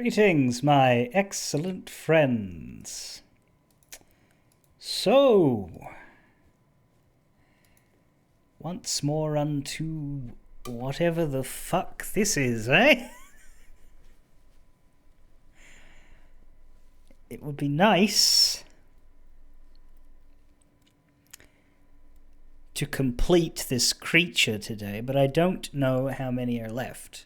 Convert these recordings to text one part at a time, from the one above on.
Greetings, my excellent friends. So, once more unto whatever the fuck this is, eh? It would be nice to complete this creature today, but I don't know how many are left.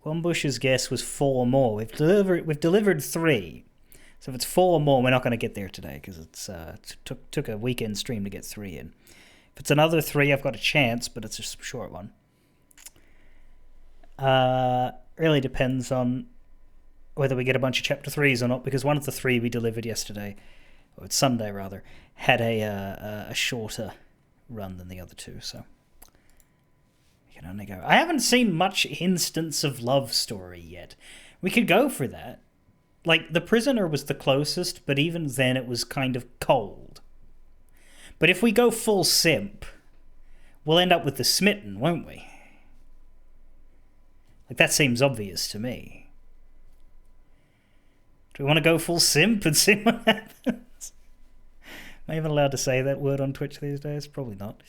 Quambush's guess was 4 more. We've delivered 3. So if it's 4 more, we're not going to get there today because it took a weekend stream to get 3 in. If it's another 3, I've got a chance, but it's a short one. Really depends on whether we get a bunch of chapter 3s or not, because one of the 3 we delivered yesterday, or it's Sunday rather, had a shorter run than the other 2, so we can only go. I haven't seen much instance of love story yet. We could go for that. Like, The Prisoner was the closest, but even then it was kind of cold. But if we go full simp, we'll end up with The Smitten, won't we? Like, that seems obvious to me. Do we want to go full simp and see what happens? Am I even allowed to say that word on Twitch these days? Probably not.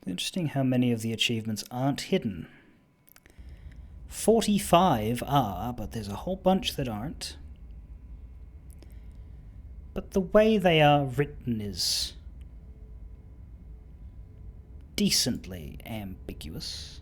Interesting how many of the achievements aren't hidden. 45 are, but there's a whole bunch that aren't. But the way they are written is decently ambiguous.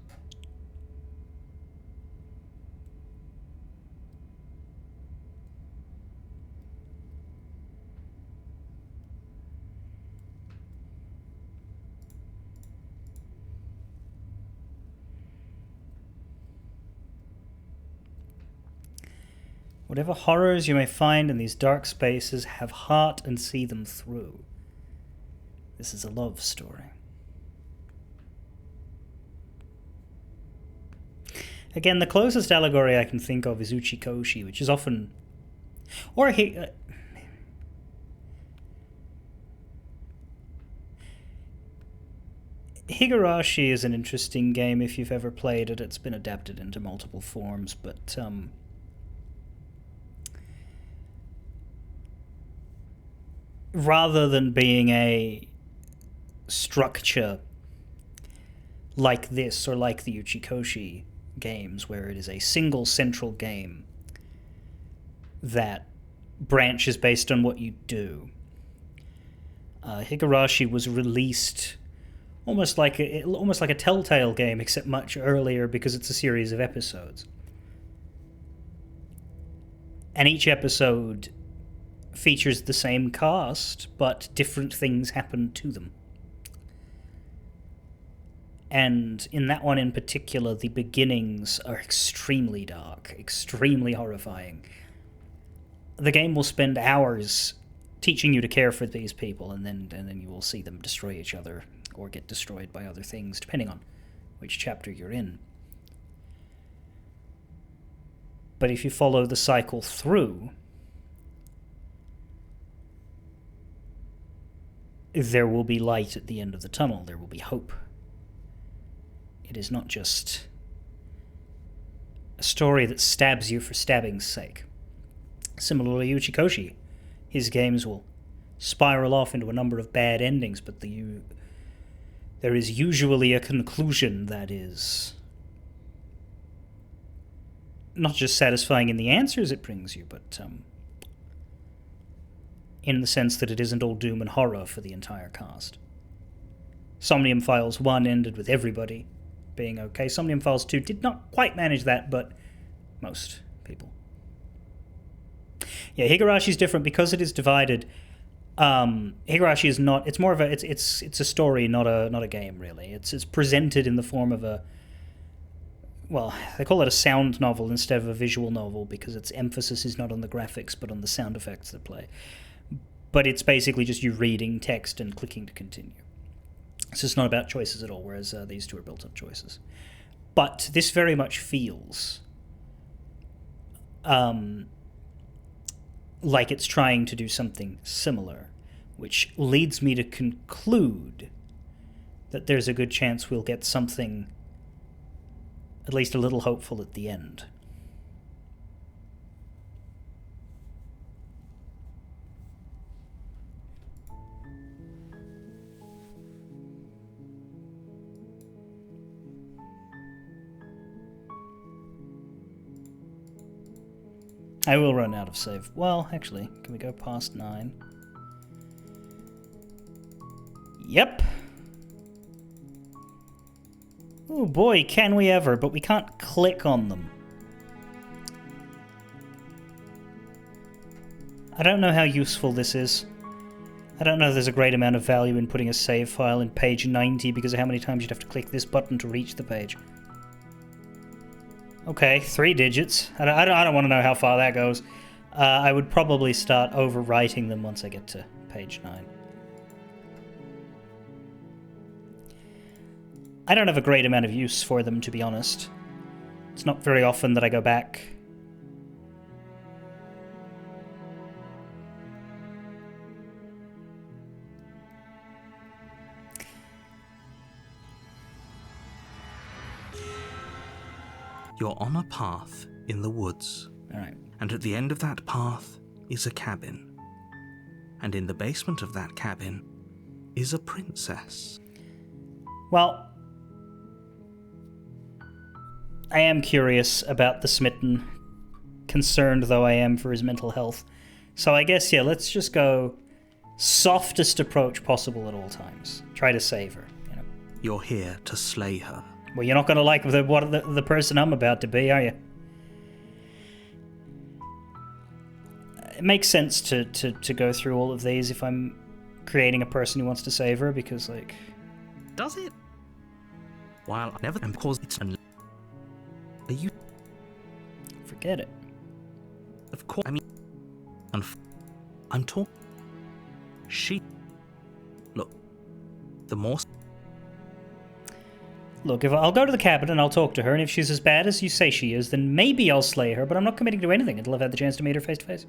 Whatever horrors you may find in these dark spaces, have heart and see them through. This is a love story. Again, the closest allegory I can think of is Uchikoshi, which is often... Or Higurashi is an interesting game if you've ever played it. It's been adapted into multiple forms, but... rather than being a structure like this or like the Uchikoshi games, where it is a single central game that branches based on what you do, Higurashi was released almost like a Telltale game, except much earlier because it's a series of episodes. And each episode features the same cast, but different things happen to them. And in that one in particular, the beginnings are extremely dark, extremely horrifying. The game will spend hours teaching you to care for these people, and then you will see them destroy each other or get destroyed by other things, depending on which chapter you're in. But if you follow the cycle through, there will be light at the end of the tunnel. There will be hope. It is not just a story that stabs you for stabbing's sake. Similarly, Uchikoshi, his games will spiral off into a number of bad endings, but there is usually a conclusion that is not just satisfying in the answers it brings you, but in the sense that it isn't all doom and horror for the entire cast. Somnium Files 1 ended with everybody being okay. Somnium Files 2 did not quite manage that, but most people. Yeah, Higurashi's different because it is divided. Higurashi is not. It's more of a. It's a story, not a game really. It's presented in the form of a. Well, they call it a sound novel instead of a visual novel because its emphasis is not on the graphics but on the sound effects that play. But it's basically just you reading text and clicking to continue. So it's not about choices at all, whereas these two are built on choices. But this very much feels like it's trying to do something similar, which leads me to conclude that there's a good chance we'll get something at least a little hopeful at the end. I will run out of save. Well, actually, can we go past 9? Yep. Oh boy, can we ever, but we can't click on them. I don't know how useful this is. I don't know there's a great amount of value in putting a save file in page 90 because of how many times you'd have to click this button to reach the page. Okay, 3 digits. I don't want to know how far that goes. I would probably start overwriting them once I get to page 9. I don't have a great amount of use for them, to be honest. It's not very often that I go back. You're on a path in the woods. All right. And at the end of that path is a cabin. And in the basement of that cabin is a princess. Well, I am curious about the smitten, concerned though I am for his mental health. So I guess, yeah, let's just go softest approach possible at all times. Try to save her, you know. You're here to slay her. Well, you're not going to like the person I'm about to be, are you? It makes sense to go through all of these if I'm creating a person who wants to save her, because, like... Does it? While I never am, because it's are you? Forget it. Of course, I mean... I'm talking... She... Look, the more... Look, if I'll go to the cabin and I'll talk to her, and if she's as bad as you say she is, then maybe I'll slay her, but I'm not committing to anything until I've had the chance to meet her face to face.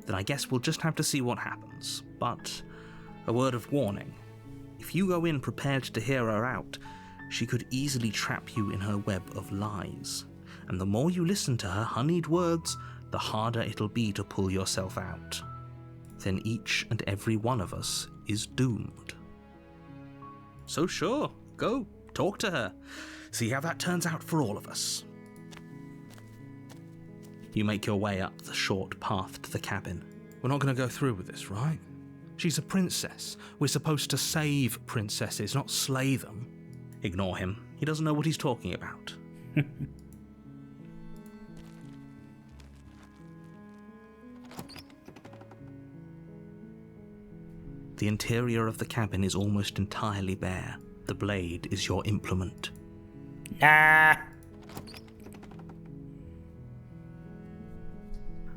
Then I guess we'll just have to see what happens. But a word of warning. If you go in prepared to hear her out, she could easily trap you in her web of lies. And the more you listen to her honeyed words, the harder it'll be to pull yourself out. Then each and every one of us is doomed. So sure, go. Talk to her. See how that turns out for all of us. You make your way up the short path to the cabin. We're not going to go through with this, right? She's a princess. We're supposed to save princesses, not slay them. Ignore him. He doesn't know what he's talking about. The interior of the cabin is almost entirely bare. The blade is your implement. Nah.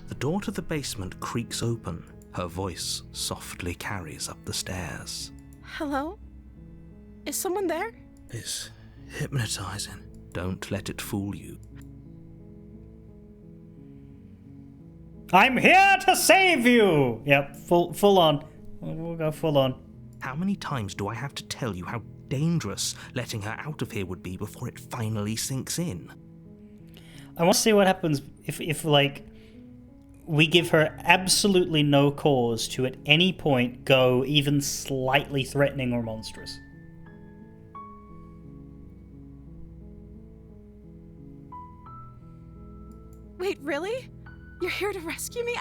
The door to the basement creaks open. Her voice softly carries up the stairs. Hello? Is someone there? It's hypnotizing. Don't let it fool you. I'm here to save you! Yep, full on. We'll go full on. How many times do I have to tell you how dangerous letting her out of here would be before it finally sinks in? I want to see what happens if like, we give her absolutely no cause to at any point go even slightly threatening or monstrous. Wait, really? You're here to rescue me?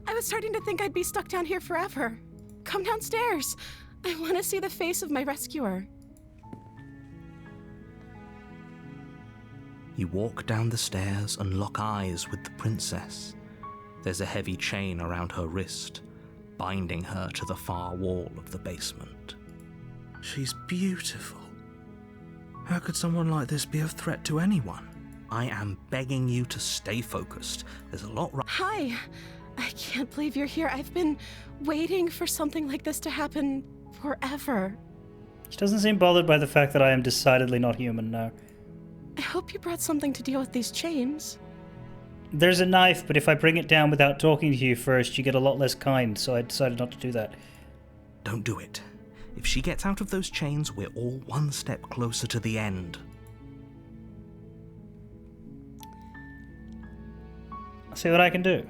I was starting to think I'd be stuck down here forever. Come downstairs. I want to see the face of my rescuer. You walk down the stairs and lock eyes with the princess. There's a heavy chain around her wrist, binding her to the far wall of the basement. She's beautiful. How could someone like this be a threat to anyone? I am begging you to stay focused. There's a lot Hi. I can't believe you're here. I've been waiting for something like this to happen forever. She doesn't seem bothered by the fact that I am decidedly not human now. I hope you brought something to deal with these chains. There's a knife, but if I bring it down without talking to you first, you get a lot less kind, so I decided not to do that. Don't do it. If she gets out of those chains, we're all one step closer to the end. I'll see what I can do.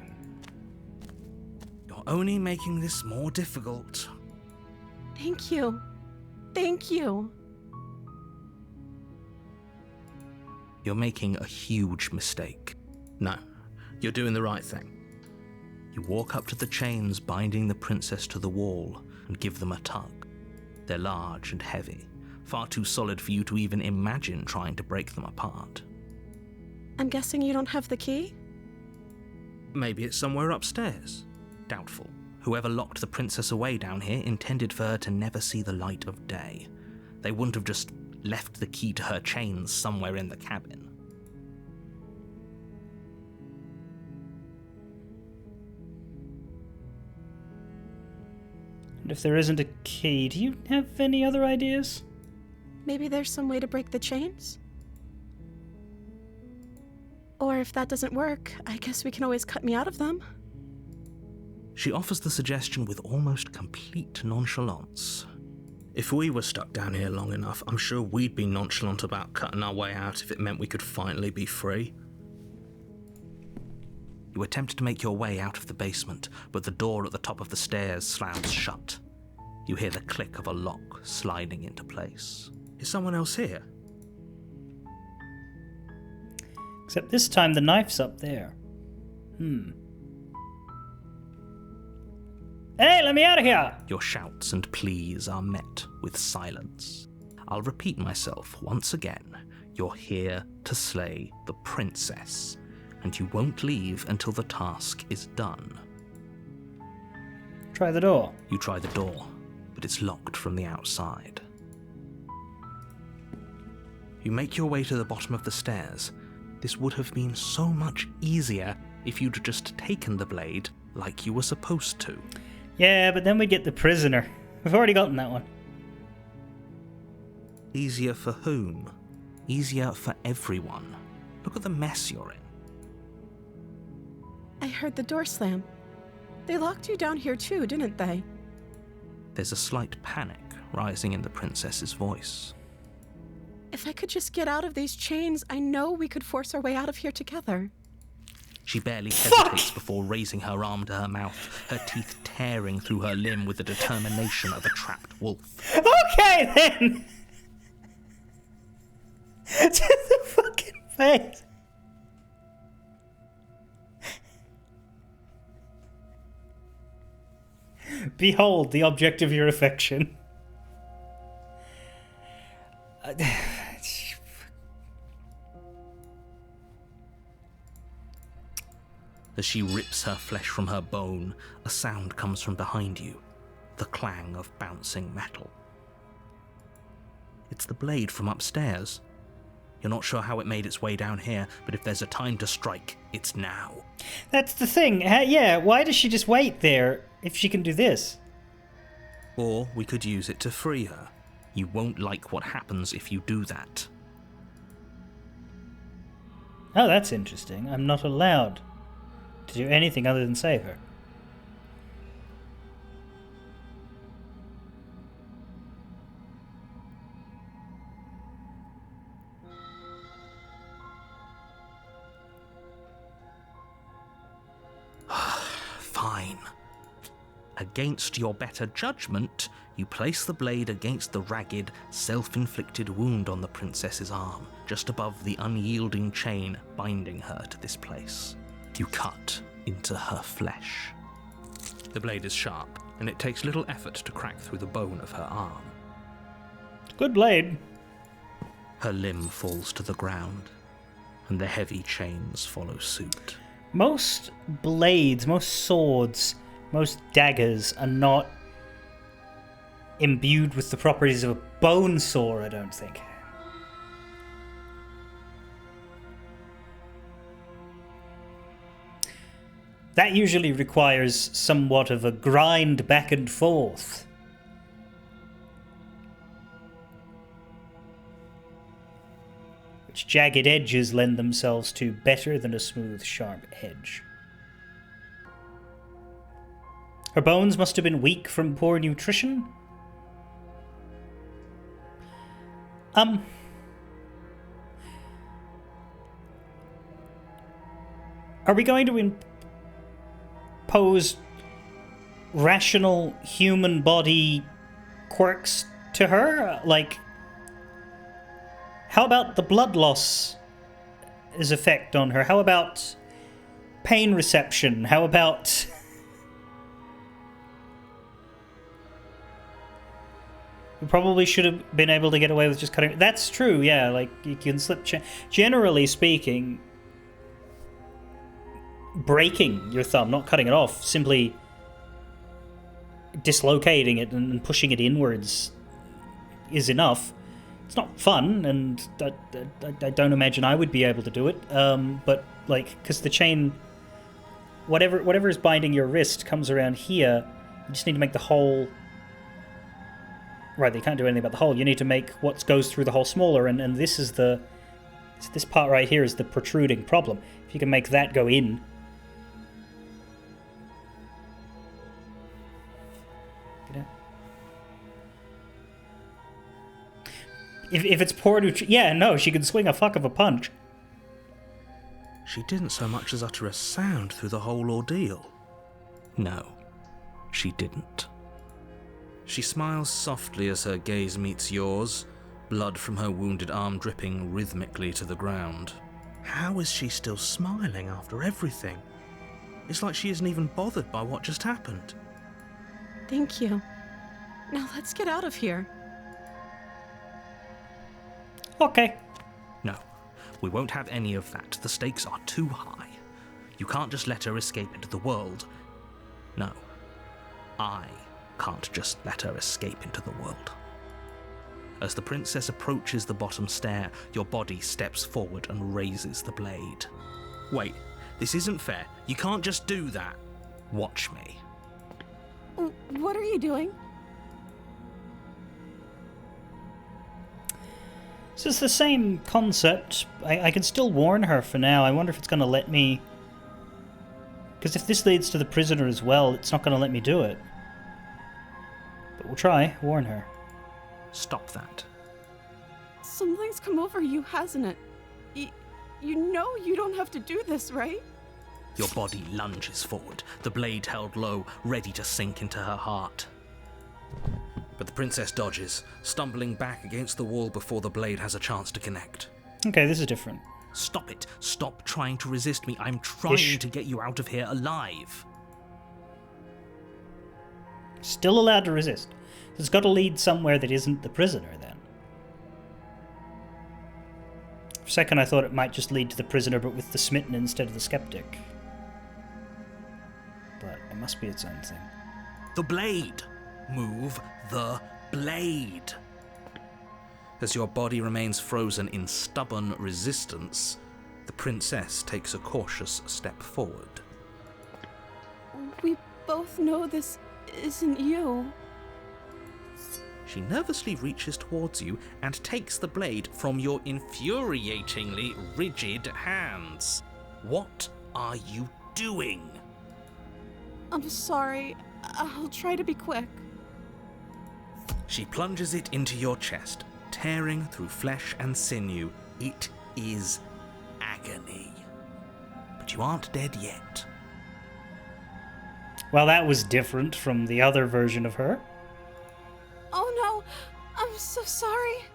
You're only making this more difficult. Thank you. Thank you. You're making a huge mistake. No, you're doing the right thing. You walk up to the chains binding the princess to the wall and give them a tug. They're large and heavy, far too solid for you to even imagine trying to break them apart. I'm guessing you don't have the key? Maybe it's somewhere upstairs. Doubtful. Whoever locked the princess away down here intended for her to never see the light of day. They wouldn't have just left the key to her chains somewhere in the cabin. And if there isn't a key, do you have any other ideas? Maybe there's some way to break the chains? Or if that doesn't work, I guess we can always cut me out of them. She offers the suggestion with almost complete nonchalance. If we were stuck down here long enough, I'm sure we'd be nonchalant about cutting our way out if it meant we could finally be free. You attempt to make your way out of the basement, but the door at the top of the stairs slams shut. You hear the click of a lock sliding into place. Is someone else here? Except this time the knife's up there. Hey, let me out of here! Your shouts and pleas are met with silence. I'll repeat myself once again. You're here to slay the princess, and you won't leave until the task is done. Try the door. You try the door, but it's locked from the outside. You make your way to the bottom of the stairs. This would have been so much easier if you'd just taken the blade like you were supposed to. Yeah, but then we'd get the prisoner. We've already gotten that one. Easier for whom? Easier for everyone. Look at the mess you're in. I heard the door slam. They locked you down here too, didn't they? There's a slight panic rising in the princess's voice. If I could just get out of these chains, I know we could force our way out of here together. She barely hesitates before raising her arm to her mouth, her teeth tearing through her limb with the determination of a trapped wolf. Okay, then! To the fucking face! Behold the object of your affection. As she rips her flesh from her bone, a sound comes from behind you, the clang of bouncing metal. It's the blade from upstairs. You're not sure how it made its way down here, but if there's a time to strike, it's now. That's the thing. Yeah, why does she just wait there if she can do this? Or we could use it to free her. You won't like what happens if you do that. Oh, that's interesting. I'm not allowed to do anything other than save her. Fine. Against your better judgment, you place the blade against the ragged, self-inflicted wound on the princess's arm, just above the unyielding chain binding her to this place. You cut into her flesh. The blade is sharp, and it takes little effort to crack through the bone of her arm. Good blade. Her limb falls to the ground, and the heavy chains follow suit. Most blades, most swords, most daggers are not imbued with the properties of a bone saw, I don't think. That usually requires somewhat of a grind back and forth. Which jagged edges lend themselves to better than a smooth, sharp edge. Her bones must have been weak from poor nutrition. Are we going to impose rational human body quirks to her? Like, how about the blood loss is effect on her? How about pain reception? How about... We probably should have been able to get away with just cutting... That's true, yeah, like, you can slip... Generally speaking, breaking your thumb, not cutting it off, simply dislocating it and pushing it inwards is enough. It's not fun, and I don't imagine I would be able to do it, but, like, because the chain... Whatever is binding your wrist comes around here, you just need to make the hole... Right, you can't do anything about the hole. You need to make what goes through the hole smaller, and this is the... This part right here is the protruding problem. If you can make that go in... If it's poor yeah, no, she can swing a fuck of a punch. She didn't so much as utter a sound through the whole ordeal. No, she didn't. She smiles softly as her gaze meets yours, blood from her wounded arm dripping rhythmically to the ground. How is she still smiling after everything? It's like she isn't even bothered by what just happened. Thank you. Now let's get out of here. Okay. No, we won't have any of that. The stakes are too high. You can't just let her escape into the world. No, I can't just let her escape into the world. As the princess approaches the bottom stair, your body steps forward and raises the blade. Wait, this isn't fair. You can't just do that. Watch me. What are you doing? So it's the same concept. I can still warn her for now. I wonder if it's going to let me... Because if this leads to the prisoner as well, it's not going to let me do it. But we'll try. Warn her. Stop that. Something's come over you, hasn't it? You know you don't have to do this, right? Your body lunges forward, the blade held low, ready to sink into her heart. But the princess dodges, stumbling back against the wall before the blade has a chance to connect. Okay, this is different. Stop it. Stop trying to resist me. I'm trying to get you out of here alive. Still allowed to resist. It's got to lead somewhere that isn't the prisoner, then. For a second, I thought it might just lead to the prisoner, but with the smitten instead of the skeptic. But it must be its own thing. The blade! Move the blade! As your body remains frozen in stubborn resistance, the princess takes a cautious step forward. We both know this isn't you. She nervously reaches towards you and takes the blade from your infuriatingly rigid hands. What are you doing? I'm sorry. I'll try to be quick. She plunges it into your chest, tearing through flesh and sinew. It is agony. But you aren't dead yet. Well, that was different from the other version of her. Oh no, I'm so sorry.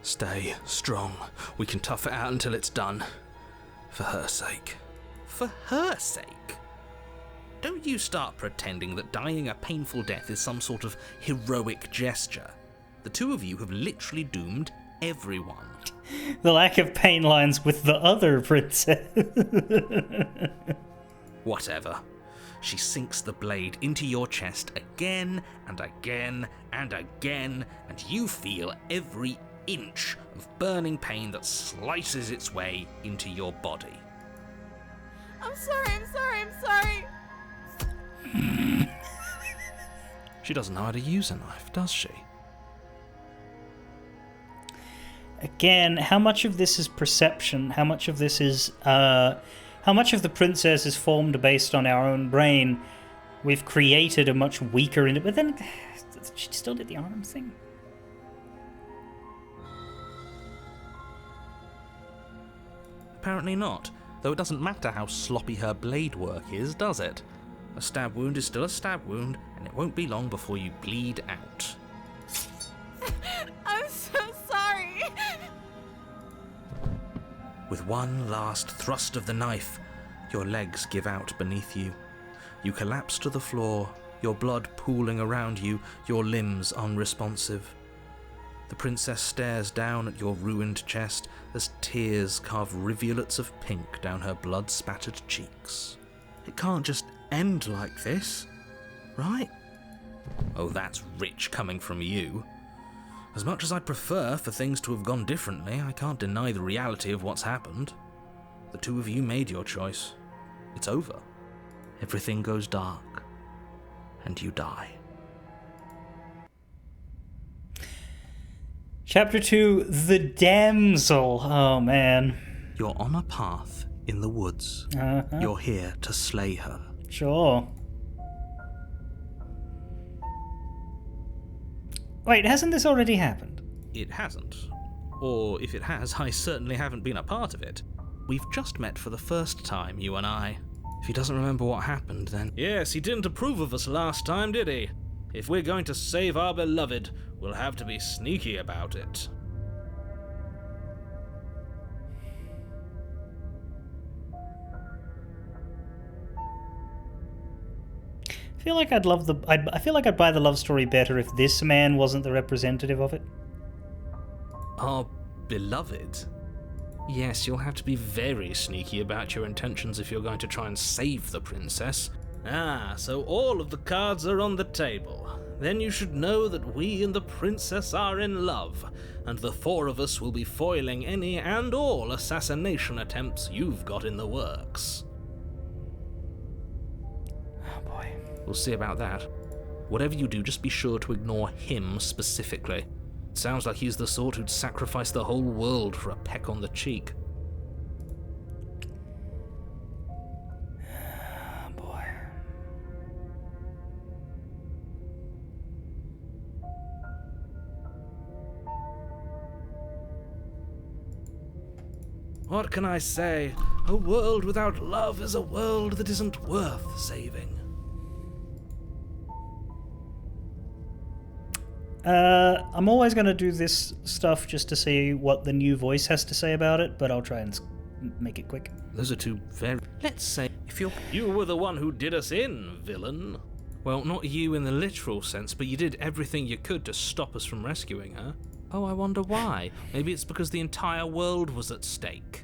Stay strong. We can tough it out until it's done. For her sake. For her sake? Don't you start pretending that dying a painful death is some sort of heroic gesture. The two of you have literally doomed everyone. The lack of pain lines with the other princess. Whatever. She sinks the blade into your chest again and again and again, and you feel every inch of burning pain that slices its way into your body. I'm sorry. She doesn't know how to use a knife, does she? again, how much of this is perception? How much of this is, how much of the princess is formed based on our own brain? We've created a much weaker, but then she still did the arm thing. Apparently not, though it doesn't matter how sloppy her blade work is, does it? A stab wound is still a stab wound, and it won't be long before you bleed out. I'm so sorry. With one last thrust of the knife, your legs give out beneath you. You collapse to the floor, your blood pooling around you, your limbs unresponsive. The princess stares down at your ruined chest as tears carve rivulets of pink down her blood-spattered cheeks. It can't just end like this, right? Oh, that's rich coming from you. As much as I'd prefer for things to have gone differently, I can't deny the reality of what's happened. The two of you made your choice. It's over. Everything goes dark, and you die. Chapter 2, The Damsel. Oh, man. You're on a path in the woods. You're here to slay her. Sure. Wait, hasn't this already happened? It hasn't. Or if it has, I certainly haven't been a part of it. We've just met for the first time, you and I. If he doesn't remember what happened, then... Yes, he didn't approve of us last time, did he? If we're going to save our beloved, we'll have to be sneaky about it. I feel like I feel like I'd buy the love story better if this man wasn't the representative of it. Our beloved? Yes, you'll have to be very sneaky about your intentions if you're going to try and save the princess. Ah, so all of the cards are on the table. Then you should know that we and the princess are in love, and the four of us will be foiling any and all assassination attempts you've got in the works. Oh boy. We'll see about that. Whatever you do, just be sure to ignore him specifically. It sounds like he's the sort who'd sacrifice the whole world for a peck on the cheek. Oh boy. What can I say? A world without love is a world that isn't worth saving. I'm always going to do this stuff just to see what the new voice has to say about it, but I'll try and make it quick. Those are two very... Let's say, if you were the one who did us in, villain. Well, not you in the literal sense, but you did everything you could to stop us from rescuing her. Oh, I wonder why. Maybe it's because the entire world was at stake.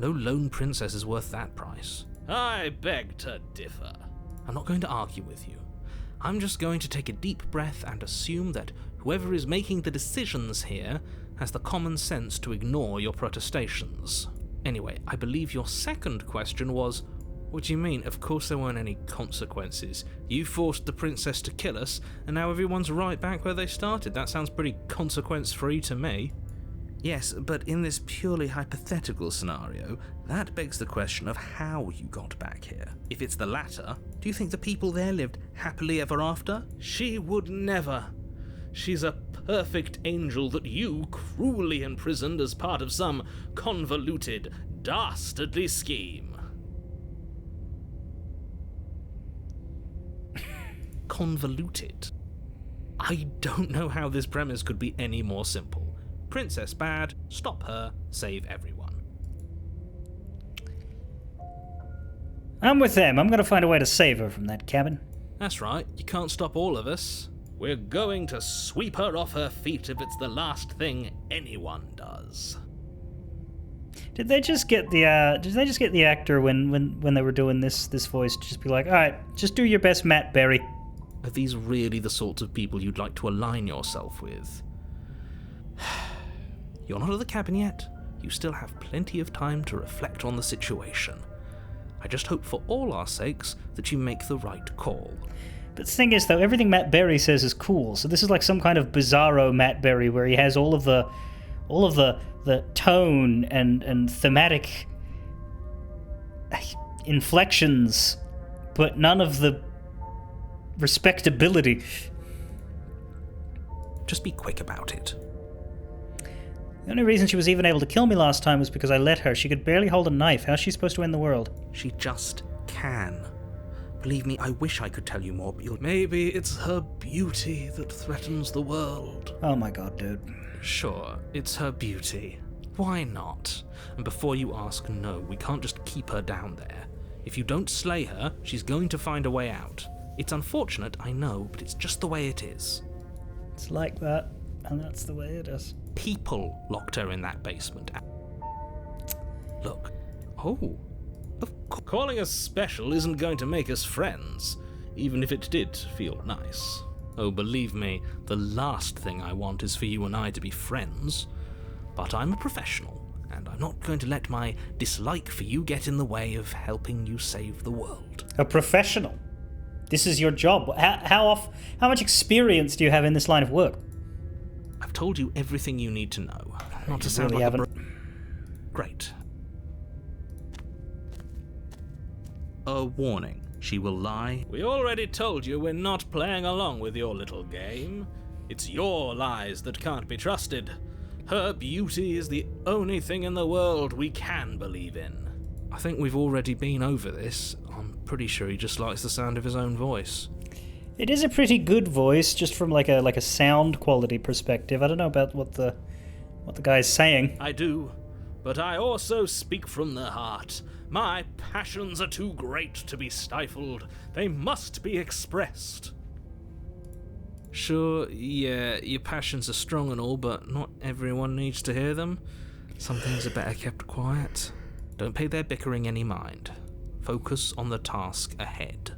No lone princess is worth that price. I beg to differ. I'm not going to argue with you. I'm just going to take a deep breath and assume that whoever is making the decisions here has the common sense to ignore your protestations. Anyway, I believe your second question was, what do you mean? Of course there weren't any consequences. You forced the princess to kill us, and now everyone's right back where they started. That sounds pretty consequence-free to me. Yes, but in this purely hypothetical scenario, that begs the question of how you got back here. If it's the latter, do you think the people there lived happily ever after? She would never. She's a perfect angel that you cruelly imprisoned as part of some convoluted, dastardly scheme. Convoluted? I don't know how this premise could be any more simple. Princess bad, stop her, save everyone. I'm with them. I'm going to find a way to save her from that cabin. That's right, you can't stop all of us. We're going to sweep her off her feet if it's the last thing anyone does. Did they just get the actor when they were doing this voice to just be like, all right, just do your best, Matt Berry? Are these really the sorts of people you'd like to align yourself with? You're not at the cabin yet. You still have plenty of time to reflect on the situation. I just hope for all our sakes that you make the right call. But the thing is, though, everything Matt Berry says is cool, so this is like some kind of bizarro Matt Berry where he has all of the all of the tone and thematic inflections, but none of the respectability. Just be quick about it. The only reason she was even able to kill me last time was because I let her. She could barely hold a knife. How's she supposed to win the world? She just can. Believe me, I wish I could tell you more, but you'll... Maybe it's her beauty that threatens the world. Oh my god, dude. Sure, it's her beauty. Why not? And before you ask, no, we can't just keep her down there. If you don't slay her, she's going to find a way out. It's unfortunate, I know, but it's just the way it is. It's like that, and that's the way it is. People locked her in that basement. Look. Oh. Of course. Calling us special isn't going to make us friends, even if it did feel nice. Oh, believe me, the last thing I want is for you and I to be friends. But I'm a professional, and I'm not going to let my dislike for you get in the way of helping you save the world. A professional? This is your job. How much experience do you have in this line of work? I've told you everything you need to know. Not to You sound really like haven't. Great. A warning. She will lie. We already told you we're not playing along with your little game. It's your lies that can't be trusted. Her beauty is the only thing in the world we can believe in. I think we've already been over this. I'm pretty sure he just likes the sound of his own voice. It is a pretty good voice, just from like a sound quality perspective. I don't know about what the guy's saying. I do, but I also speak from the heart. My passions are too great to be stifled. They must be expressed. Sure, yeah, your passions are strong and all, but not everyone needs to hear them. Some things are better kept quiet. Don't pay their bickering any mind. Focus on the task ahead.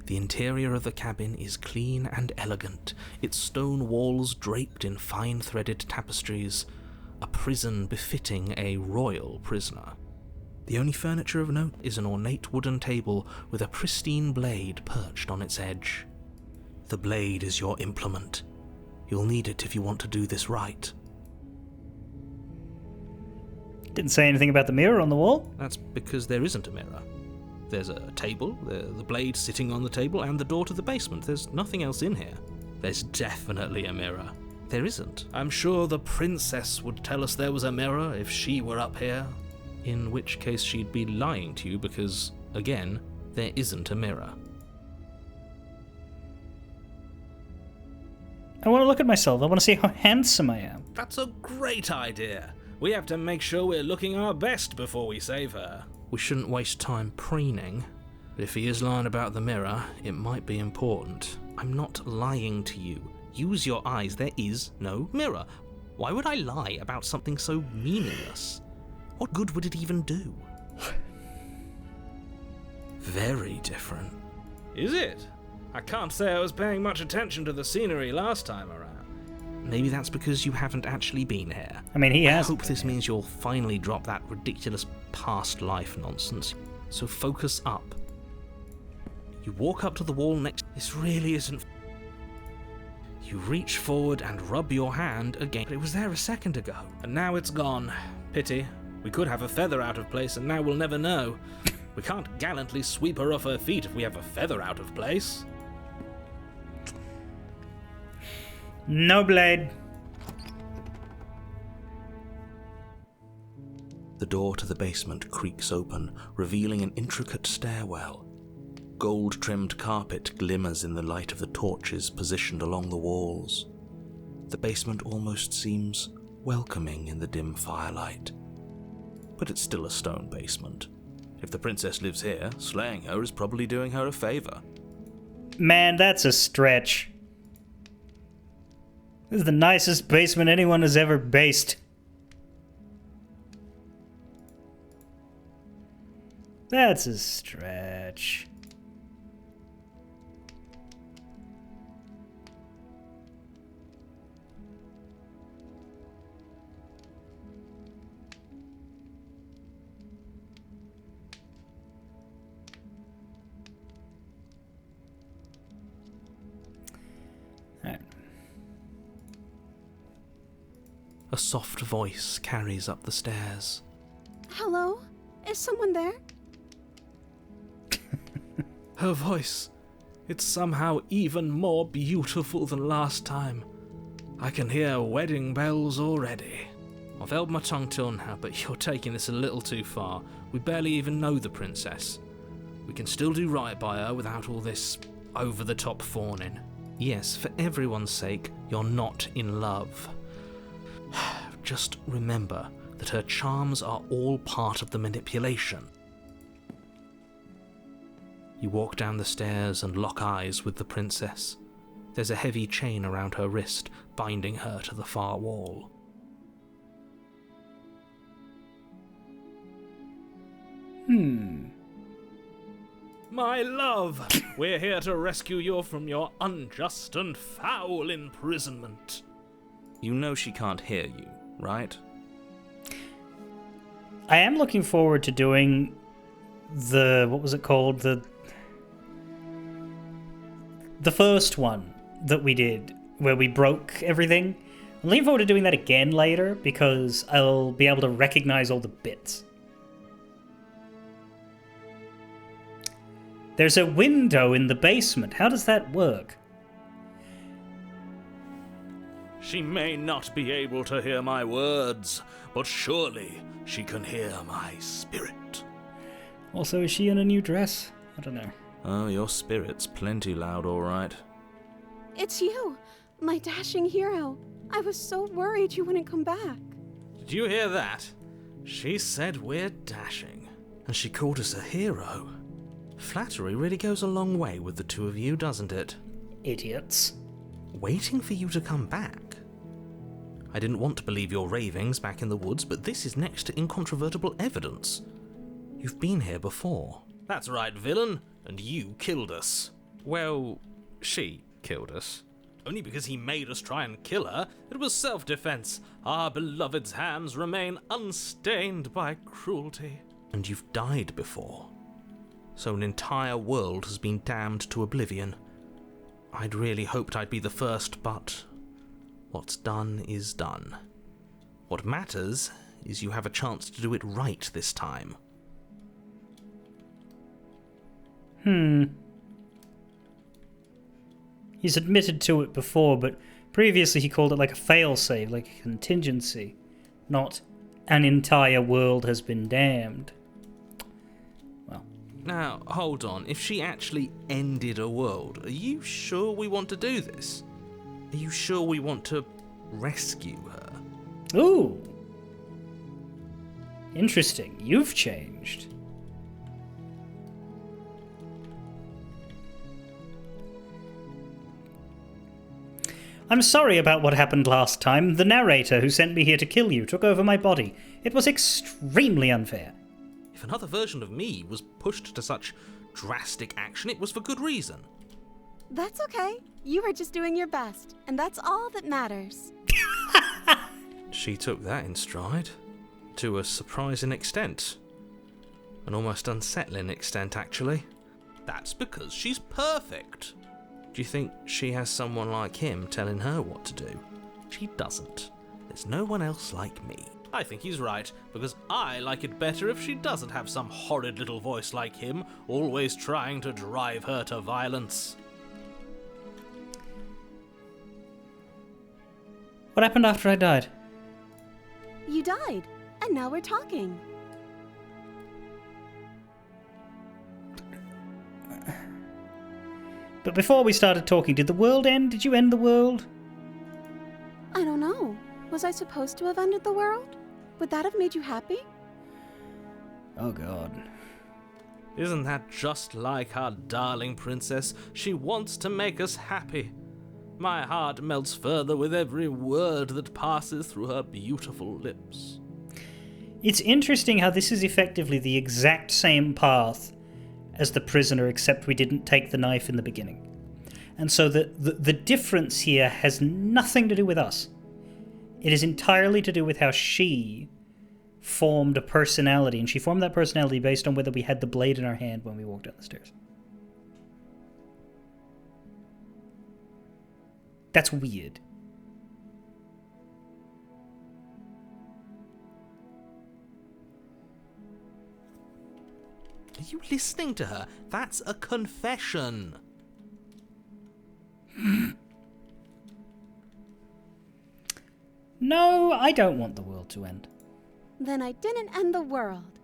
The interior of the cabin is clean and elegant, its stone walls draped in fine threaded tapestries, a prison befitting a royal prisoner. The only furniture of note is an ornate wooden table with a pristine blade perched on its edge. The blade is your implement. You'll need it if you want to do this right. Didn't say anything about the mirror on the wall. That's because there isn't a mirror. There's a table, the blade sitting on the table, and the door to the basement. There's nothing else in here. There's definitely a mirror. There isn't. I'm sure the princess would tell us there was a mirror if she were up here. In which case she'd be lying to you because, again, there isn't a mirror. I want to look at myself. I want to see how handsome I am. That's a great idea. We have to make sure we're looking our best before we save her. We shouldn't waste time preening. But if he is lying about the mirror, it might be important. I'm not lying to you. Use your eyes. There is no mirror. Why would I lie about something so meaningless? What good would it even do? Very different. Is it? I can't say I was paying much attention to the scenery last time around. Maybe that's because you haven't actually been here. I mean, he I has. hope this means you'll finally drop that ridiculous past life nonsense. So focus up. You walk up to the wall next. This really isn't. You reach forward and rub your hand again. But it was there a second ago. And now it's gone. Pity. We could have a feather out of place, and now we'll never know. We can't gallantly sweep her off her feet if we have a feather out of place. No blade. The door to the basement creaks open, revealing an intricate stairwell. Gold-trimmed carpet glimmers in the light of the torches positioned along the walls. The basement almost seems welcoming in the dim firelight. But it's still a stone basement. If the princess lives here, slaying her is probably doing her a favor. Man, that's a stretch. This is the nicest basement anyone has ever based. That's a stretch. soft voice carries up the stairs. Hello? Is someone there? Her voice. It's somehow even more beautiful than last time. I can hear wedding bells already. I've held my tongue till now, but you're taking this a little too far. We barely even know the princess. We can still do right by her without all this over-the-top fawning. Yes, for everyone's sake, you're not in love. Just remember that her charms are all part of the manipulation. You walk down the stairs and lock eyes with the princess. There's a heavy chain around her wrist, binding her to the far wall. My love, we're here to rescue you from your unjust and foul imprisonment. You know she can't hear you, right? I am looking forward to doing what was it called? The first one that we did, where we broke everything. I'm looking forward to doing that again later, because I'll be able to recognize all the bits. There's a window in the basement. How does that work? She may not be able to hear my words, but surely she can hear my spirit. Also, is she in a new dress? I don't know. Oh, your spirit's plenty loud, all right. It's you, my dashing hero. I was so worried you wouldn't come back. Did you hear that? She said we're dashing. And she called us a hero. Flattery really goes a long way with the two of you, doesn't it? Idiots. Waiting for you to come back. I didn't want to believe your ravings back in the woods, but this is next to incontrovertible evidence. You've been here before. That's right, villain, and you killed us. Well, she killed us. Only because he made us try and kill her. It was self-defense. Our beloved's hands remain unstained by cruelty. And you've died before. So an entire world has been damned to oblivion. I'd really hoped I'd be the first, but what's done is done. What matters is you have a chance to do it right this time. He's admitted to it before, but previously he called it like a failsafe, like a contingency, not an entire world has been damned. Well. Now, hold on. If she actually ended a world, are you sure we want to do this? Are you sure we want to rescue her? Ooh. Interesting. You've changed. I'm sorry about what happened last time. The narrator who sent me here to kill you took over my body. It was extremely unfair. If another version of me was pushed to such drastic action, it was for good reason. That's okay. You were just doing your best, and that's all that matters. She took that in stride. To a surprising extent. An almost unsettling extent, actually. That's because she's perfect. Do you think she has someone like him telling her what to do? She doesn't. There's no one else like me. I think he's right, because I like it better if she doesn't have some horrid little voice like him, always trying to drive her to violence. What happened after I died? You died, and now we're talking. But before we started talking, did the world end? Did you end the world? I don't know. Was I supposed to have ended the world? Would that have made you happy? Oh god. Isn't that just like our darling princess? She wants to make us happy. My heart melts further with every word that passes through her beautiful lips. It's interesting how this is effectively the exact same path as the prisoner, except we didn't take the knife in the beginning. And so the difference here has nothing to do with us. It is entirely to do with how she formed a personality, and she formed that personality based on whether we had the blade in our hand when we walked down the stairs. That's weird. you listening to her? That's a confession. No, I don't want the world to end. Then I didn't end the world.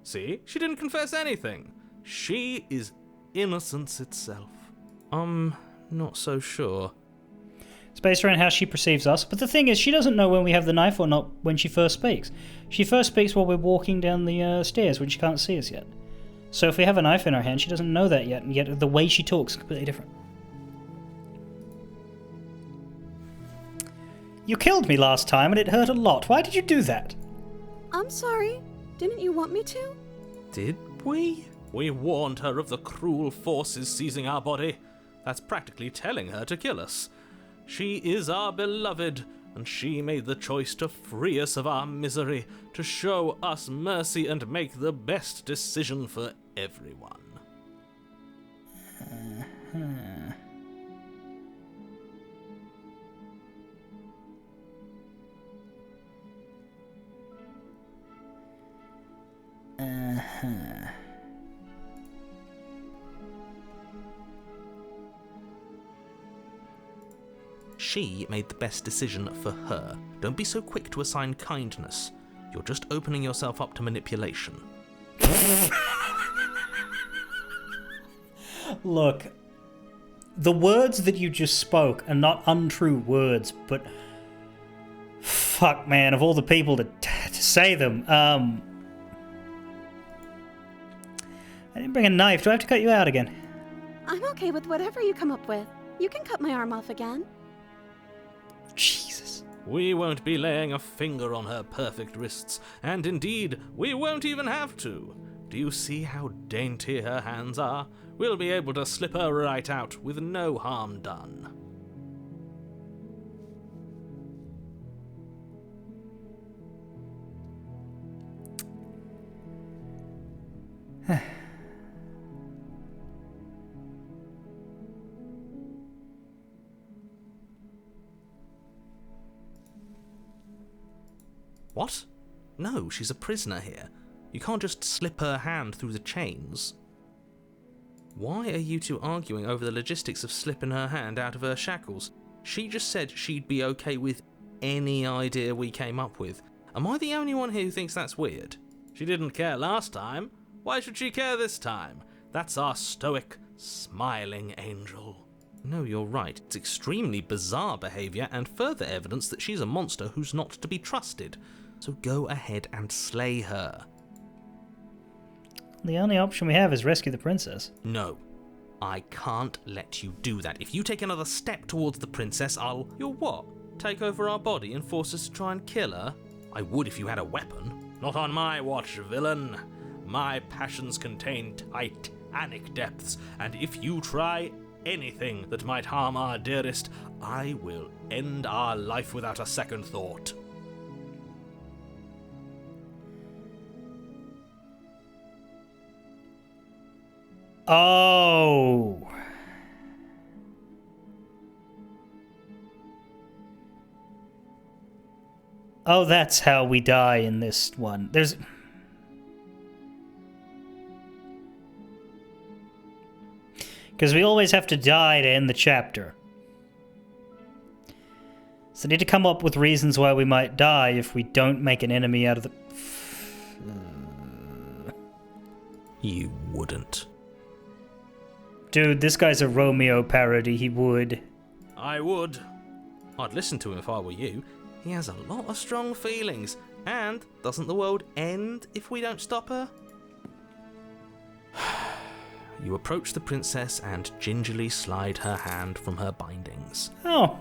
See? She didn't confess anything. She is innocence itself. Not so sure. It's based around how she perceives us, but the thing is, she doesn't know when we have the knife or not when she first speaks. She first speaks while we're walking down the stairs when she can't see us yet. So if we have a knife in our hand, she doesn't know that yet, and yet the way she talks is completely different. You killed me last time, and it hurt a lot. Why did you do that? I'm sorry. Didn't you want me to? Did we? We warned her of the cruel forces seizing our body. That's practically telling her to kill us. She is our beloved, and she made the choice to free us of our misery, to show us mercy and make the best decision for everyone. She made the best decision for her. Don't be so quick to assign kindness. You're just opening yourself up to manipulation. Look, the words that you just spoke are not untrue words, but fuck, man, of all the people to say them, I didn't bring a knife. Do I have to cut you out again? I'm okay with whatever you come up with. You can cut my arm off again. Jesus. We won't be laying a finger on her perfect wrists, and indeed, we won't even have to. Do you see how dainty her hands are? We'll be able to slip her right out with no harm done. What? No, she's a prisoner here. You can't just slip her hand through the chains. Why are you two arguing over the logistics of slipping her hand out of her shackles? She just said she'd be okay with any idea we came up with. Am I the only one here who thinks that's weird? She didn't care last time. Why should she care this time? That's our stoic, smiling angel. No, you're right. It's extremely bizarre behaviour and further evidence that she's a monster who's not to be trusted. So go ahead and slay her. The only option we have is rescue the princess. No. I can't let you do that. If you take another step towards the princess, You'll what? Take over our body and force us to try and kill her? I would if you had a weapon. Not on my watch, villain. My passions contain titanic depths, and if you try anything that might harm our dearest, I will end our life without a second thought. Oh. Oh, that's how we die in this one. There's... Because we always have to die to end the chapter. So I need to come up with reasons why we might die if we don't make an enemy out of the... You wouldn't. Dude, this guy's a Romeo parody. He would. I would. I'd listen to him if I were you. He has a lot of strong feelings. And doesn't the world end if we don't stop her? You approach the princess and gingerly slide her hand from her bindings. Oh.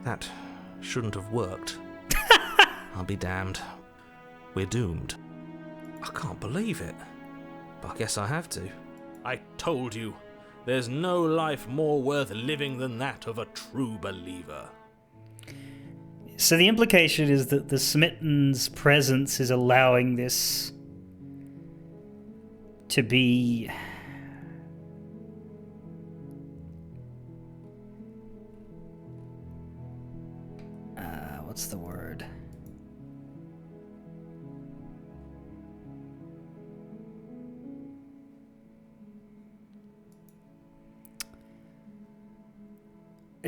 That shouldn't have worked. I'll be damned. We're doomed. I can't believe it. But I guess I have to. I told you. There's no life more worth living than that of a true believer. So the implication is that the Smitten's presence is allowing this to be... what's the word?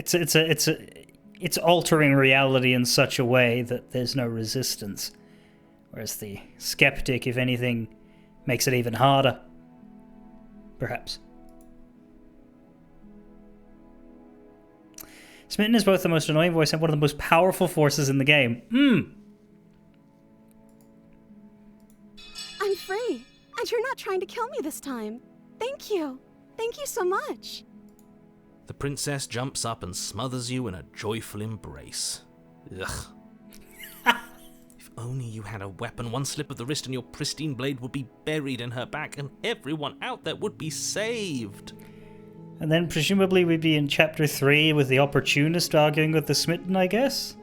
It's altering reality in such a way that there's no resistance. Whereas the skeptic, if anything, makes it even harder. Perhaps. Smitten is both the most annoying voice and one of the most powerful forces in the game. I'm free, and you're not trying to kill me this time. Thank you. Thank you so much. The princess jumps up and smothers you in a joyful embrace. Ugh. If only you had a weapon, one slip of the wrist and your pristine blade would be buried in her back and everyone out there would be saved. And then presumably we'd be in chapter 3 with the opportunist arguing with the smitten, I guess?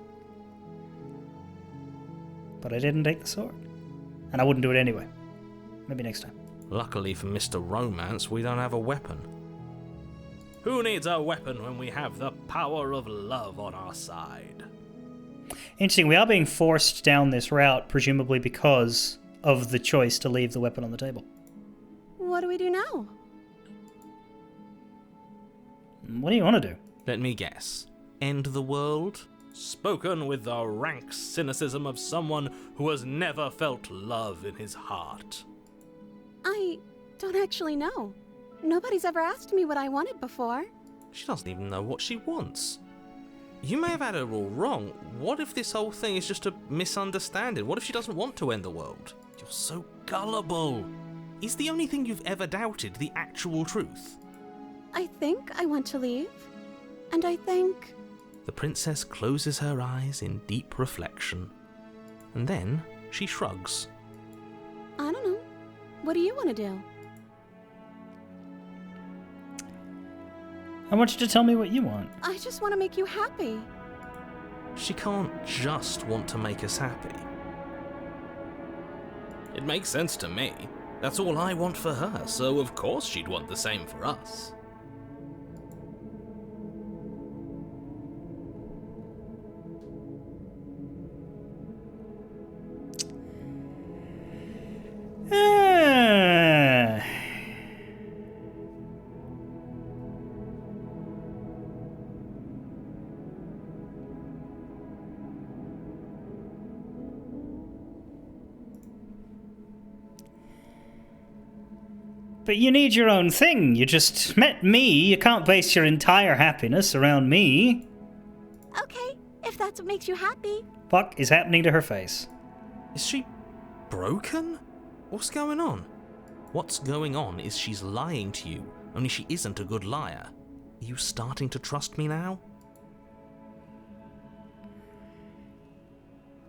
But I didn't take the sword. And I wouldn't do it anyway. Maybe next time. Luckily for Mr. Romance, we don't have a weapon. Who needs a weapon when we have the power of love on our side? Interesting, we are being forced down this route, presumably because of the choice to leave the weapon on the table. What do we do now? What do you want to do? Let me guess. End the world? Spoken with the rank cynicism of someone who has never felt love in his heart. I don't actually know. Nobody's ever asked me what I wanted before. She doesn't even know what she wants. You may have had her all wrong. What if this whole thing is just a misunderstanding? What if she doesn't want to end the world? You're so gullible. Is the only thing you've ever doubted the actual truth? I think I want to leave. And I think... The princess closes her eyes in deep reflection. And then she shrugs. I don't know. What do you want to do? I want you to tell me what you want. I just want to make you happy. She can't just want to make us happy. It makes sense to me. That's all I want for her, so of course she'd want the same for us. But you need your own thing. You just met me. You can't base your entire happiness around me. Okay, if that's what makes you happy. Fuck is happening to her face? Is she broken? What's going on? What's going on is she's lying to you, only she isn't a good liar. Are you starting to trust me now?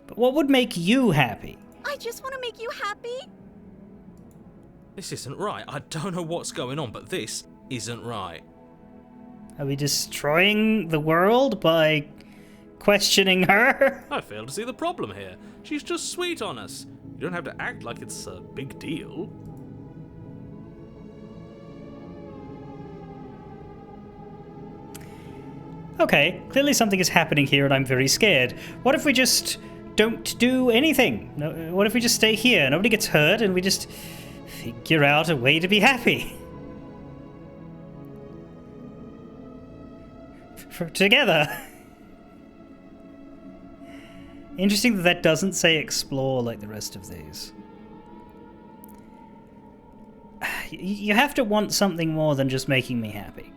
But what would make you happy? I just want to make you happy. This isn't right. I don't know what's going on, but this isn't right. Are we destroying the world by questioning her? I fail to see the problem here. She's just sweet on us. You don't have to act like it's a big deal. Okay, clearly something is happening here and I'm very scared. What if we just don't do anything? No, what if we just stay here? Nobody gets hurt and we just figure out a way to be happy. Together. Interesting that that doesn't say explore like the rest of these. You have to want something more than just making me happy.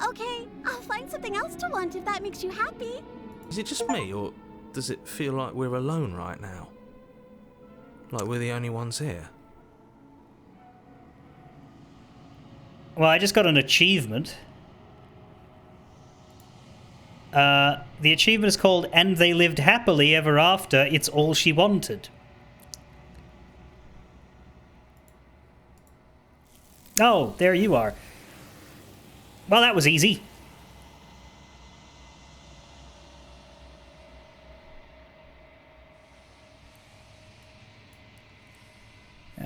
Okay, I'll find something else to want if that makes you happy. Is it just me, or does it feel like we're alone right now? Like we're the only ones here? Well, I just got an achievement. The achievement is called "And They Lived Happily Ever After. It's All She Wanted." Oh, there you are. Well, that was easy.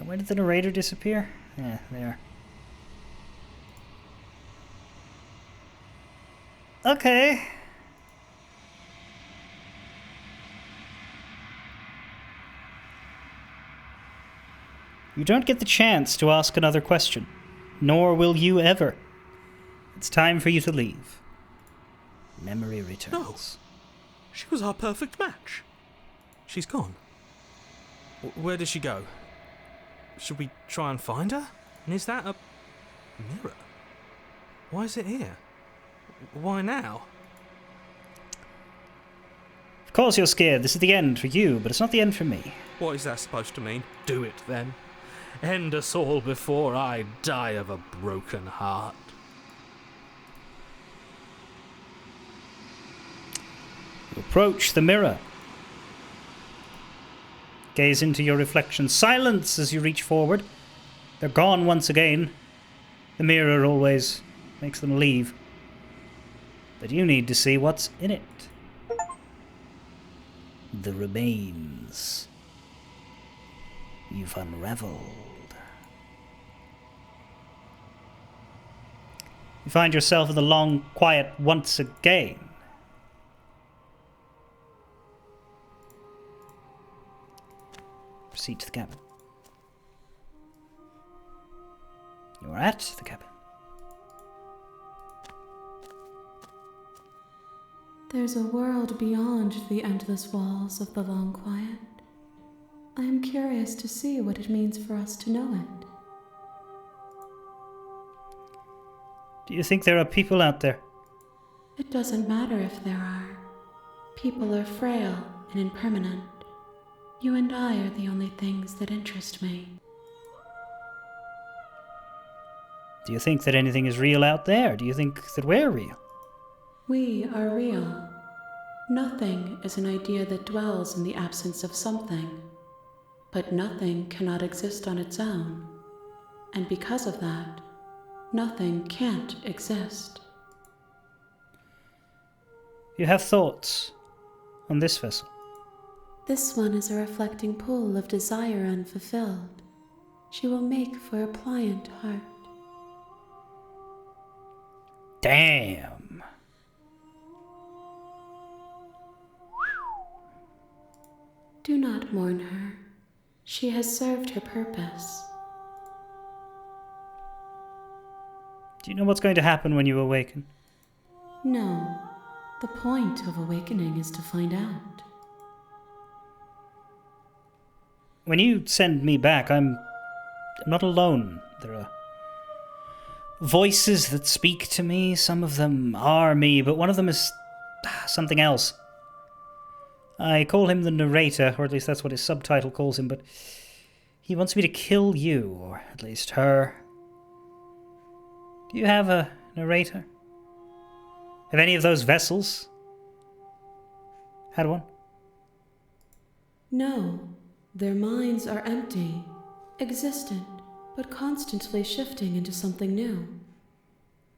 Where did the narrator disappear? Yeah, there. Okay. You don't get the chance to ask another question, nor will you ever. It's time for you to leave. memory returns. She was our perfect match. She's gone. Where did she go? Should we try and find her? And is that a mirror? Why is it here? Why now? Of course you're scared. This is the end for you, but it's not the end for me. What is that supposed to mean? Do it then. End us all before I die of a broken heart. You approach the mirror. Gaze into your reflection. Silence as you reach forward. They're gone once again. The mirror always makes them leave. But you need to see what's in it. The remains you've unraveled. You find yourself in the long quiet once again. Proceed to the cabin. You are at the cabin. There's a world beyond the endless walls of the long quiet. I am curious to see what it means for us to know it. Do you think there are people out there? It doesn't matter if there are. People are frail and impermanent. You and I are the only things that interest me. Do you think that anything is real out there? Do you think that we're real? We are real. Nothing is an idea that dwells in the absence of something. But nothing cannot exist on its own. And because of that, nothing can't exist. You have thoughts on this vessel. This one is a reflecting pool of desire unfulfilled. She will make for a pliant heart. Damn. Do not mourn her. She has served her purpose. Do you know what's going to happen when you awaken? No. The point of awakening is to find out. When you send me back, I'm not alone. There are voices that speak to me. Some of them are me, but one of them is something else. I call him the narrator, or at least that's what his subtitle calls him, but he wants me to kill you, or at least her. Do you have a narrator? Have any of those vessels had one? No. Their minds are empty, existent, but constantly shifting into something new.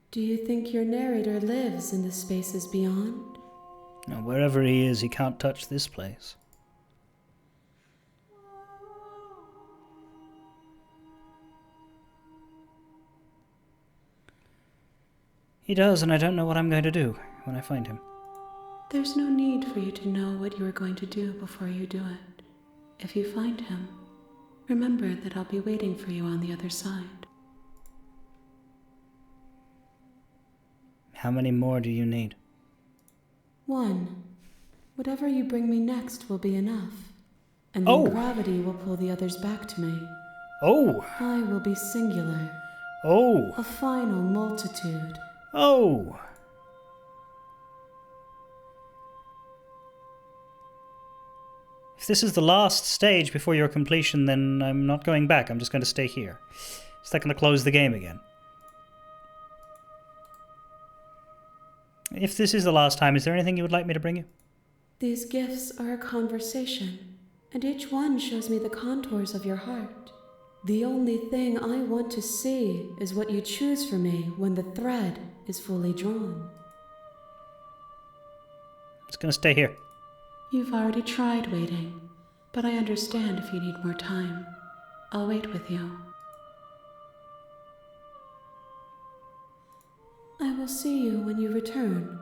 Do you think your narrator lives in the spaces beyond? No, wherever he is, he can't touch this place. He does, and I don't know what I'm going to do when I find him. There's no need for you to know what you are going to do before you do it. If you find him, remember that I'll be waiting for you on the other side. How many more do you need? 1. Whatever you bring me next will be enough. And then gravity will pull the others back to me. Oh! I will be singular. Oh! A final multitude. Oh! If this is the last stage before your completion, then I'm not going back. I'm just going to stay here. It's not going to close the game again. If this is the last time, is there anything you would like me to bring you? These gifts are a conversation, and each one shows me the contours of your heart. The only thing I want to see is what you choose for me when the thread is fully drawn. It's going to stay here. You've already tried waiting, but I understand if you need more time. I'll wait with you. I will see you when you return.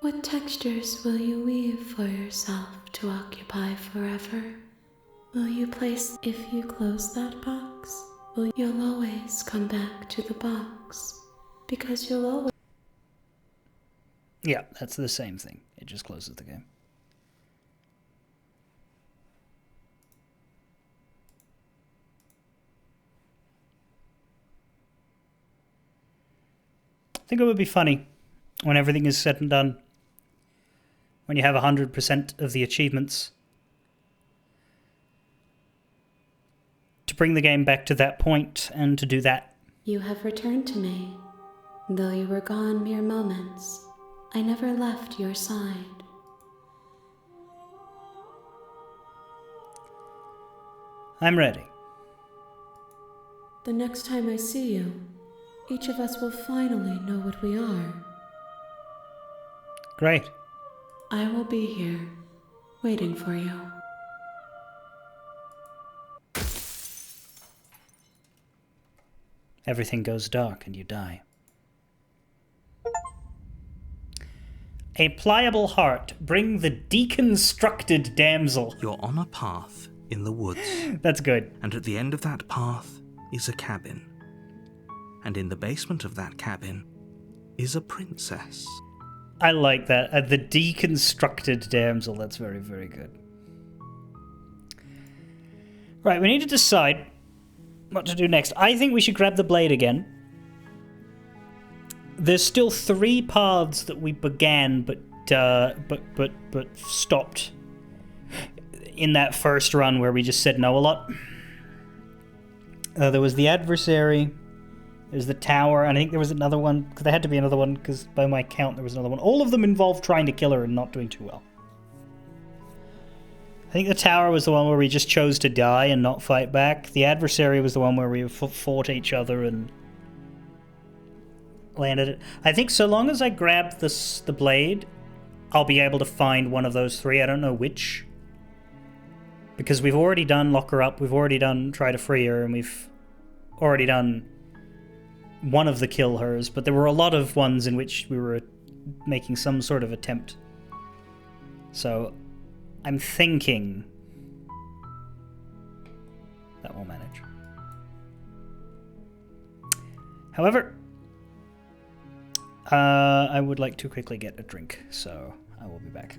What textures will you weave for yourself to occupy forever? Will you place if you close that box? You'll always come back to the box, because you'll always... Yeah, that's the same thing. It just closes the game. I think it would be funny when everything is said and done, when you have 100% of the achievements, to bring the game back to that point and to do that. You have returned to me. Though you were gone mere moments, I never left your side. I'm ready. The next time I see you, each of us will finally know what we are. Great. I will be here, waiting for you. Everything goes dark and you die. A pliable heart, bring the deconstructed damsel. You're on a path in the woods, That's good. and at the end of that path is a cabin. And in the basement of that cabin is a princess. I like that. The deconstructed damsel. That's very, very good. Right, we need to decide what to do next. I think we should grab the blade again. There's still 3 paths that we began, but stopped in that first run where we just said no a lot. There was the adversary. There's the tower, and I think there was another one, because there had to be another one, because by my count there was another one. All of them involved trying to kill her and not doing too well. I think the tower was the one where we just chose to die and not fight back. The adversary was the one where we fought each other and landed it. I think so long as I grab the blade, I'll be able to find one of those 3. I don't know which. Because we've already done lock her up, we've already done try to free her, and we've already done one of the kill hers, but there were a lot of ones in which we were making some sort of attempt. So I'm thinking that will manage. However, I would like to quickly get a drink, so I will be back.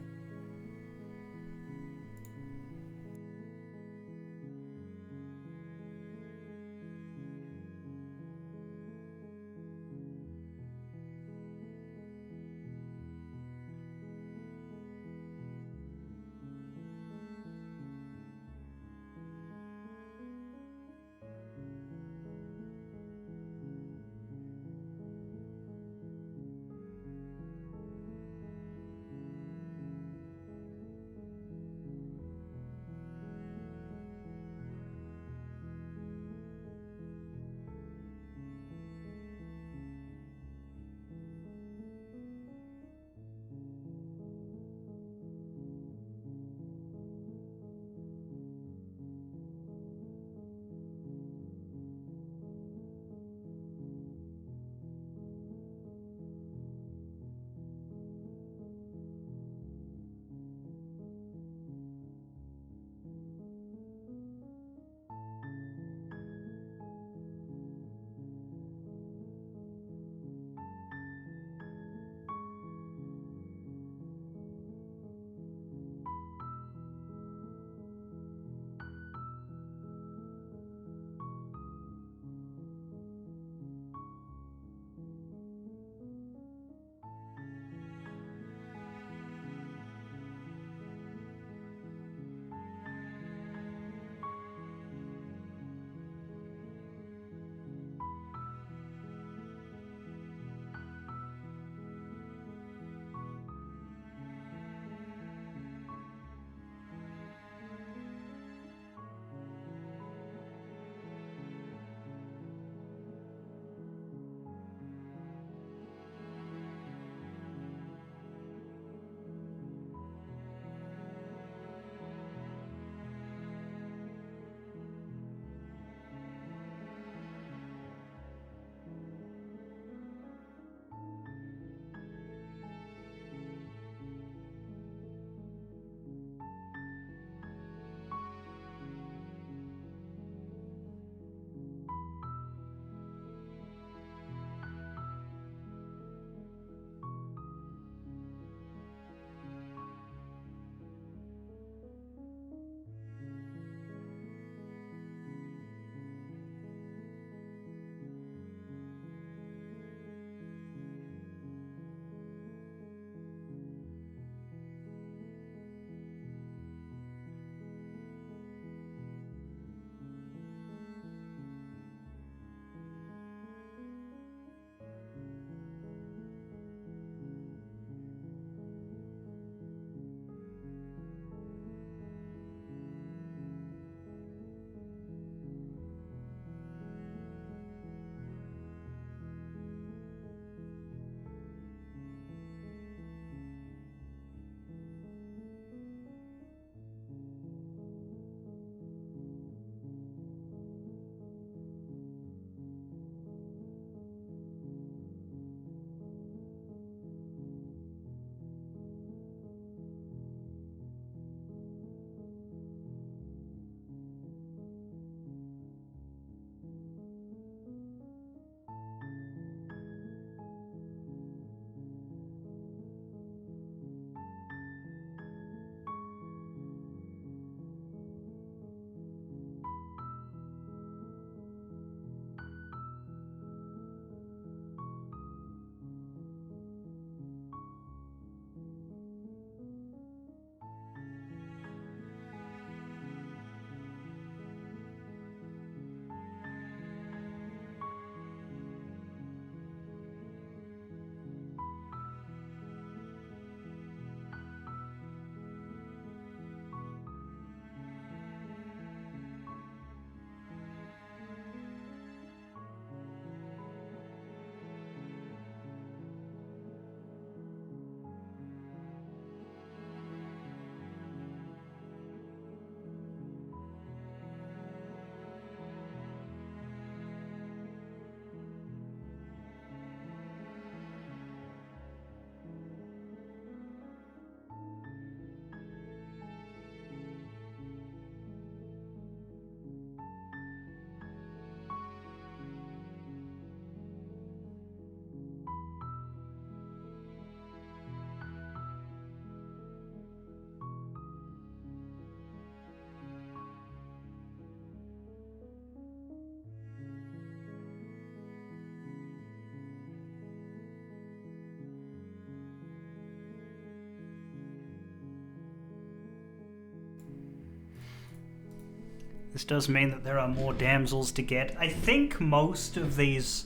This does mean that there are more damsels to get. I think most of these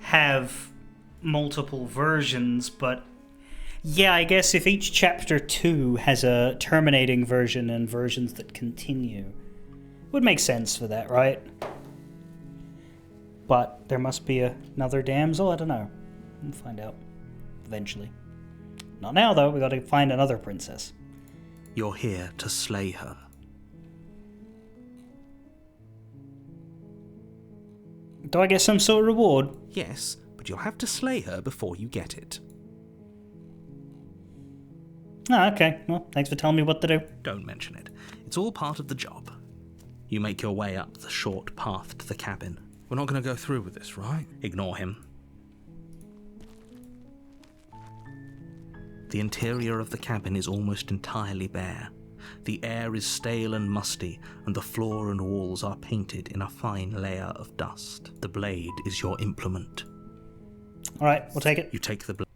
have multiple versions, but yeah, I guess if each chapter 2 has a terminating version and versions that continue, would make sense for that, right? But there must be another damsel? I don't know. We'll find out eventually. Not now, though. We gotta find another princess. You're here to slay her. Do I get some sort of reward? Yes, but you'll have to slay her before you get it. Ah, okay. Well, thanks for telling me what to do. Don't mention it. It's all part of the job. You make your way up the short path to the cabin. We're not going to go through with this, right? Ignore him. The interior of the cabin is almost entirely bare. The air is stale and musty, and the floor and walls are painted in a fine layer of dust. The blade is your implement. Alright, we'll take it. You take the blade.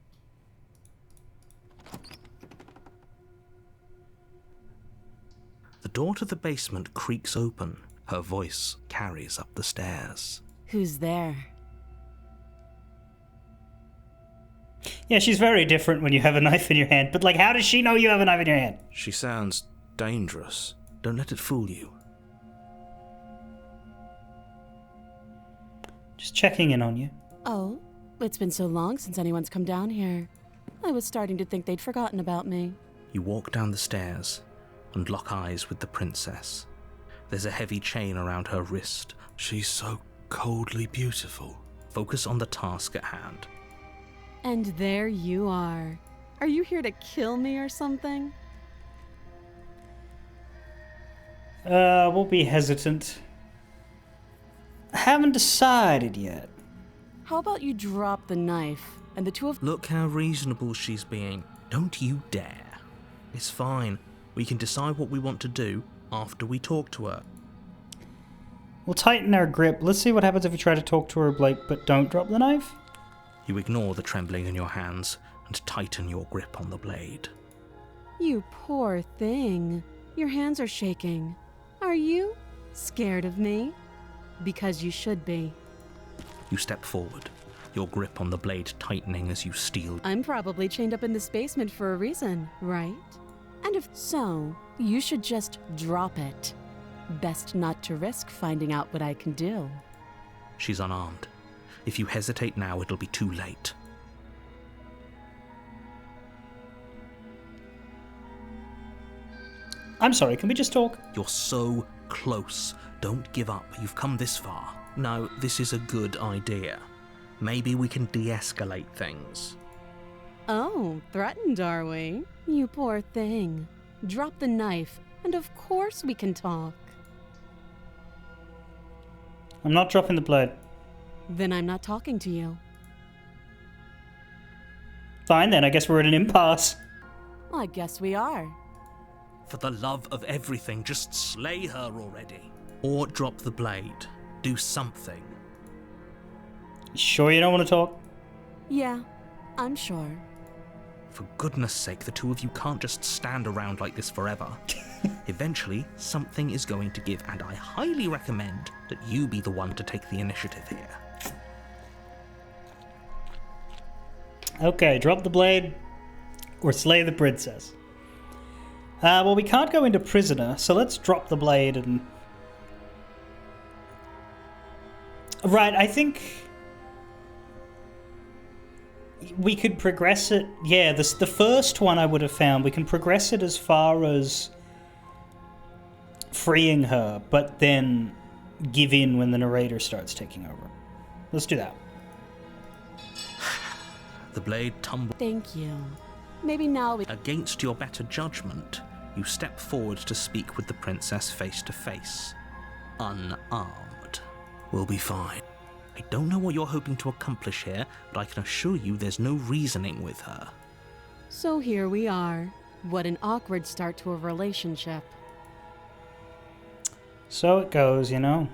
The door to the basement creaks open. Her voice carries up the stairs. Who's there? Yeah, she's very different when you have a knife in your hand, but like, how does she know you have a knife in your hand? She sounds dangerous. Don't let it fool you. Just checking in on you. Oh, it's been so long since anyone's come down here. I was starting to think they'd forgotten about me. You walk down the stairs and lock eyes with the princess. There's a heavy chain around her wrist. She's so coldly beautiful. Focus on the task at hand. And there you are. Are you here to kill me or something? We'll be hesitant. I haven't decided yet. How about you drop the knife, and the two of... Look how reasonable she's being. Don't you dare. It's fine. We can decide what we want to do after we talk to her. We'll tighten our grip. Let's see what happens if we try to talk to her, Blake, but don't drop the knife. You ignore the trembling in your hands and tighten your grip on the blade. You poor thing. Your hands are shaking. Are you scared of me? Because you should be. You step forward, your grip on the blade tightening as you steal. I'm probably chained up in this basement for a reason, right? And if so, you should just drop it. Best not to risk finding out what I can do. She's unarmed. If you hesitate now, it'll be too late. I'm sorry, can we just talk? You're so close. Don't give up. You've come this far. No, this is a good idea. Maybe we can de-escalate things. Oh, threatened, are we? You poor thing. Drop the knife, and of course we can talk. I'm not dropping the blade. Then I'm not talking to you. Fine then, I guess we're at an impasse. I guess we are. For the love of everything, just slay her already. Or drop the blade. Do something. Sure you don't want to talk? Yeah, I'm sure. For goodness sake, the two of you can't just stand around like this forever. Eventually, something is going to give, and I highly recommend that you be the one to take the initiative here. Okay, drop the blade or slay the princess. Well, we can't go into prisoner, so let's drop the blade and... Right, I think... we could progress it... Yeah, the first one I would have found, we can progress it as far as freeing her, but then give in when the narrator starts taking over. Let's do that. The blade tumbles. Thank you. Maybe now we... Against your better judgment, you step forward to speak with the princess face to face. Unarmed. We'll be fine. I don't know what you're hoping to accomplish here, but I can assure you there's no reasoning with her. So here we are. What an awkward start to a relationship. So it goes, you know.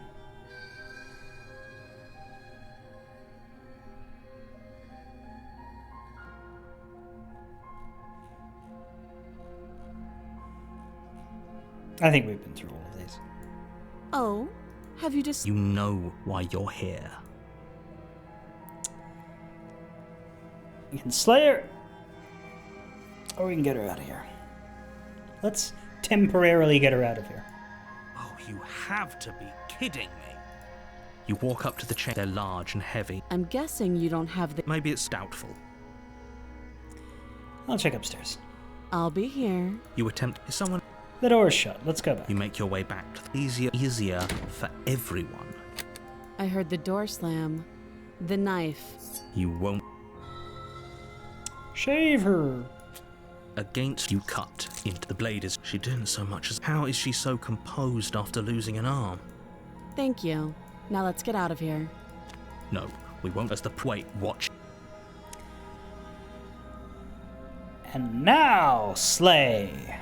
I think we've been through all of these. Oh, have you just... You know why you're here. We can slay her, or we can get her out of here. Let's temporarily get her out of here. Oh, you have to be kidding me. You walk up to the chair. They're large and heavy. I'm guessing you don't have the... Maybe it's doubtful. I'll check upstairs. I'll be here. You attempt... Is someone... The door's shut. Let's go back. You make your way back to the easier for everyone. I heard the door slam. The knife. You won't. Shave her. Against you cut into the blade. Is she didn't so much as... How is she so composed after losing an arm? Thank you. Now let's get out of here. No, we won't as the... Wait, watch. And now, slay.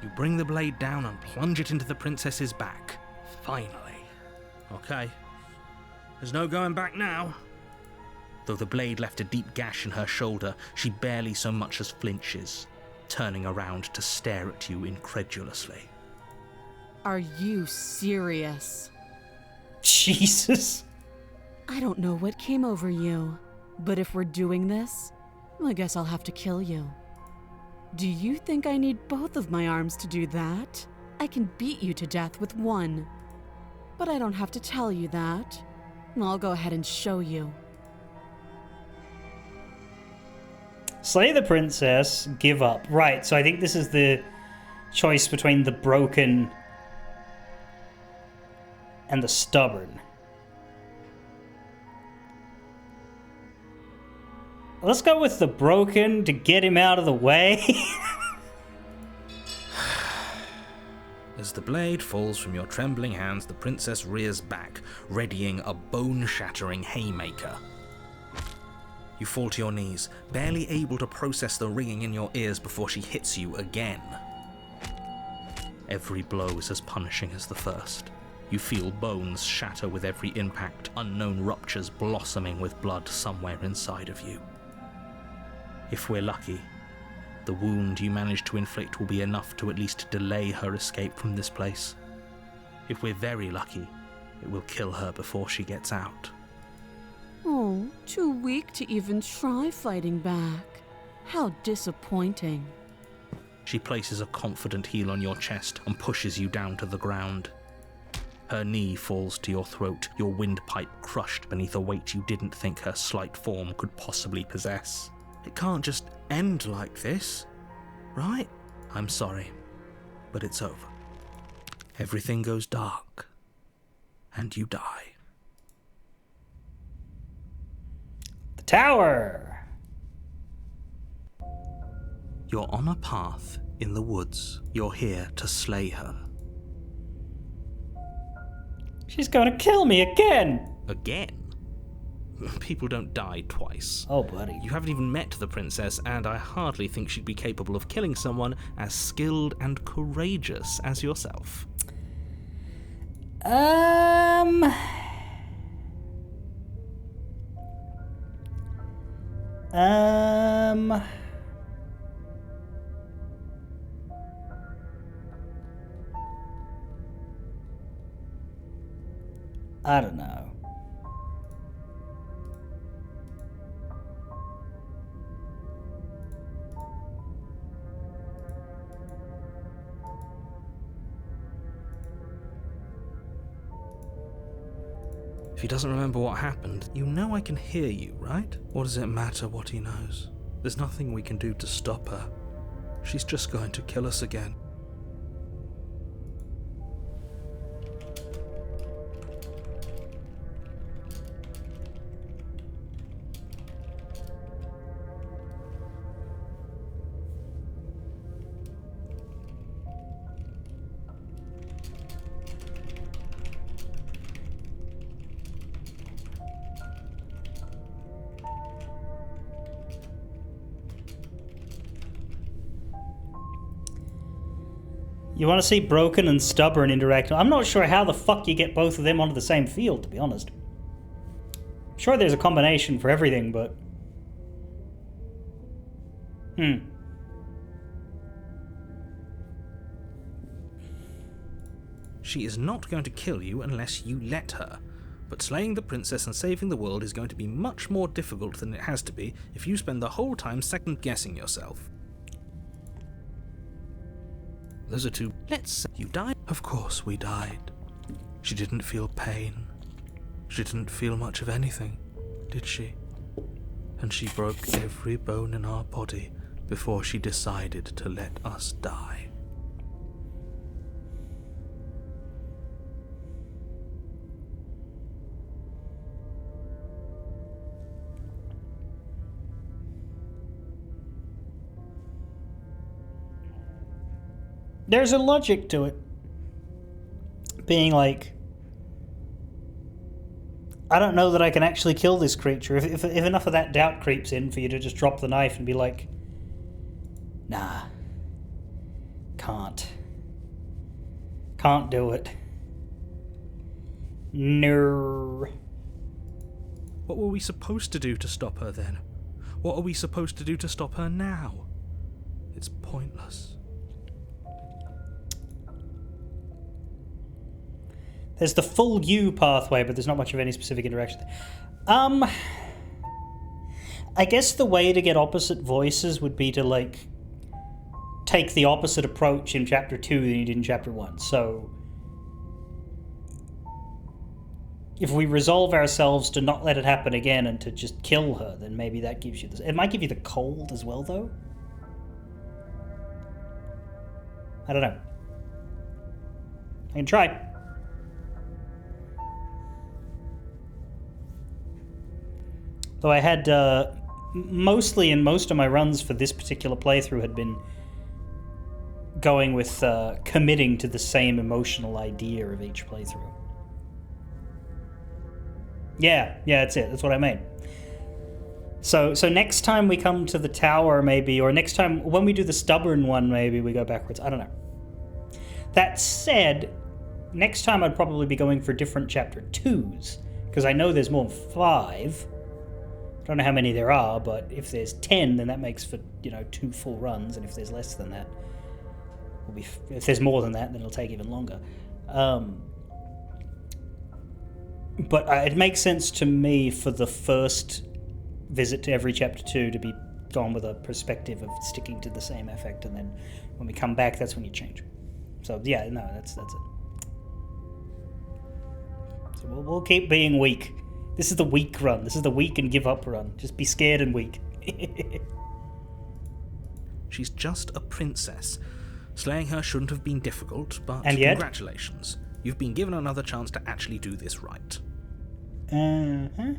You bring the blade down and plunge it into the princess's back. Finally. Okay. There's no going back now. Though the blade left a deep gash in her shoulder, she barely so much as flinches, turning around to stare at you incredulously. Are you serious? Jesus. I don't know what came over you, but if we're doing this, I guess I'll have to kill you. Do you think I need both of my arms to do that? I can beat you to death with one. But I don't have to tell you that. I'll go ahead and show you. Slay the princess, give up. Right, so I think this is the choice between the broken and the stubborn. Let's go with the broken to get him out of the way. As the blade falls from your trembling hands, the princess rears back, readying a bone-shattering haymaker. You fall to your knees, barely able to process the ringing in your ears before she hits you again. Every blow is as punishing as the first. You feel bones shatter with every impact, unknown ruptures blossoming with blood somewhere inside of you. If we're lucky, the wound you manage to inflict will be enough to at least delay her escape from this place. If we're very lucky, it will kill her before she gets out. Oh, too weak to even try fighting back. How disappointing. She places a confident heel on your chest and pushes you down to the ground. Her knee falls to your throat, your windpipe crushed beneath a weight you didn't think her slight form could possibly possess. It can't just end like this, right? I'm sorry, but it's over. Everything goes dark, and you die. The tower. You're on a path in the woods. You're here to slay her. She's gonna kill me again. Again? People don't die twice. Oh, buddy. You haven't even met the princess, and I hardly think she'd be capable of killing someone as skilled and courageous as yourself. I don't know. If he doesn't remember what happened, you know I can hear you, right? What does it matter what he knows? There's nothing we can do to stop her. She's just going to kill us again. You want to see broken and stubborn interact? I'm not sure how the fuck you get both of them onto the same field, to be honest. I'm sure there's a combination for everything, but... She is not going to kill you unless you let her, but slaying the princess and saving the world is going to be much more difficult than it has to be if you spend the whole time second-guessing yourself. Those are two. Let's say you died. Of course we died. She didn't feel pain. She didn't feel much of anything, did she? And she broke every bone in our body before she decided to let us die. There's a logic to it. Being like, I don't know that I can actually kill this creature. If enough of that doubt creeps in for you to just drop the knife and be like, nah, can't do it. No. What were we supposed to do to stop her then? What are we supposed to do to stop her now? It's pointless. There's the full U pathway, but there's not much of any specific interaction. I guess the way to get opposite voices would be to, like, take the opposite approach in Chapter 2 than you did in Chapter 1. So, if we resolve ourselves to not let it happen again and to just kill her, then maybe that gives you this. It might give you the cold as well, though. I don't know. I can try. Though I had, mostly in most of my runs for this particular playthrough had been going with committing to the same emotional idea of each playthrough. Yeah, that's it. That's what I mean. So next time we come to the tower, maybe, or next time when we do the stubborn one, maybe we go backwards. I don't know. That said, next time I'd probably be going for different Chapter 2s, because I know there's more than 5. Don't know how many there are, but if there's 10, then that makes for, 2 full runs, and if there's less than that, if there's more than that, then it'll take even longer. But it makes sense to me for the first visit to every Chapter 2 to be gone with a perspective of sticking to the same effect, and then when we come back, that's when you change. So yeah, no, that's it. So we'll keep being weak. This is the weak run. This is the weak and give up run. Just be scared and weak. She's just a princess. Slaying her shouldn't have been difficult, but and yet, congratulations. You've been given another chance to actually do this right. Uh-huh.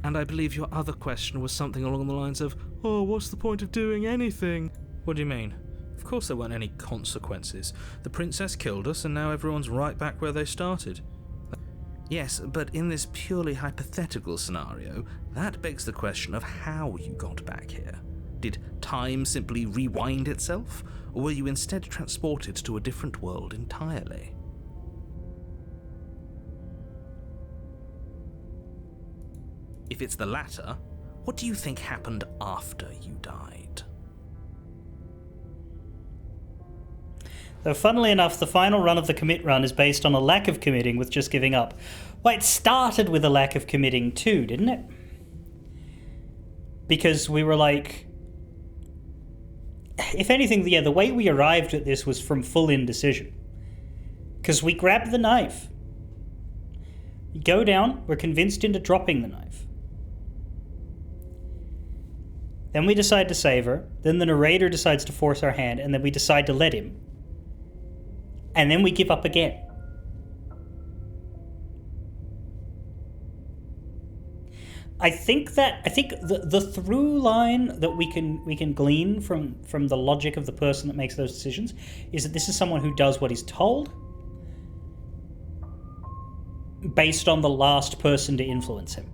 And I believe your other question was something along the lines of, oh, what's the point of doing anything? What do you mean? Of course there weren't any consequences. The princess killed us, and now everyone's right back where they started. Yes, but in this purely hypothetical scenario, that begs the question of how you got back here. Did time simply rewind itself, or were you instead transported to a different world entirely? If it's the latter, what do you think happened after you died? Though funnily enough, the final run of the commit run is based on a lack of committing with just giving up. Well, it started with a lack of committing too, didn't it? Because we were like... If anything, yeah, the way we arrived at this was from full indecision. Because we grabbed the knife. We go down, we're convinced into dropping the knife. Then we decide to save her, then the narrator decides to force our hand, and then we decide to let him. And then we give up again. I think the through line that we can glean from the logic of the person that makes those decisions is that this is someone who does what he's told based on the last person to influence him.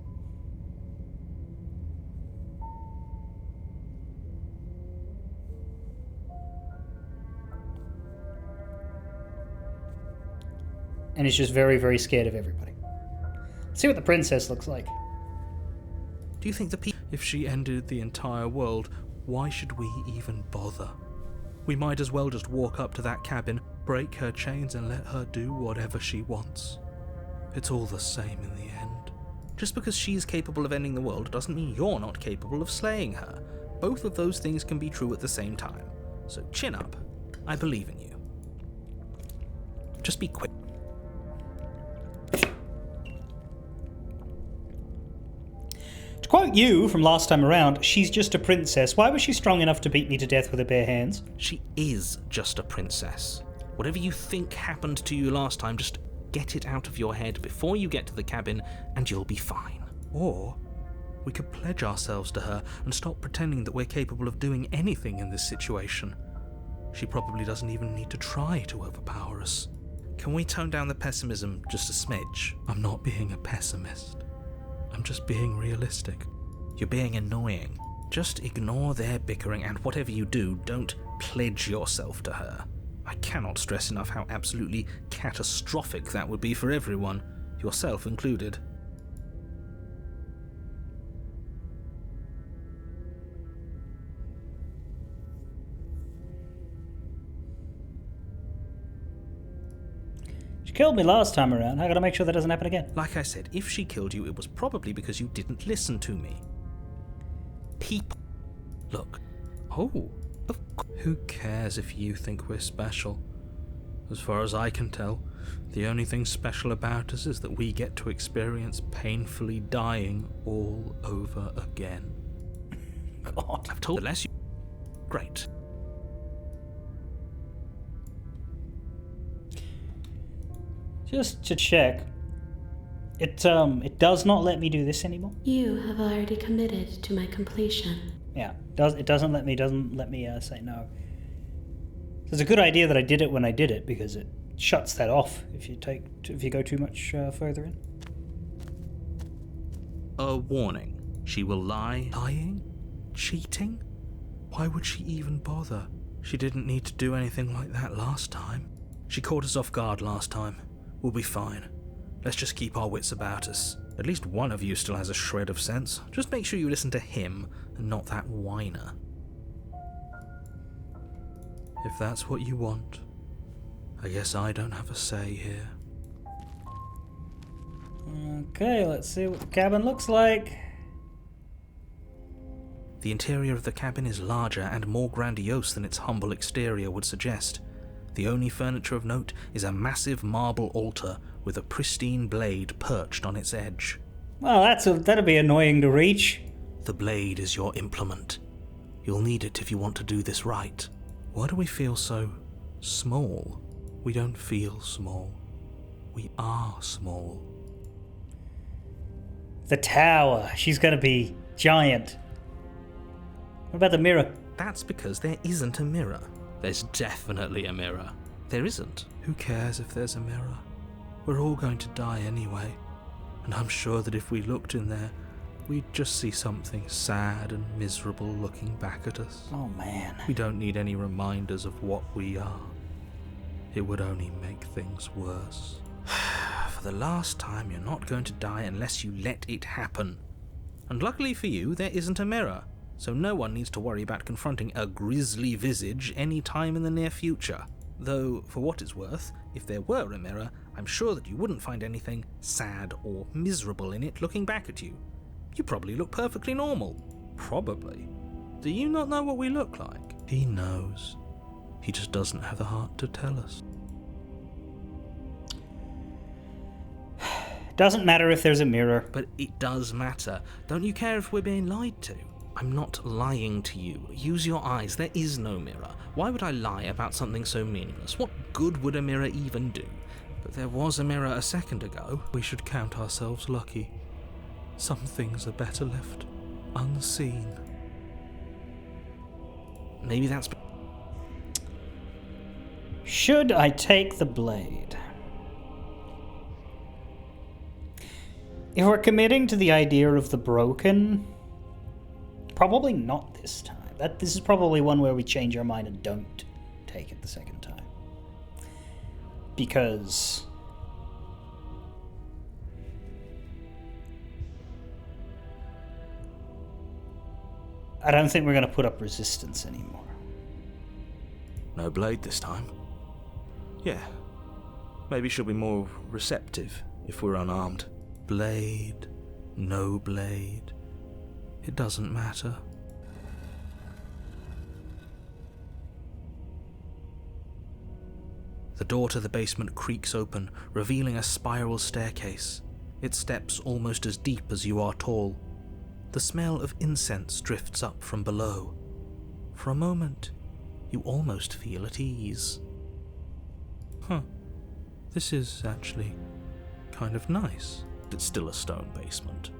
And he's just very, very scared of everybody. Let's see what the princess looks like. Do you think If she ended the entire world, why should we even bother? We might as well just walk up to that cabin, break her chains, and let her do whatever she wants. It's all the same in the end. Just because she's capable of ending the world doesn't mean you're not capable of slaying her. Both of those things can be true at the same time. So chin up. I believe in you. Just be quick. To quote you from last time around, she's just a princess. Why was she strong enough to beat me to death with her bare hands? She is just a princess. Whatever you think happened to you last time, just get it out of your head before you get to the cabin and you'll be fine. Or we could pledge ourselves to her and stop pretending that we're capable of doing anything in this situation. She probably doesn't even need to try to overpower us. Can we tone down the pessimism just a smidge? I'm not being a pessimist. I'm just being realistic. You're being annoying. Just ignore their bickering, and whatever you do, don't pledge yourself to her. I cannot stress enough how absolutely catastrophic that would be for everyone, yourself included. She killed me last time around. I gotta make sure that doesn't happen again. Like I said, if she killed you, it was probably because you didn't listen to me. People. Look. Oh, of course. Who cares if you think we're special? As far as I can tell, the only thing special about us is that we get to experience painfully dying all over again. God. I've told the less you... Great. Just to check, it does not let me do this anymore. You have already committed to my completion. Yeah, it doesn't let me say no. So it's a good idea that I did it when I did it, because it shuts that off if you go too much further in. A warning. She will lie. Lying? Cheating? Why would she even bother? She didn't need to do anything like that last time. She caught us off guard last time. We'll be fine. Let's just keep our wits about us. At least one of you still has a shred of sense. Just make sure you listen to him and not that whiner. If that's what you want, I guess I don't have a say here. Okay, let's see what the cabin looks like. The interior of the cabin is larger and more grandiose than its humble exterior would suggest. The only furniture of note is a massive marble altar with a pristine blade perched on its edge. Well, that'd be annoying to reach. The blade is your implement. You'll need it if you want to do this right. Why do we feel so small? We don't feel small. We are small. The tower. She's gonna be giant. What about the mirror? That's because there isn't a mirror. There's definitely a mirror. There isn't. Who cares if there's a mirror? We're all going to die anyway. And I'm sure that if we looked in there, we'd just see something sad and miserable looking back at us. Oh man. We don't need any reminders of what we are. It would only make things worse. For the last time, you're not going to die unless you let it happen. And luckily for you, there isn't a mirror. So no one needs to worry about confronting a grisly visage any time in the near future. Though, for what it's worth, if there were a mirror, I'm sure that you wouldn't find anything sad or miserable in it looking back at you. You probably look perfectly normal. Probably. Do you not know what we look like? He knows. He just doesn't have the heart to tell us. Doesn't matter if there's a mirror. But it does matter. Don't you care if we're being lied to? I'm not lying to you. Use your eyes. There is no mirror. Why would I lie about something so meaningless? What good would a mirror even do? But there was a mirror a second ago. We should count ourselves lucky. Some things are better left unseen. Maybe that's... Should I take the blade? If we're committing to the idea of the broken, probably not this time. This is probably one where we change our mind and don't take it the second time. Because I don't think we're going to put up resistance anymore. No blade this time. Yeah. Maybe she'll be more receptive if we're unarmed. Blade, no blade. It doesn't matter. The door to the basement creaks open, revealing a spiral staircase, its steps almost as deep as you are tall. The smell of incense drifts up from below. For a moment, you almost feel at ease. This is actually kind of nice. It's still a stone basement.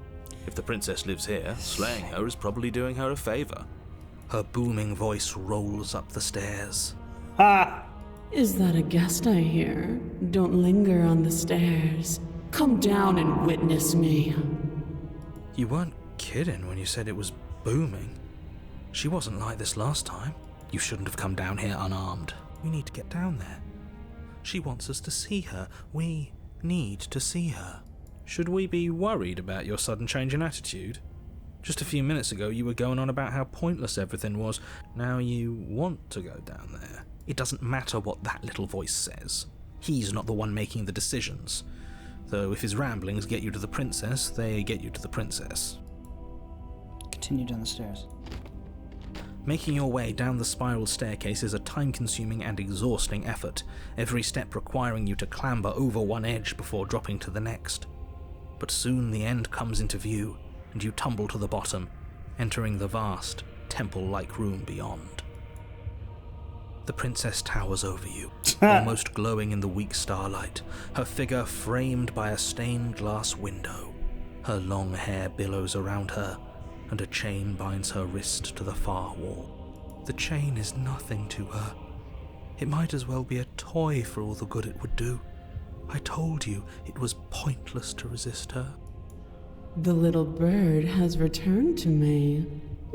If the princess lives here, slaying her is probably doing her a favor. Her booming voice rolls up the stairs. Ha! Is that a guest I hear? Don't linger on the stairs. Come down and witness me. You weren't kidding when you said it was booming. She wasn't like this last time. You shouldn't have come down here unarmed. We need to get down there. She wants us to see her. We need to see her. Should we be worried about your sudden change in attitude? Just a few minutes ago you were going on about how pointless everything was. Now you want to go down there. It doesn't matter what that little voice says. He's not the one making the decisions. Though if his ramblings get you to the princess, they get you to the princess. Continue down the stairs. Making your way down the spiral staircase is a time-consuming and exhausting effort, every step requiring you to clamber over one edge before dropping to the next. But soon the end comes into view, and you tumble to the bottom, entering the vast, temple-like room beyond. The princess towers over you, almost glowing in the weak starlight, her figure framed by a stained glass window. Her long hair billows around her, and a chain binds her wrist to the far wall. The chain is nothing to her. It might as well be a toy for all the good it would do. I told you it was pointless to resist her. The little bird has returned to me.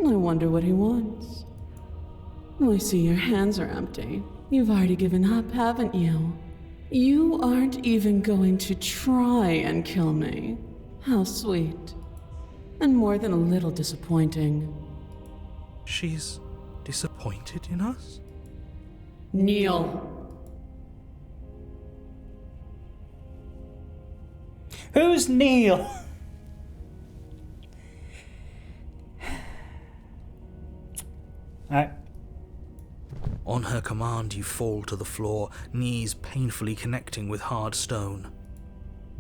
I wonder what he wants. I see your hands are empty. You've already given up, haven't you? You aren't even going to try and kill me. How sweet. And more than a little disappointing. She's disappointed in us? Kneel. Who's Neil? Alright. On her command, you fall to the floor, knees painfully connecting with hard stone.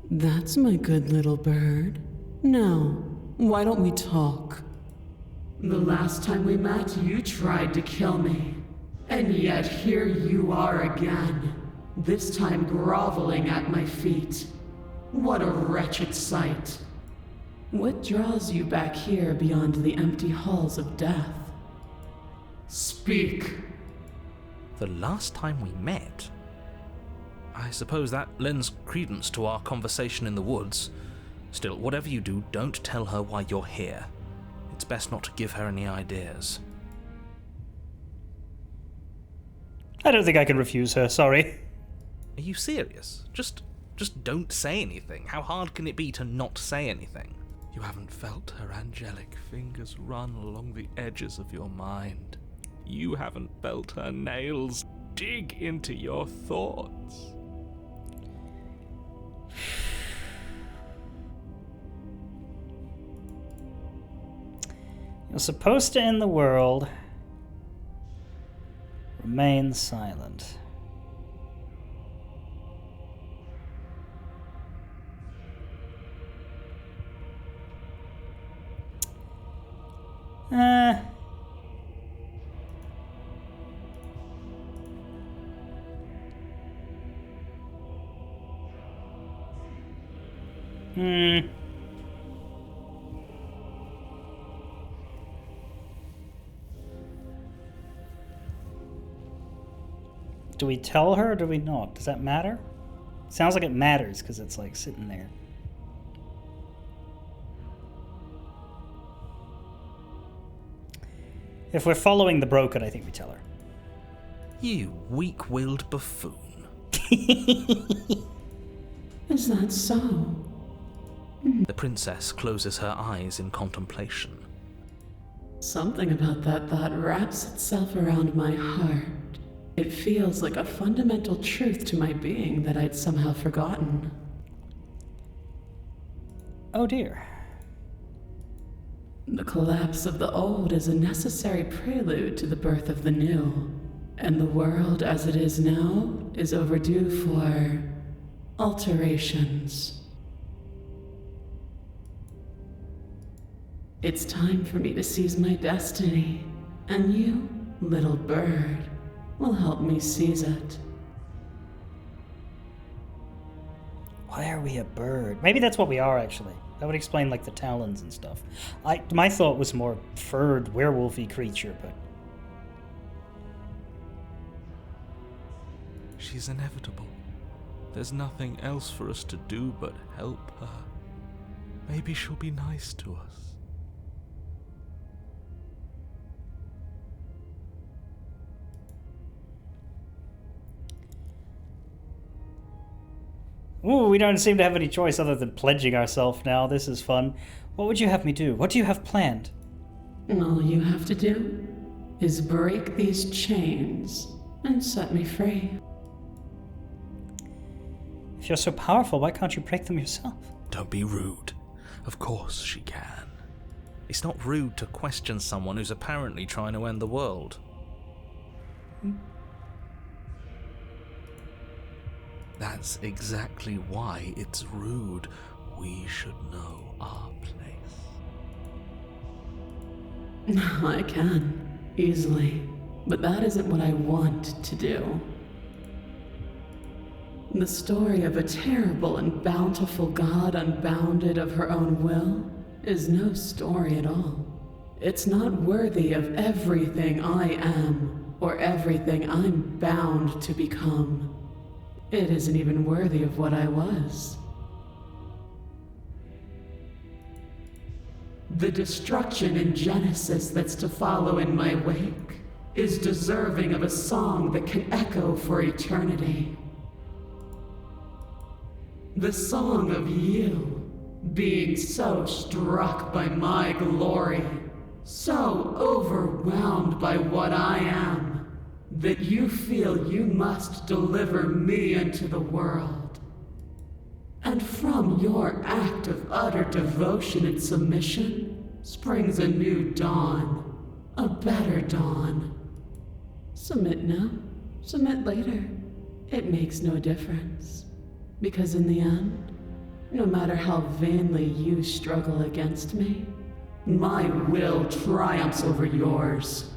That's my good little bird. Now, why don't we talk? The last time we met, you tried to kill me. And yet here you are again. This time groveling at my feet. What a wretched sight. What draws you back here beyond the empty halls of death? Speak. The last time we met? I suppose that lends credence to our conversation in the woods. Still, whatever you do, don't tell her why you're here. It's best not to give her any ideas. I don't think I can refuse her, sorry. Are you serious? Just don't say anything. How hard can it be to not say anything? You haven't felt her angelic fingers run along the edges of your mind. You haven't felt her nails dig into your thoughts. You're supposed to end the world. Remain silent. Do we tell her or do we not? Does that matter? Sounds like it matters because it's like sitting there. If we're following the broken, I think we tell her. You weak-willed buffoon. Is that so? The princess closes her eyes in contemplation. Something about that thought wraps itself around my heart. It feels like a fundamental truth to my being that I'd somehow forgotten. Oh dear. The collapse of the old is a necessary prelude to the birth of the new, and the world as it is now is overdue for alterations. It's time for me to seize my destiny, and you, little bird, will help me seize it. Why are we a bird? Maybe that's what we are, actually. That would explain, like, the talons and stuff. My thought was more furred, werewolfy creature, but... She's inevitable. There's nothing else for us to do but help her. Maybe she'll be nice to us. Ooh, we don't seem to have any choice other than pledging ourselves now. This is fun. What would you have me do? What do you have planned? All you have to do is break these chains and set me free. If you're so powerful, why can't you break them yourself? Don't be rude. Of course she can. It's not rude to question someone who's apparently trying to end the world. That's exactly why it's rude. We should know our place. I can, easily, but that isn't what I want to do. The story of a terrible and bountiful god unbounded of her own will is no story at all. It's not worthy of everything I am, or everything I'm bound to become. It isn't even worthy of what I was. The destruction in Genesis that's to follow in my wake is deserving of a song that can echo for eternity. The song of you, being so struck by my glory, so overwhelmed by what I am, that you feel you must deliver me into the world. And from your act of utter devotion and submission springs a new dawn, a better dawn. Submit now, submit later. It makes no difference. Because in the end, no matter how vainly you struggle against me, my will triumphs over yours.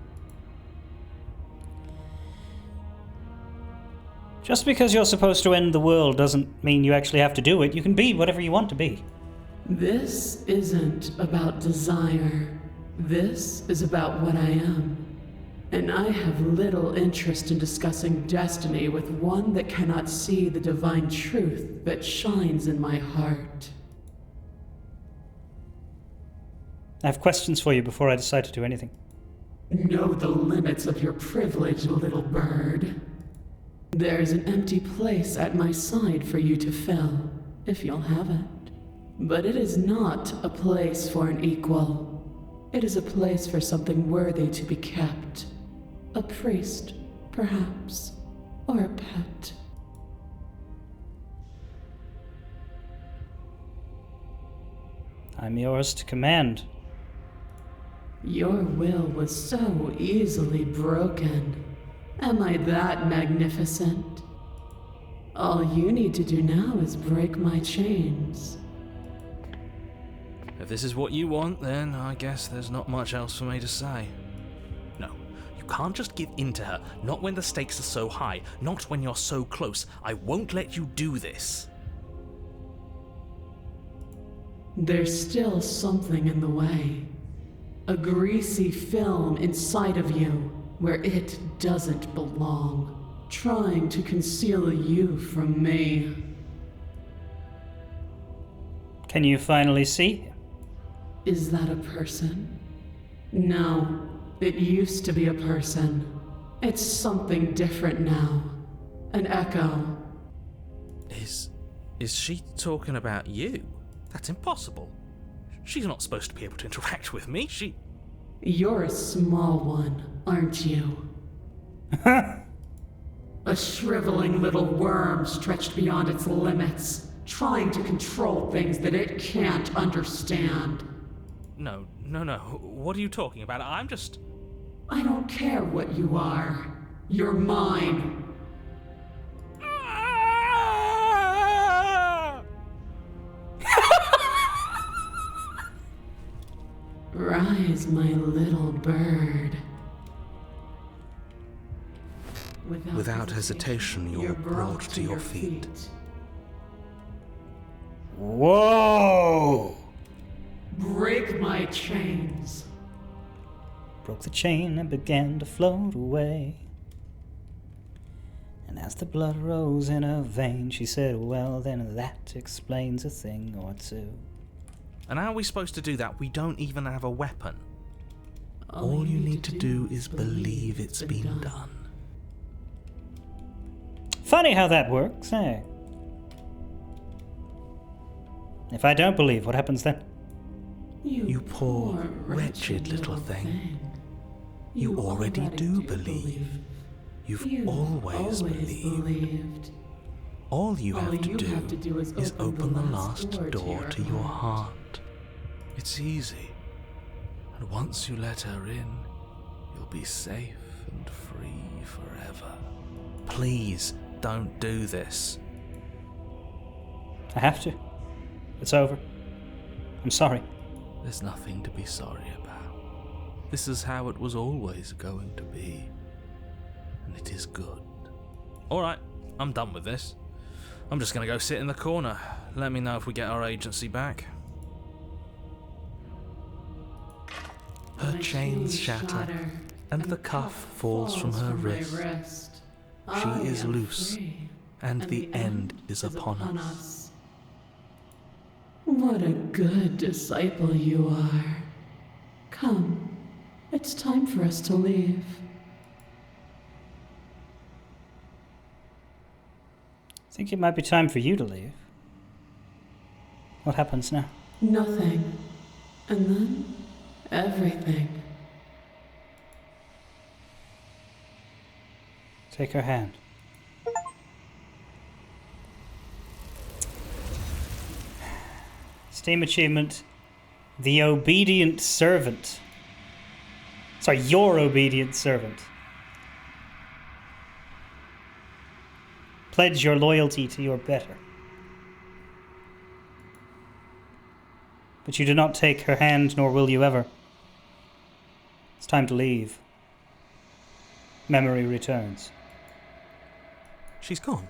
Just because you're supposed to end the world doesn't mean you actually have to do it. You can be whatever you want to be. This isn't about desire. This is about what I am. And I have little interest in discussing destiny with one that cannot see the divine truth that shines in my heart. I have questions for you before I decide to do anything. Know the limits of your privilege, little bird. There's an empty place at my side for you to fill, if you'll have it. But it is not a place for an equal. It is a place for something worthy to be kept. A priest, perhaps, or a pet. I'm yours to command. Your will was so easily broken. Am I that magnificent? All you need to do now is break my chains. If this is what you want, then I guess there's not much else for me to say. No, you can't just give in to her, not when the stakes are so high, not when you're so close. I won't let you do this. There's still something in the way. A greasy film inside of you where it doesn't belong, trying to conceal you from me. Can you finally see? Is that a person? No, it used to be a person. It's something different now. An echo. Is she talking about you? That's impossible. She's not supposed to be able to interact with me. You're a small one, aren't you? A shriveling little worm stretched beyond its limits, trying to control things that it can't understand. No. What are you talking about? I'm just... I don't care what you are. You're mine. Rise, my little bird. Without hesitation, you're brought to your feet. Whoa! Break my chains. Broke the chain and began to float away. And as the blood rose in her veins, she said, well, then that explains a thing or two. And how are we supposed to do that? We don't even have a weapon. All you need to do is believe it's been done. Funny how that works, eh? If I don't believe, what happens then? You poor, wretched little thing. You already do believe. You've always believed. All you have to do is open the last door to your heart. It's easy. And once you let her in, you'll be safe and free forever. Please, don't do this. I have to. It's over. I'm sorry. There's nothing to be sorry about. This is how it was always going to be. And it is good. Alright, I'm done with this. I'm just gonna go sit in the corner. Let me know if we get our agency back. Her chains shatter, and the cuff falls from her wrist. She is loose, and the end is upon us. What a good disciple you are. Come, it's time for us to leave. I think it might be time for you to leave. What happens now? Nothing. And then, everything. Take her hand. Steam achievement, The Obedient Servant. Sorry, Your Obedient Servant. Pledge your loyalty to your better. But you do not take her hand, nor will you ever. It's time to leave. Memory returns. She's gone.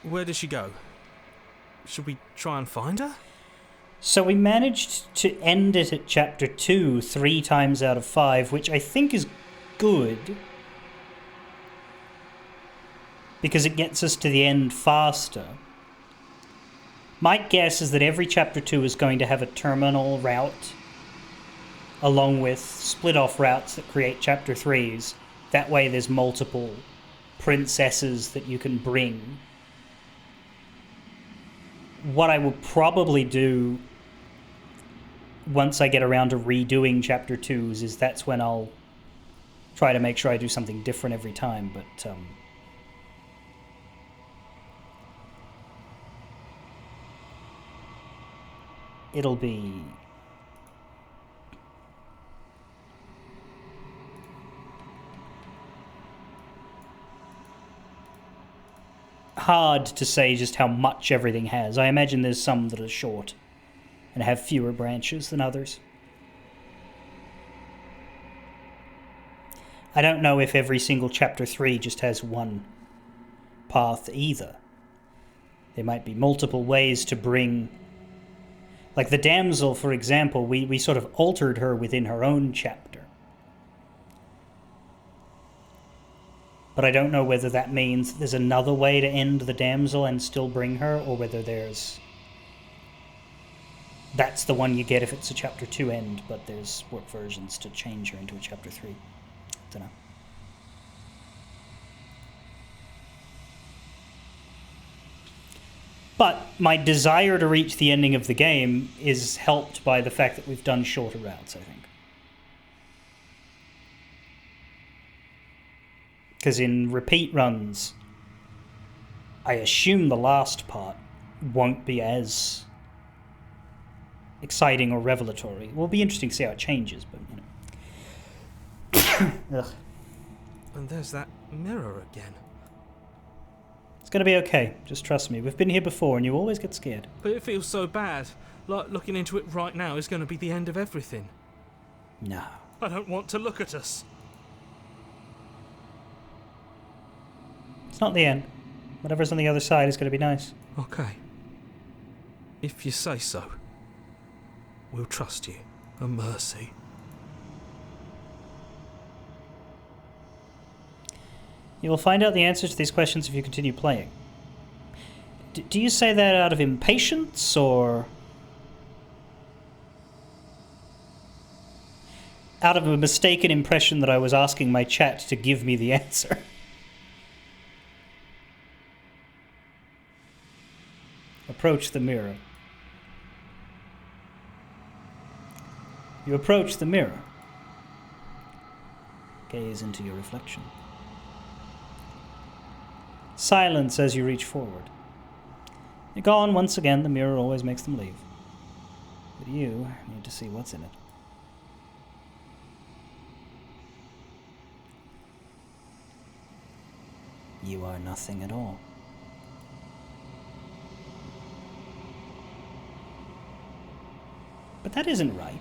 Where did she go? Should we try and find her? So we managed to end it at chapter 2 3 times out of 5, which I think is good. Because it gets us to the end faster. My guess is that every chapter 2 is going to have a terminal route, along with split-off routes that create chapter 3s. That way there's multiple princesses that you can bring. What I will probably do once I get around to redoing chapter 2s is that's when I'll try to make sure I do something different every time, but it'll be hard to say just how much everything has. I imagine there's some that are short and have fewer branches than others. I don't know if every single chapter 3 just has one path either. There might be multiple ways to bring... Like the damsel, for example, we sort of altered her within her own chapter. But I don't know whether that means there's another way to end the damsel and still bring her, or whether there's... That's the one you get if it's a chapter 2 end, but there's work versions to change her into a chapter 3. Don't know. But my desire to reach the ending of the game is helped by the fact that we've done shorter routes, I think. Because in repeat runs, I assume the last part won't be as exciting or revelatory. It will be interesting to see how it changes, but, Ugh. And there's that mirror again. It's going to be okay. Just trust me. We've been here before and you always get scared. But it feels so bad. Like looking into it right now is going to be the end of everything. No. I don't want to look at us. It's not the end. Whatever's on the other side is going to be nice. Okay. If you say so. We'll trust you. A mercy. You will find out the answers to these questions if you continue playing. Do you say that out of impatience, or out of a mistaken impression that I was asking my chat to give me the answer? Approach the mirror. You approach the mirror. Gaze into your reflection. Silence as you reach forward. You're gone once again. The mirror always makes them leave. But you need to see what's in it. You are nothing at all. But that isn't right.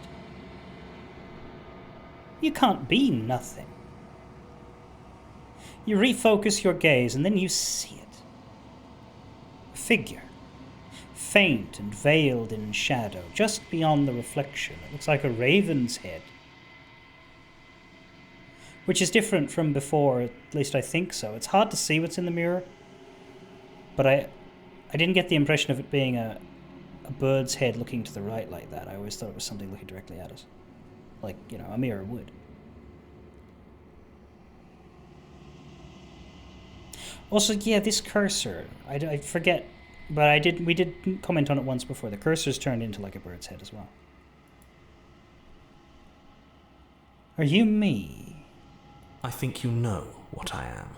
You can't be nothing. You refocus your gaze, and then you see it. A figure, faint and veiled in shadow, just beyond the reflection. It looks like a raven's head. Which is different from before, at least I think so. It's hard to see what's in the mirror, but I didn't get the impression of it being a bird's head looking to the right like that. I always thought it was something looking directly at us. Like, a mirror would. Also, yeah, this cursor, I forget, but we did comment on it once before. The cursor's turned into like a bird's head as well. Are you me? I think you know what I am.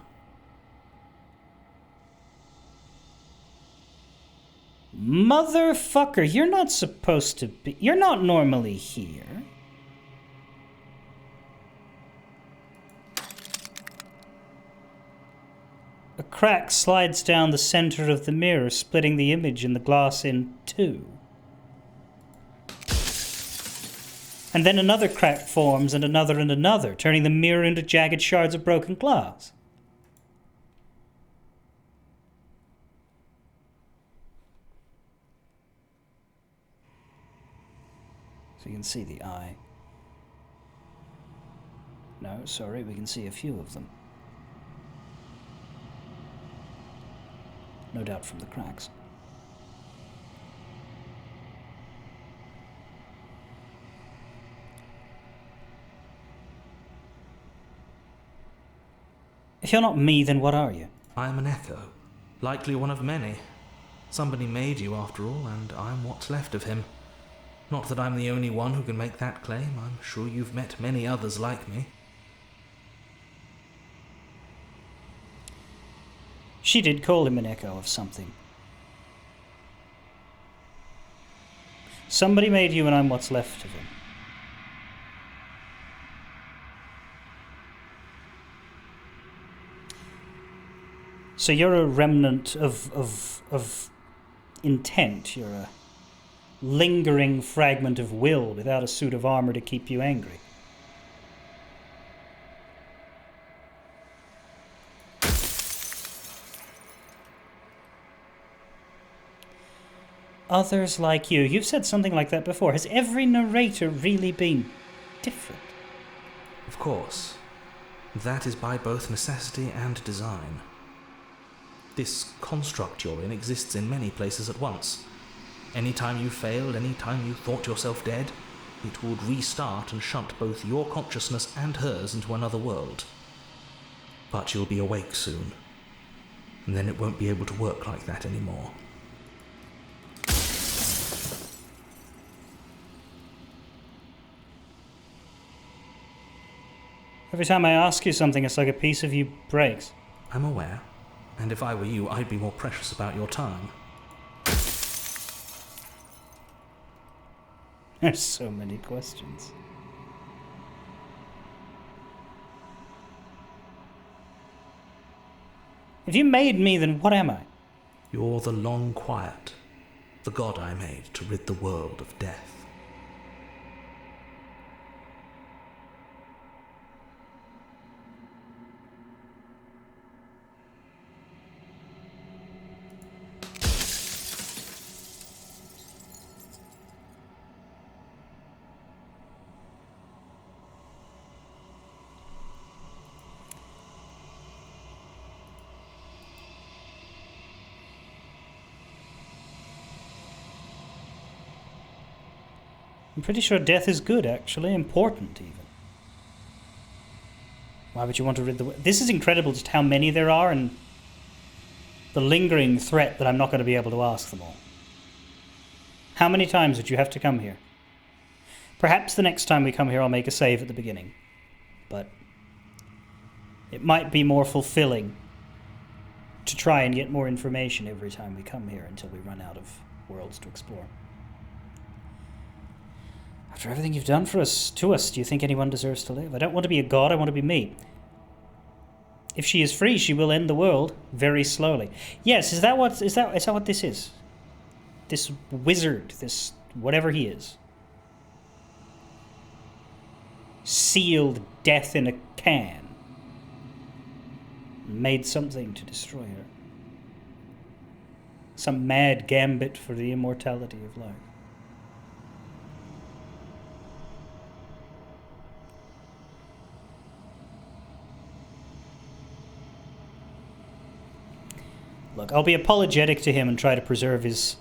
Motherfucker, you're not supposed to be... You're not normally here. A crack slides down the center of the mirror, splitting the image in the glass in two. And then another crack forms, and another, turning the mirror into jagged shards of broken glass. So you can see the eye. No, sorry, we can see a few of them. No doubt from the cracks. If you're not me, then what are you? I am an echo, likely one of many. Somebody made you after all, and I'm what's left of him. Not that I'm the only one who can make that claim. I'm sure you've met many others like me. She did call him an echo of something. Somebody made you, and I'm what's left of him. So you're a remnant of intent. You're a lingering fragment of will without a suit of armor to keep you angry. Others like you. You've said something like that before. Has every narrator really been different? Of course. That is by both necessity and design. This construct you're in exists in many places at once. Any time you failed, any time you thought yourself dead, it would restart and shunt both your consciousness and hers into another world. But you'll be awake soon, and then it won't be able to work like that anymore. Every time I ask you something, it's like a piece of you breaks. I'm aware, and if I were you, I'd be more precious about your time. There's so many questions. If you made me, then what am I? You're the long quiet, the god I made to rid the world of death. I'm pretty sure death is good, actually. Important, even. Why would you want to rid the world? This is incredible just how many there are and the lingering threat that I'm not going to be able to ask them all. How many times would you have to come here? Perhaps the next time we come here I'll make a save at the beginning. But it might be more fulfilling to try and get more information every time we come here until we run out of worlds to explore. After everything you've done for us, to us, do you think anyone deserves to live? I don't want to be a god, I want to be me. If she is free, she will end the world very slowly. Yes, is that what this is? This wizard, this whatever he is. Sealed death in a can. Made something to destroy her. Some mad gambit for the immortality of life. Look, I'll be apologetic to him and try to preserve his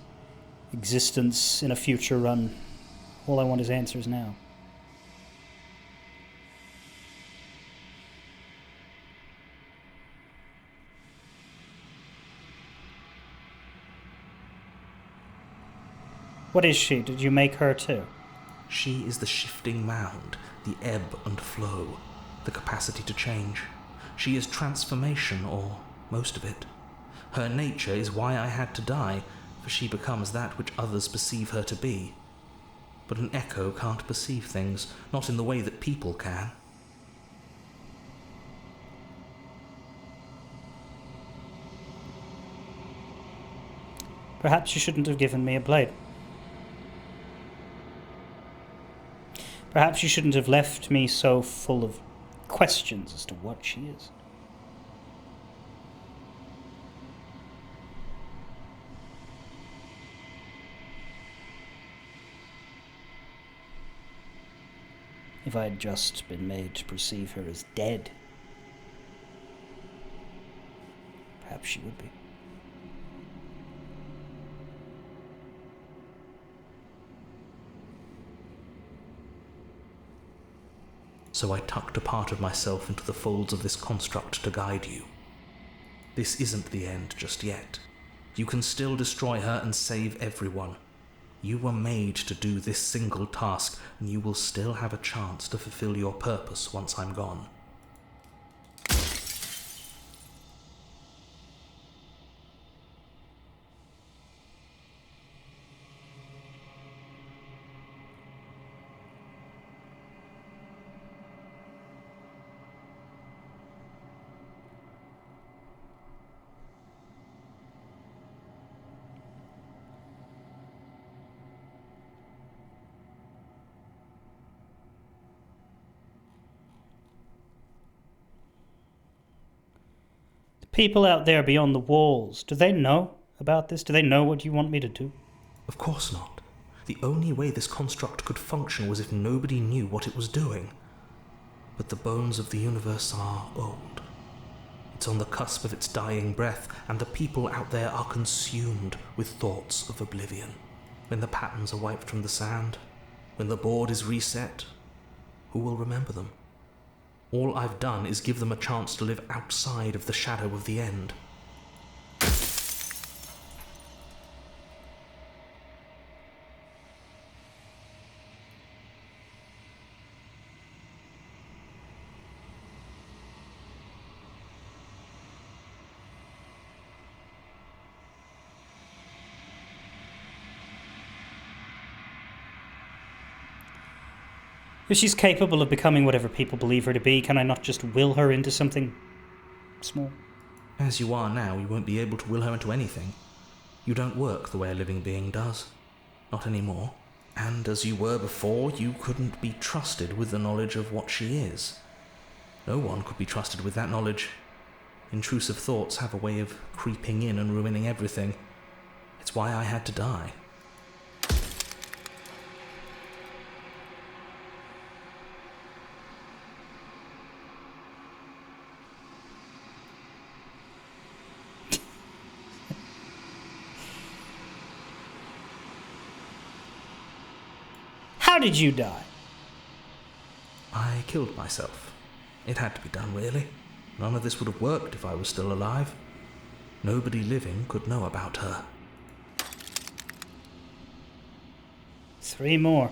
existence in a future run. All I want is answers now. What is she? Did you make her too? She is the shifting mound, the ebb and flow, the capacity to change. She is transformation, or most of it. Her nature is why I had to die, for she becomes that which others perceive her to be. But an echo can't perceive things, not in the way that people can. Perhaps you shouldn't have given me a blade. Perhaps you shouldn't have left me so full of questions as to what she is. If I had just been made to perceive her as dead, perhaps she would be. So I tucked a part of myself into the folds of this construct to guide you. This isn't the end just yet. You can still destroy her and save everyone. You were made to do this single task, and you will still have a chance to fulfill your purpose once I'm gone. People out there beyond the walls, do they know about this? Do they know what you want me to do? Of course not. The only way this construct could function was if nobody knew what it was doing. But the bones of the universe are old. It's on the cusp of its dying breath, and the people out there are consumed with thoughts of oblivion. When the patterns are wiped from the sand, when the board is reset, who will remember them? All I've done is give them a chance to live outside of the shadow of the end. If she's capable of becoming whatever people believe her to be, can I not just will her into something small? As you are now, you won't be able to will her into anything. You don't work the way a living being does. Not anymore. And as you were before, you couldn't be trusted with the knowledge of what she is. No one could be trusted with that knowledge. Intrusive thoughts have a way of creeping in and ruining everything. It's why I had to die. How did you die? I killed myself. It had to be done, really. None of this would have worked if I was still alive. Nobody living could know about her. 3 more.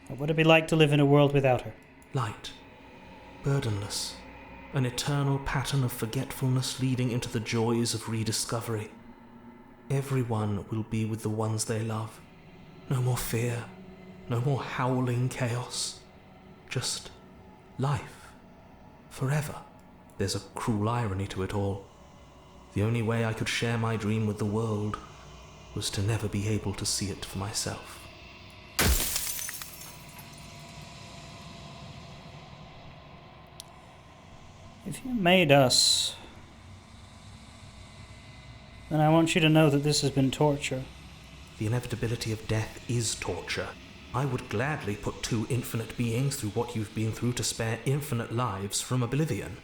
What would it be like to live in a world without her? Light. Burdenless. An eternal pattern of forgetfulness leading into the joys of rediscovery. Everyone will be with the ones they love. No more fear. No more howling chaos. Just life. Forever. There's a cruel irony to it all. The only way I could share my dream with the world was to never be able to see it for myself. If you made us, then I want you to know that this has been torture. The inevitability of death is torture. I would gladly put 2 infinite beings through what you've been through to spare infinite lives from oblivion.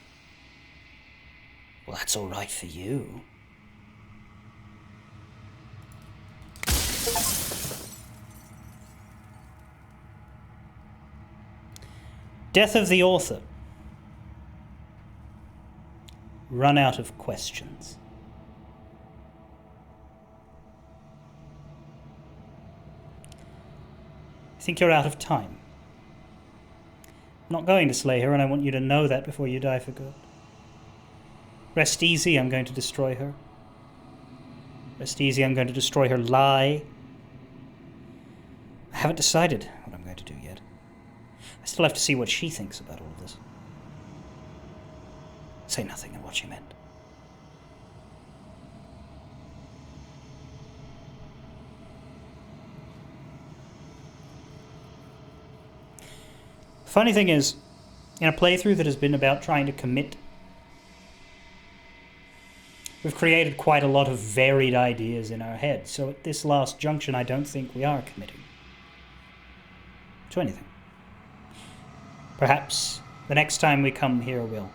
Well, that's all right for you. Death of the author. Run out of questions. I think you're out of time. I'm not going to slay her, and I want you to know that before you die for good. Rest easy, I'm going to destroy her. Rest easy, I'm going to destroy her lie. I haven't decided what I'm going to do yet. I still have to see what she thinks about all of this. Say nothing and watch him end. Funny thing is, in a playthrough that has been about trying to commit, we've created quite a lot of varied ideas in our head. So at this last junction, I don't think we are committing to anything. Perhaps the next time we come here, we'll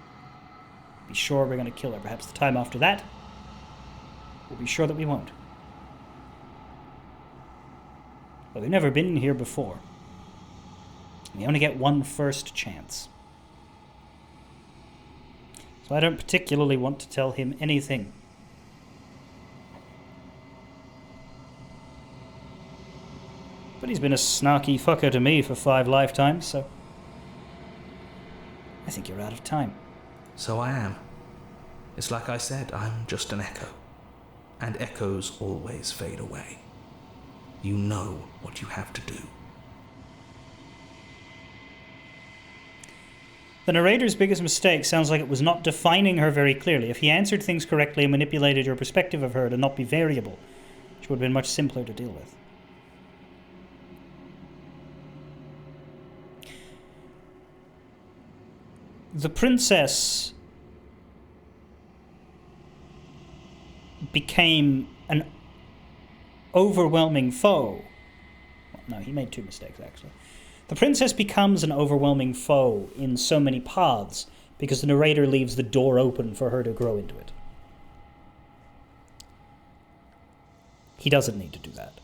be sure we're going to kill her. Perhaps the time after that, we'll be sure that we won't. But we've never been here before. We only get one first chance. So I don't particularly want to tell him anything. But he's been a snarky fucker to me for 5 lifetimes, so I think you're out of time. So I am. It's like I said, I'm just an echo. And echoes always fade away. You know what you have to do. The narrator's biggest mistake sounds like it was not defining her very clearly. If he answered things correctly and manipulated your perspective of her to not be variable, which would have been much simpler to deal with. The princess became an overwhelming foe. Well, no, he made 2 mistakes, actually. The princess becomes an overwhelming foe in so many paths because the narrator leaves the door open for her to grow into it. He doesn't need to do that.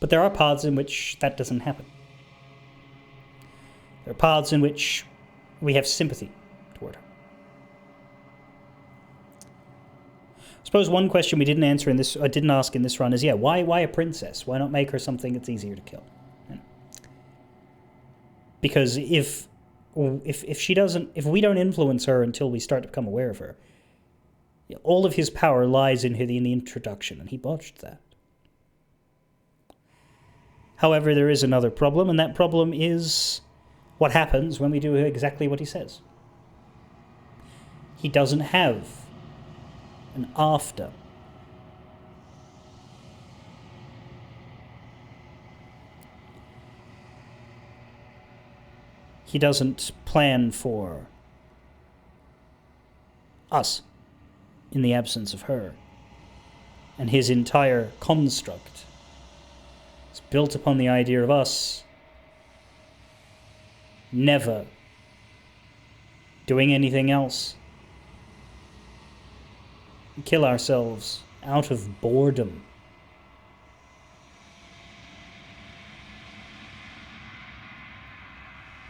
But there are paths in which that doesn't happen. There are paths in which we have sympathy toward her. suppose one question we didn't answer in this, I didn't ask in this run is, why a princess? Why not make her something that's easier to kill? Because if we don't influence her until we start to become aware of her, all of his power lies in the introduction, and he botched that. However, there is another problem, and that problem is what happens when we do exactly what he says. He doesn't have an after. He doesn't plan for us in the absence of her. And his entire construct is built upon the idea of us never doing anything else. We kill ourselves out of boredom.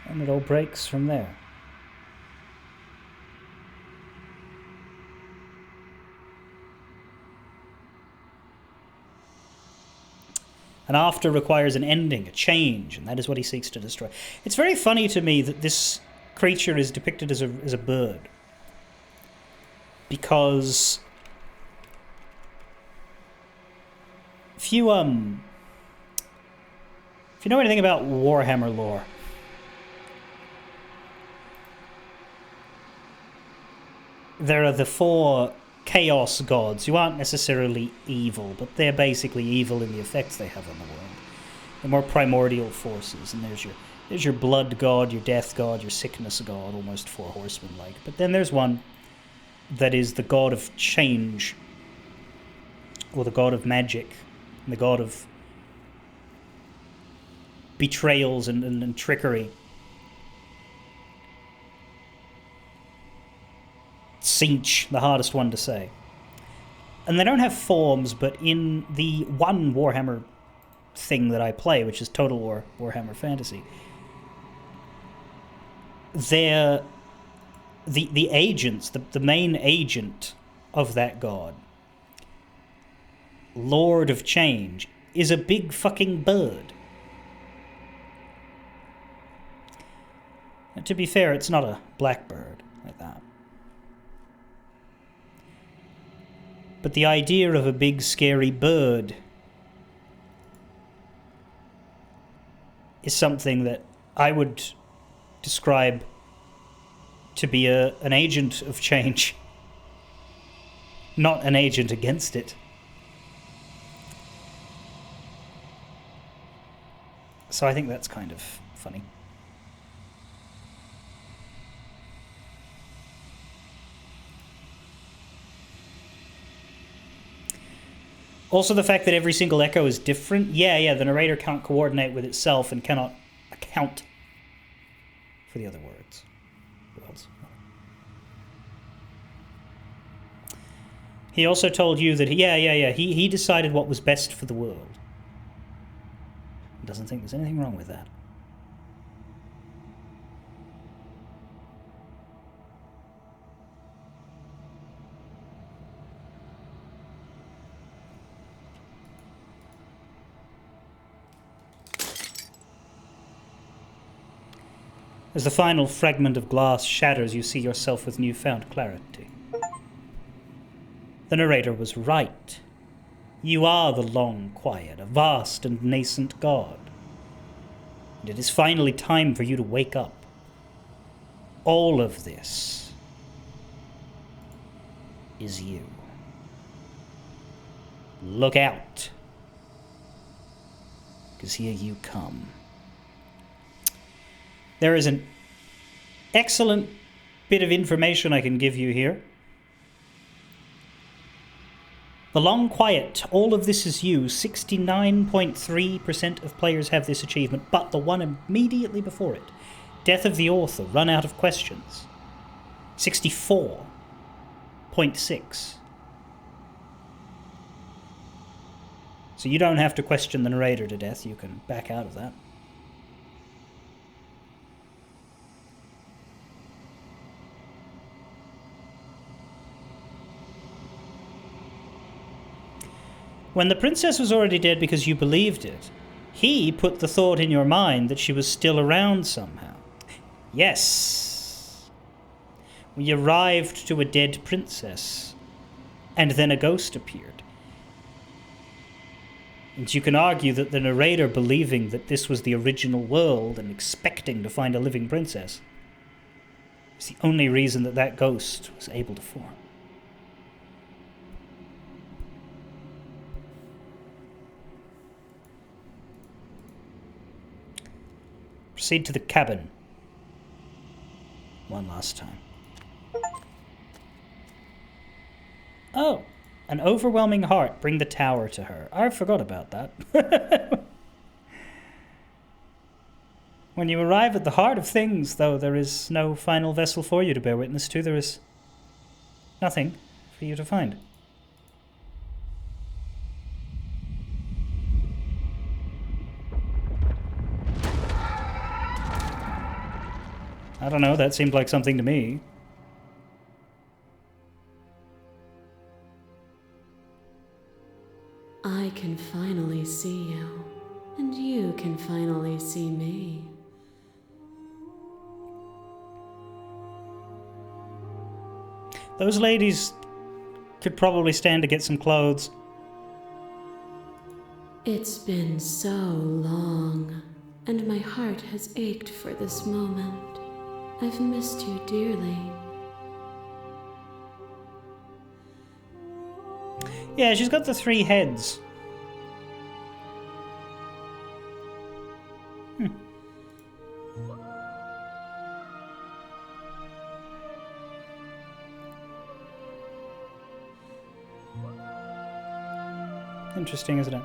And it all breaks from there. An after requires an ending, a change, and that is what he seeks to destroy. It's very funny to me that this creature is depicted as a bird. Because if you know anything about Warhammer lore, there are the 4 chaos gods who aren't necessarily evil, but they're basically evil in the effects they have on the world. The more primordial forces, and there's your blood god, your death god, your sickness god, almost 4 horsemen-like. But then there's one that is the god of change, or the god of magic, and the god of betrayals and trickery. Tzeentch, the hardest one to say. And they don't have forms, but in the one Warhammer thing that I play, which is Total War Warhammer Fantasy, they're the agents, the main agent of that god, Lord of Change, is a big fucking bird. And to be fair, it's not a blackbird like that. But the idea of a big scary bird is something that I would describe to be an agent of change, not an agent against it. So I think that's kind of funny. Also, the fact that every single echo is different. Yeah, the narrator can't coordinate with itself and cannot account for the other words. He also told you that, he decided what was best for the world. He doesn't think there's anything wrong with that. As the final fragment of glass shatters, you see yourself with newfound clarity. The narrator was right. You are the Long Quiet, a vast and nascent god. And it is finally time for you to wake up. All of this is you. Look out, 'cause here you come. There is an excellent bit of information I can give you here. The Long Quiet, all of this is you. 69.3% of players have this achievement, but the one immediately before it, Death of the Author, Run Out of Questions, 64.6. So you don't have to question the narrator to death, you can back out of that. When the princess was already dead because you believed it, he put the thought in your mind that she was still around somehow. Yes. We arrived to a dead princess, and then a ghost appeared. And you can argue that the narrator believing that this was the original world and expecting to find a living princess is the only reason that that ghost was able to form. Proceed to the cabin. One last time. Oh, an overwhelming heart. Bring the tower to her. I forgot about that. When you arrive at the heart of things, though, there is no final vessel for you to bear witness to. There is nothing for you to find. I don't know, that seemed like something to me. I can finally see you, and you can finally see me. Those ladies could probably stand to get some clothes. It's been so long, and my heart has ached for this moment. I've missed you dearly. Yeah, she's got the 3 heads. Interesting, isn't it?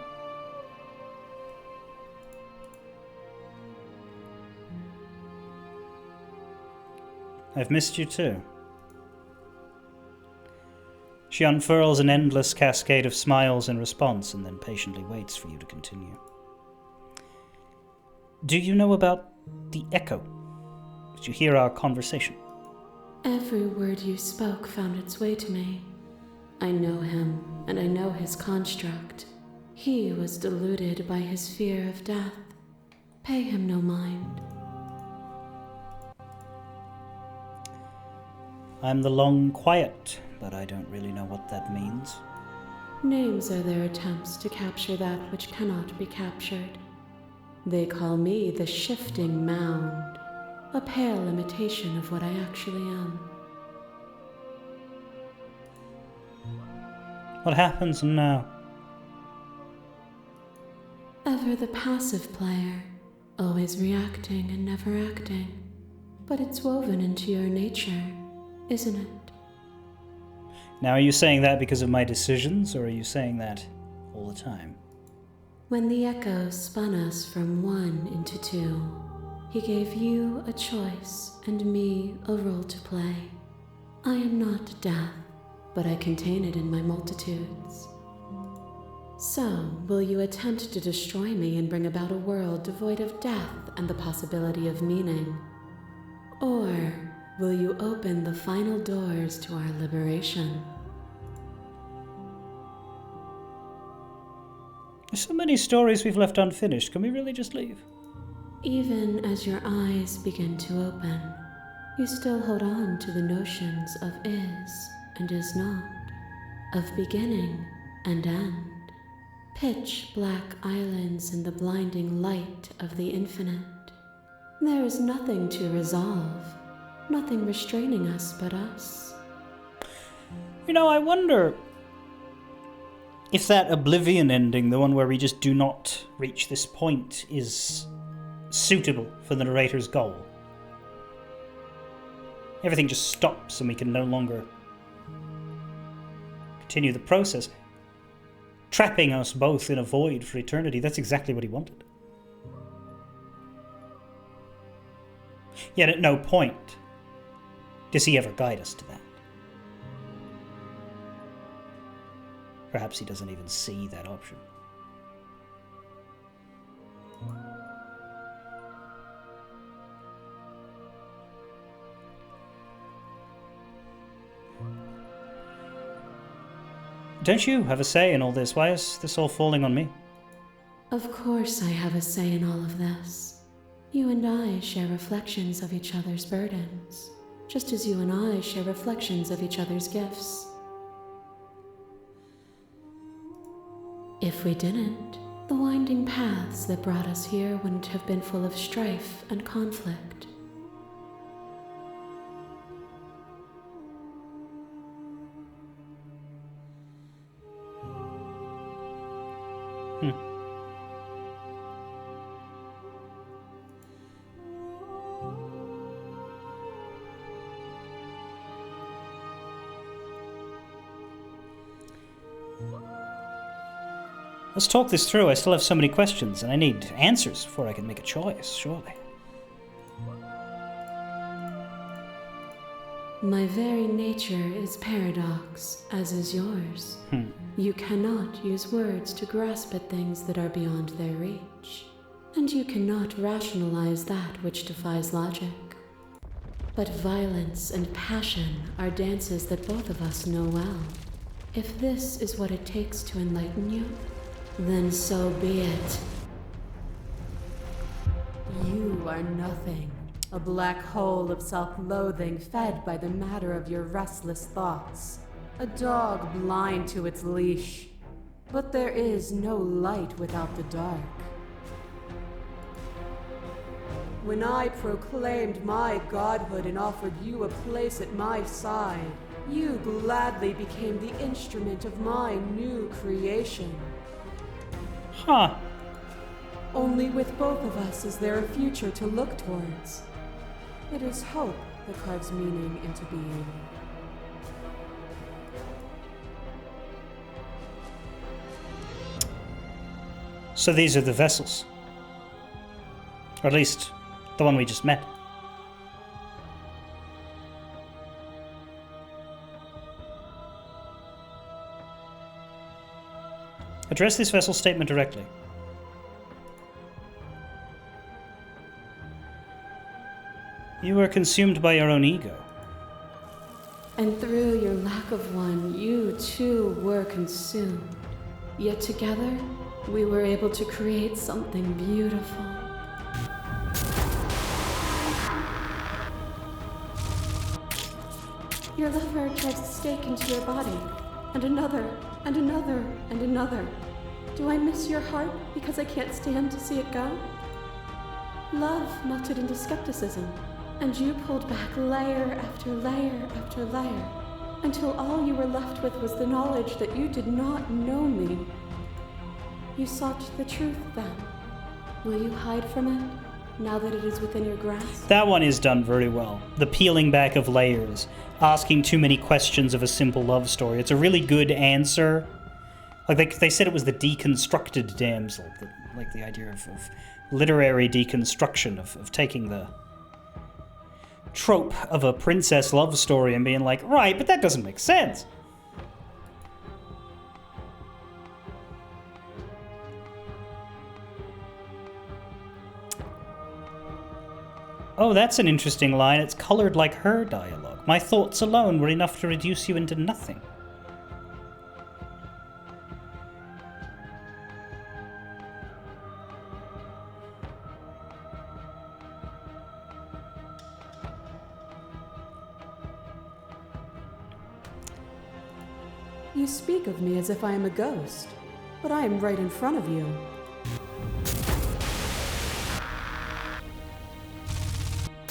I've missed you too. She unfurls an endless cascade of smiles in response and then patiently waits for you to continue. Do you know about the echo? Did you hear our conversation? Every word you spoke found its way to me. I know him, and I know his construct. He was deluded by his fear of death. Pay him no mind. I'm the long quiet, but I don't really know what that means. Names are their attempts to capture that which cannot be captured. They call me the shifting mound, a pale imitation of what I actually am. What happens now? Ever the passive player, always reacting and never acting. But it's woven into your nature, isn't it? Now, are you saying that because of my decisions, or are you saying that all the time? When the echo spun us from 1 into 2, he gave you a choice and me a role to play. I am not death, but I contain it in my multitudes. So, will you attempt to destroy me and bring about a world devoid of death and the possibility of meaning? Or will you open the final doors to our liberation? There's so many stories we've left unfinished. Can we really just leave? Even as your eyes begin to open, you still hold on to the notions of is and is not, of beginning and end. Pitch black islands in the blinding light of the infinite. There is nothing to resolve, nothing restraining us but us. You know, I wonder if that Oblivion ending, the one where we just do not reach this point, is suitable for the narrator's goal. Everything just stops and we can no longer continue the process, trapping us both in a void for eternity. That's exactly what he wanted. Yet at no point does he ever guide us to that. Perhaps he doesn't even see that option. Don't you have a say in all this? Why is this all falling on me? Of course I have a say in all of this. You and I share reflections of each other's burdens, just as you and I share reflections of each other's gifts. If we didn't, the winding paths that brought us here wouldn't have been full of strife and conflict. Let's talk this through. I still have so many questions, and I need answers before I can make a choice, surely. My very nature is paradox, as is yours. You cannot use words to grasp at things that are beyond their reach, and you cannot rationalize that which defies logic. But violence and passion are dances that both of us know well. If this is what it takes to enlighten you, then so be it. You are nothing. A black hole of self-loathing fed by the matter of your restless thoughts. A dog blind to its leash. But there is no light without the dark. When I proclaimed my godhood and offered you a place at my side, you gladly became the instrument of my new creation. Huh. Only with both of us is there a future to look towards. It is hope that carves meaning into being. So these are the vessels. Or at least, the one we just met. Address this vessel statement directly. You were consumed by your own ego. And through your lack of one, you too were consumed. Yet together, we were able to create something beautiful. Your lover drives a stake into your body, and another, and another, and another. Do I miss your heart because I can't stand to see it go? Love melted into skepticism, and you pulled back layer after layer after layer, until all you were left with was the knowledge that you did not know me. You sought the truth then. Will you hide from it, now that it is within your grasp? That one is done very well. The peeling back of layers, asking too many questions of a simple love story. It's a really good answer. Like they said it was the deconstructed damsel, like the idea of literary deconstruction, of taking the trope of a princess love story and being like, right, but that doesn't make sense. Oh, that's an interesting line. It's colored like her dialogue. My thoughts alone were enough to reduce you into nothing. You speak of me as if I am a ghost, but I am right in front of you.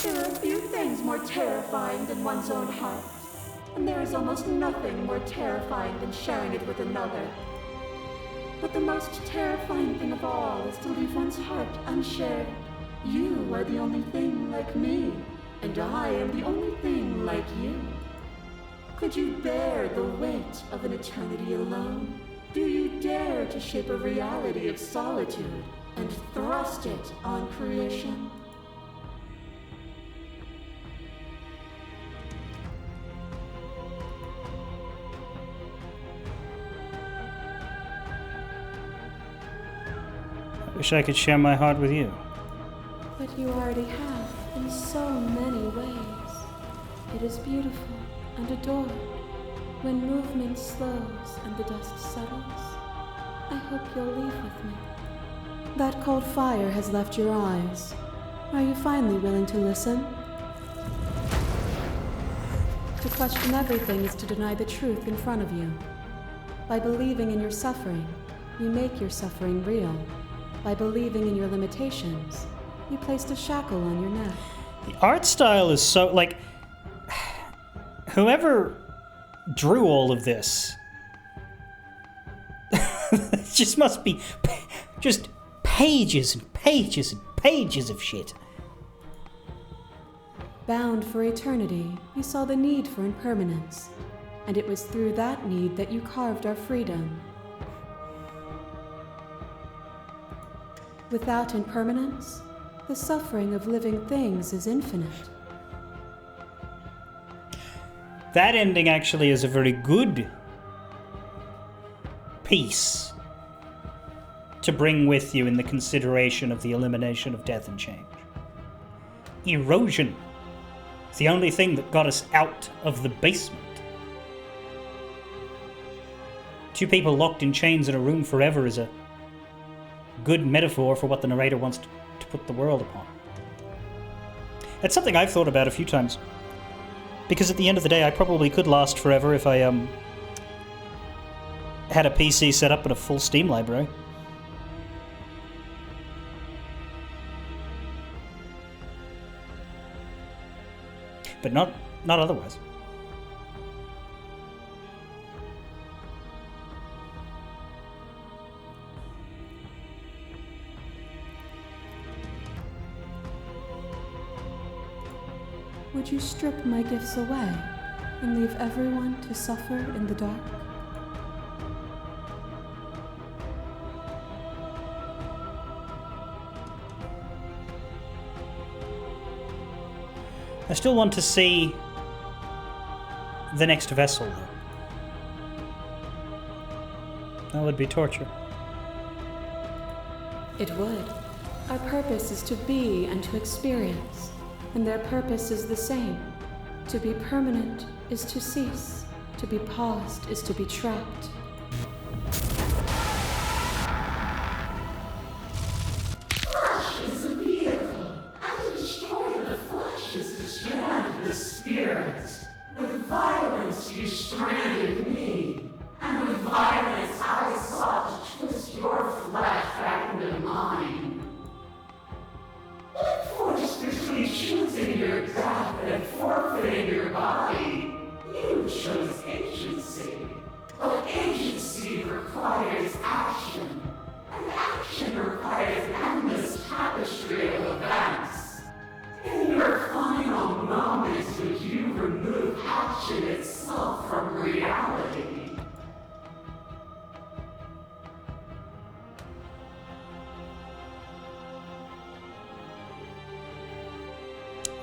There are few things more terrifying than one's own heart, and there is almost nothing more terrifying than sharing it with another. But the most terrifying thing of all is to leave one's heart unshared. You are the only thing like me, and I am the only thing like you. Could you bear the weight of an eternity alone? Do you dare to shape a reality of solitude and thrust it on creation? I wish I could share my heart with you. But you already have, in so many ways. It is beautiful and adored. When movement slows and the dust settles, I hope you'll leave with me. That cold fire has left your eyes. Are you finally willing to listen? To question everything is to deny the truth in front of you. By believing in your suffering, you make your suffering real. By believing in your limitations, you placed a shackle on your neck. The art style is so, like, whoever drew all of this, it just must be just pages and pages and pages of shit. Bound for eternity, you saw the need for impermanence, and it was through that need that you carved our freedom. Without impermanence, the suffering of living things is infinite. That ending actually is a very good piece to bring with you in the consideration of the elimination of death and change. Erosion is the only thing that got us out of the basement. Two people locked in chains in a room forever is a good metaphor for what the narrator wants to put the world upon. It's something I've thought about a few times. Because at the end of the day, I probably could last forever if I had a PC set up and a full Steam library. But not otherwise. Would you strip my gifts away and leave everyone to suffer in the dark? I still want to see the next vessel, though. That would be torture. It would. Our purpose is to be and to experience, and their purpose is the same. To be permanent is to cease. To be paused is to be trapped.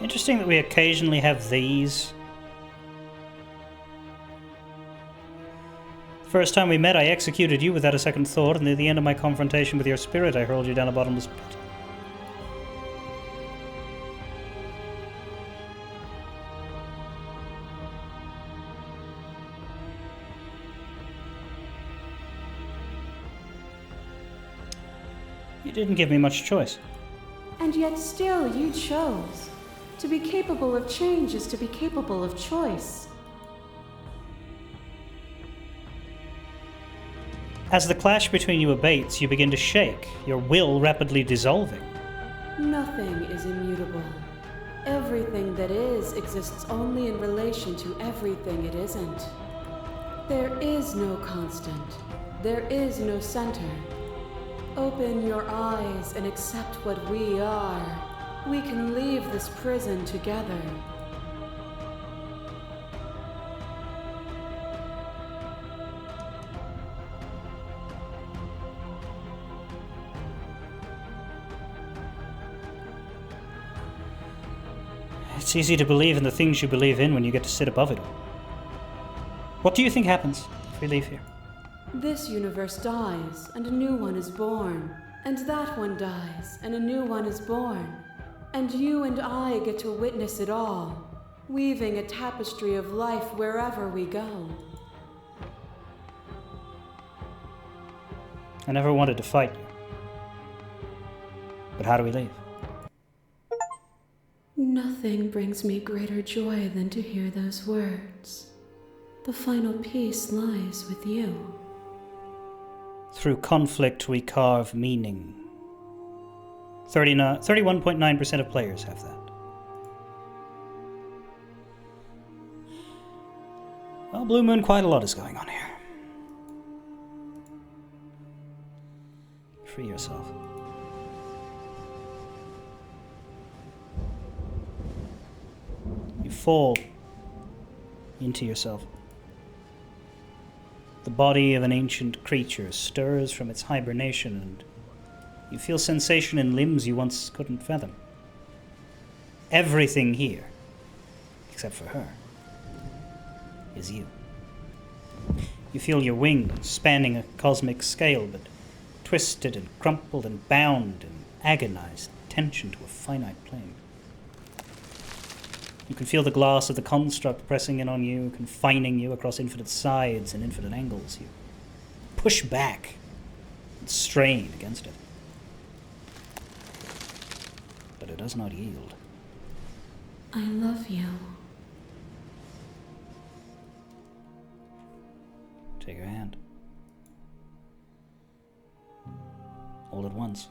Interesting that we occasionally have these. The first time we met, I executed you without a second thought, and at the end of my confrontation with your spirit, I hurled you down a bottomless pit. You didn't give me much choice. And yet still you chose. To be capable of change is to be capable of choice. As the clash between you abates, you begin to shake, your will rapidly dissolving. Nothing is immutable. Everything that is exists only in relation to everything it isn't. There is no constant. There is no center. Open your eyes and accept what we are. We can leave this prison together. It's easy to believe in the things you believe in when you get to sit above it all. What do you think happens if we leave here? This universe dies, and a new one is born. And that one dies, and a new one is born. And you and I get to witness it all, weaving a tapestry of life wherever we go. I never wanted to fight you. But how do we leave? Nothing brings me greater joy than to hear those words. The final piece lies with you. Through conflict we carve meaning. 31.9% of players have that. Well, Blue Moon, quite a lot is going on here. Free yourself. You fall into yourself. The body of an ancient creature stirs from its hibernation, and you feel sensation in limbs you once couldn't fathom. Everything here, except for her, is you. You feel your wings spanning a cosmic scale, but twisted and crumpled and bound in agonized tension to a finite plane. You can feel the glass of the construct pressing in on you, confining you across infinite sides and infinite angles. You push back and strain against it. But it does not yield. I love you. Take her hand. All at once,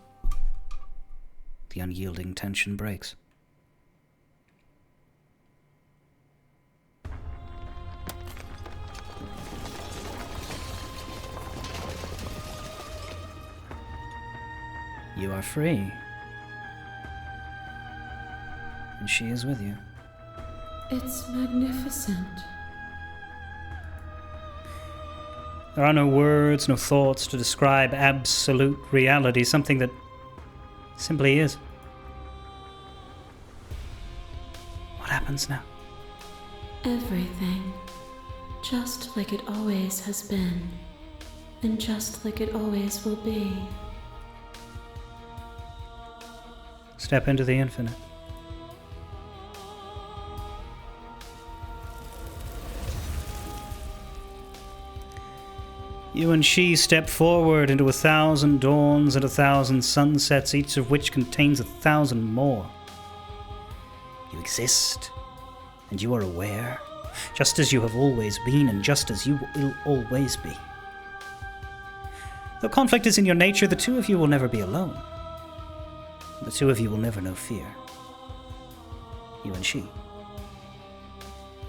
the unyielding tension breaks. You are free. And she is with you. It's magnificent. There are no words, no thoughts to describe absolute reality, something that simply is. What happens now? Everything. Just like it always has been. And just like it always will be. Step into the infinite. You and she step forward into 1,000 dawns and 1,000 sunsets, each of which contains 1,000 more. You exist, and you are aware, just as you have always been, and just as you will always be. Though conflict is in your nature, the two of you will never be alone. The two of you will never know fear. You and she. You're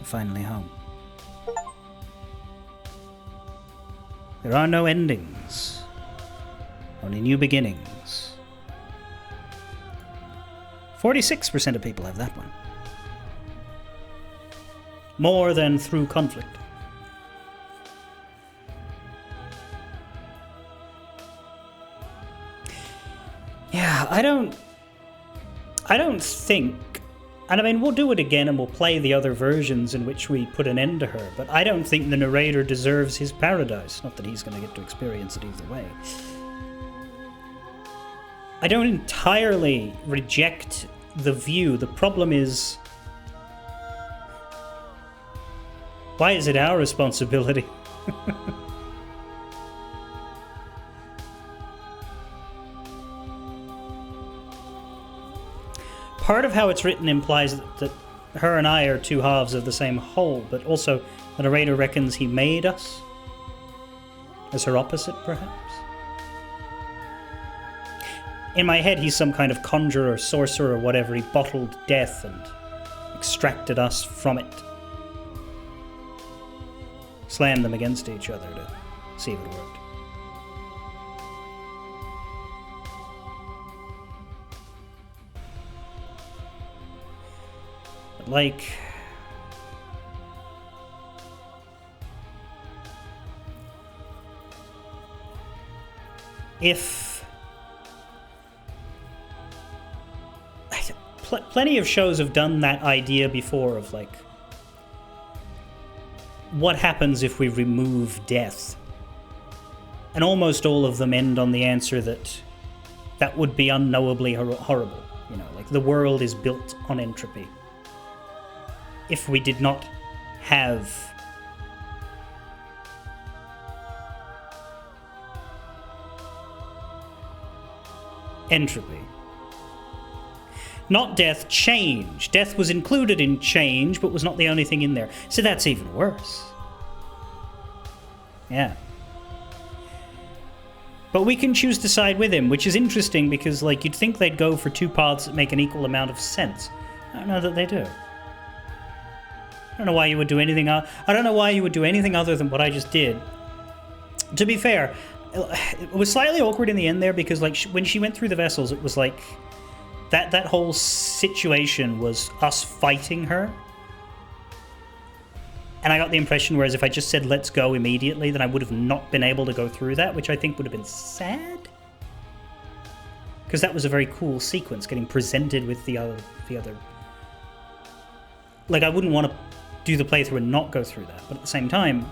finally home. There are no endings, only new beginnings. 46% of people have that one. More than through conflict. Yeah, I don't think, and I mean, we'll do it again and we'll play the other versions in which we put an end to her, but I don't think the narrator deserves his paradise. Not that he's going to get to experience it either way. I don't entirely reject the view. The problem is, why is it our responsibility? Part of how it's written implies that her and I are two halves of the same whole, but also the narrator reckons he made us as her opposite, perhaps. In my head, he's some kind of conjurer, sorcerer, or whatever. He bottled death and extracted us from it. Slammed them against each other to see if it worked. Like, if plenty of shows have done that idea before of like, what happens if we remove death? And almost all of them end on the answer that that would be unknowably horrible. You know, like the world is built on entropy. If we did not have entropy. Not death, change. Death was included in change, but was not the only thing in there. So that's even worse. Yeah. But we can choose to side with him, which is interesting because, like, you'd think they'd go for two paths that make an equal amount of sense. I don't know that they do. I don't know why you would do anything. I don't know why you would do anything other than what I just did. To be fair, it was slightly awkward in the end there because, like, when she went through the vessels, it was like that whole situation was us fighting her. And I got the impression, whereas if I just said let's go immediately, then I would have not been able to go through that, which I think would have been sad. Because that was a very cool sequence, getting presented with the other. Like, I wouldn't want to do the playthrough and not go through that, but at the same time,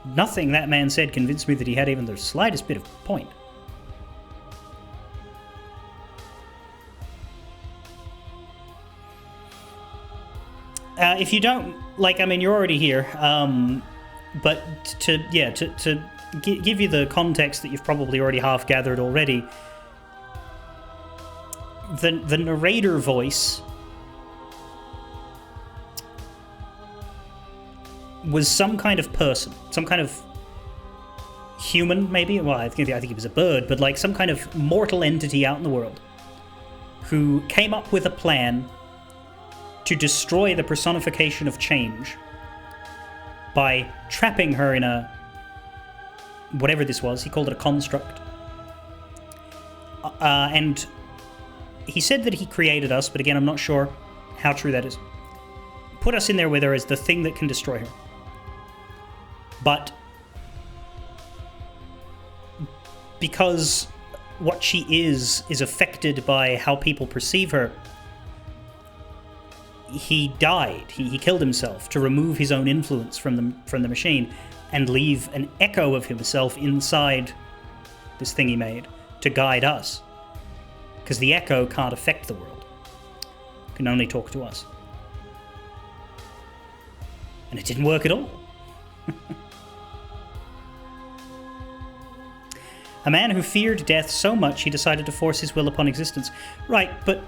nothing that man said convinced me that he had even the slightest bit of point. If you don't, like, I mean, you're already here, but to give you the context that you've probably already half gathered already, the narrator voice was some kind of person, some kind of human, maybe. Well, I think he was a bird, but like some kind of mortal entity out in the world who came up with a plan to destroy the personification of change by trapping her in a whatever this was. He called it a construct, and he said that he created us, but again, I'm not sure how true that is. Put us in there with her as the thing that can destroy her. But because what she is affected by how people perceive her, he died. He killed himself to remove his own influence from the machine and leave an echo of himself inside this thing he made to guide us. Because the echo can't affect the world. It can only talk to us. And it didn't work at all. A man who feared death so much he decided to force his will upon existence. Right, but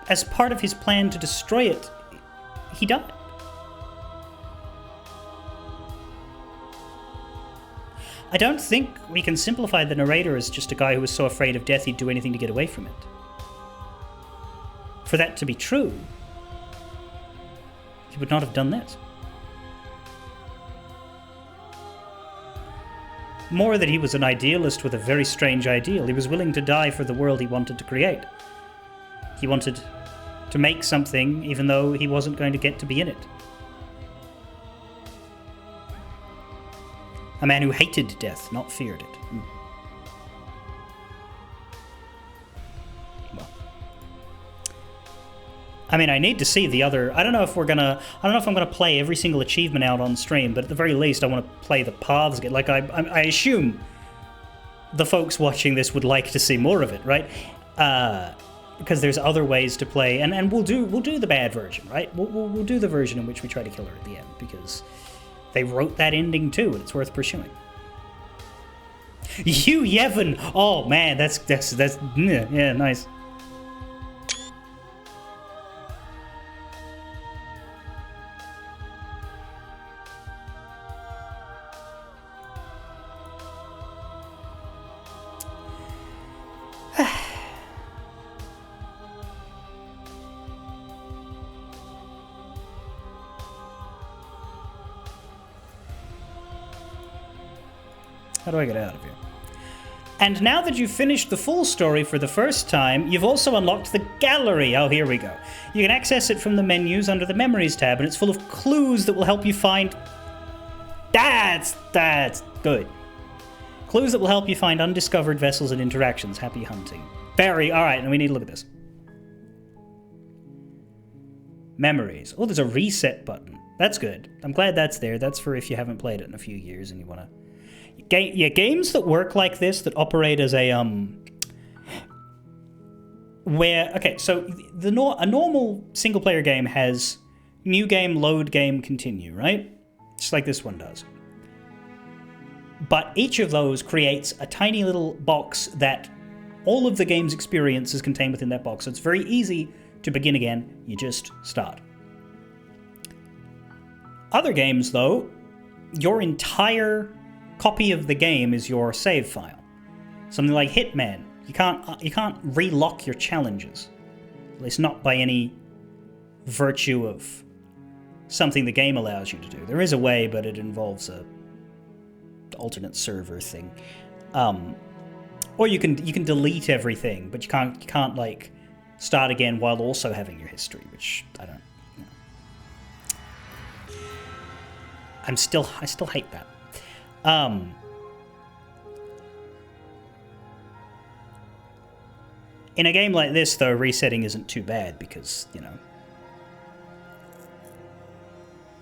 as part of his plan to destroy it, he died. I don't think we can simplify the narrator as just a guy who was so afraid of death he'd do anything to get away from it. For that to be true, he would not have done this. More that he was an idealist with a very strange ideal. He was willing to die for the world he wanted to create. He wanted to make something even though he wasn't going to get to be in it. A man who hated death, not feared it. Well, I mean, I need to see the other. I don't know if I'm gonna play every single achievement out on stream, but at the very least, I want to play the paths again. Like I assume the folks watching this would like to see more of it, right? Because there's other ways to play, and we'll do the bad version, right? We'll do the version in which we try to kill her at the end because they wrote that ending too, and it's worth pursuing. Hugh Yevon! Oh man, that's yeah, nice. How do I get out of here? And now that you've finished the full story for the first time, you've also unlocked the gallery. Oh, here we go. You can access it from the menus under the Memories tab, and it's full of clues that will help you find... That's good. Clues that will help you find undiscovered vessels and interactions. Happy hunting. Very... Alright, and we need to look at this. Memories. Oh, there's a reset button. That's good. I'm glad that's there. That's for if you haven't played it in a few years and you want to... games that work like this, that operate as a, okay, so a normal single-player game has new game, load game, continue, right? Just like this one does. But each of those creates a tiny little box that all of the game's experience is contained within that box. So it's very easy to begin again. You just start. Other games, though, your entire copy of the game is your save file. Something like Hitman, you can't relock your challenges. At least not by any virtue of something the game allows you to do. There is a way, but it involves a alternate server thing. Or you can delete everything, but you can't like start again while also having your history, which I don't. I still hate that. In a game like this, though, resetting isn't too bad because, you know,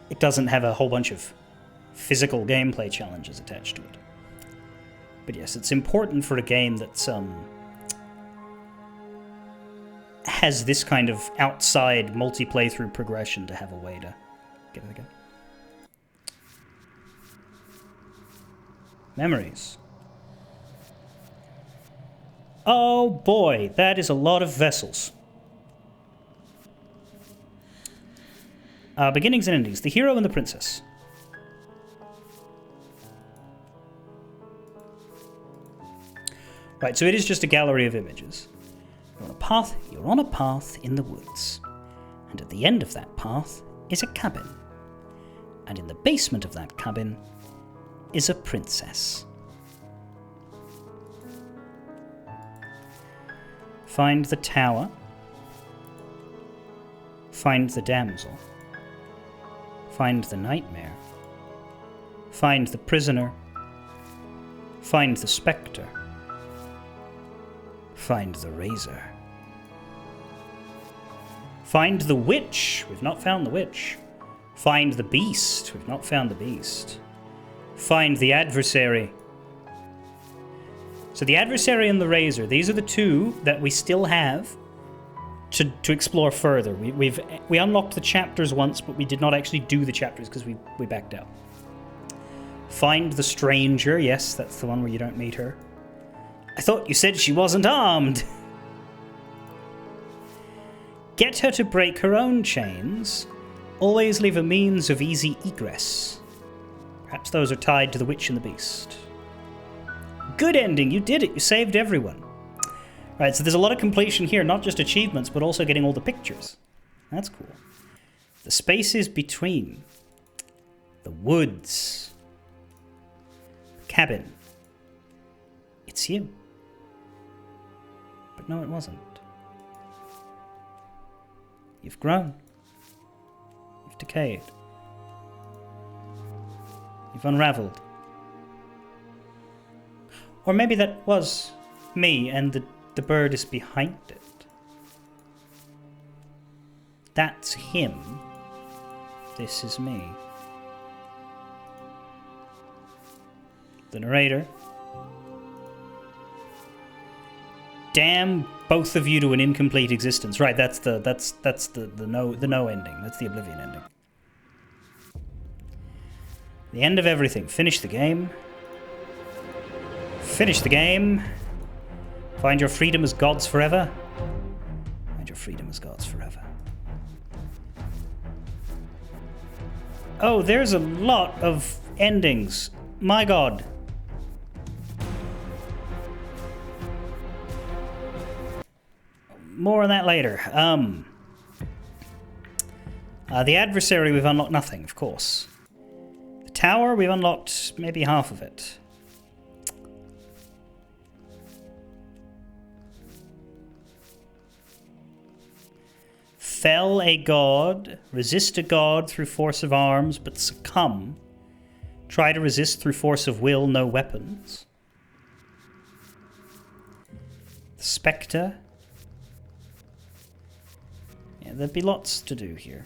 it doesn't have a whole bunch of physical gameplay challenges attached to it. But yes, it's important for a game that's has this kind of outside multi-playthrough progression to have a way to get it again. Memories. Oh boy, that is a lot of vessels. Beginnings and endings. The hero and the princess. Right, so it is just a gallery of images. You're on a path in the woods. And at the end of that path is a cabin. And in the basement of that cabin is a princess. Find the tower. Find the damsel. Find the nightmare. Find the prisoner. Find the spectre. Find the razor. Find the witch. We've not found the witch. Find the beast. We've not found the beast. Find the adversary. So the adversary and the razor, these are the two that we still have to explore further. We unlocked the chapters once, but we did not actually do the chapters because we backed out. Find the stranger. Yes, that's the one where you don't meet her. I thought you said she wasn't armed. Get her to break her own chains. Always leave a means of easy egress. Perhaps those are tied to the witch and the beast. Good ending, you did it, you saved everyone. Right, so there's a lot of completion here, not just achievements, but also getting all the pictures. That's cool. The spaces between. The woods. The cabin. It's you. But no, it wasn't. You've grown. You've decayed. You've unraveled. Or maybe that was me and the bird is behind it. That's him. This is me. The narrator. Damn both of you to an incomplete existence. Right, that's the no ending. That's the Oblivion ending. The end of everything. Finish the game. Finish the game. Find your freedom as gods forever. Find your freedom as gods forever. Oh, there's a lot of endings. My god. More on that later. The adversary, we've unlocked nothing, of course. The tower, we've unlocked maybe half of it. Fell a god, resist a god through force of arms, but succumb. Try to resist through force of will, no weapons. The spectre. Yeah, there'd be lots to do here.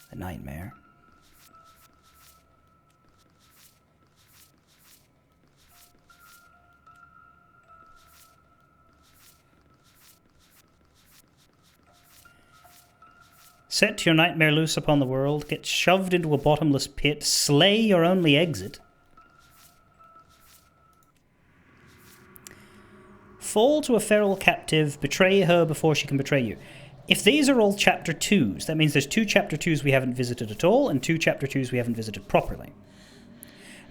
The nightmare. Set your nightmare loose upon the world, get shoved into a bottomless pit, slay your only exit. Fall to a feral captive, betray her before she can betray you. If these are all chapter 2s, that means there's 2 chapter 2s we haven't visited at all, and 2 chapter 2s we haven't visited properly.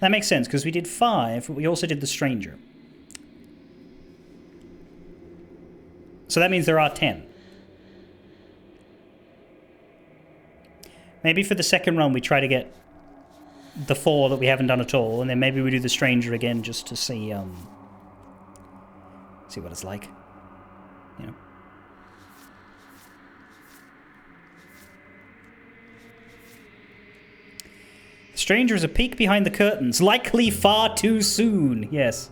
That makes sense, because we did 5, but we also did the Stranger. So that means there are 10. Maybe for the second run we try to get the 4 that we haven't done at all, and then maybe we do the Stranger again just to see what it's like. You know. The Stranger is a peek behind the curtains, likely far too soon. Yes.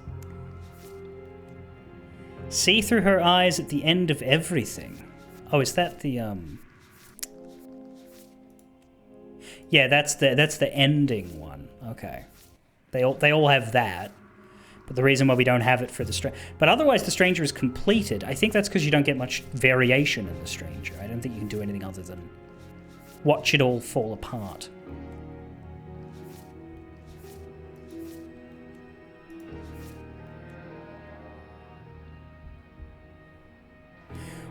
See through her eyes at the end of everything. Oh, is that the Yeah, that's the ending one. Okay. They all have that. But the reason why we don't have it for the Stranger... But otherwise the Stranger is completed. I think that's because you don't get much variation in the Stranger. I don't think you can do anything other than watch it all fall apart.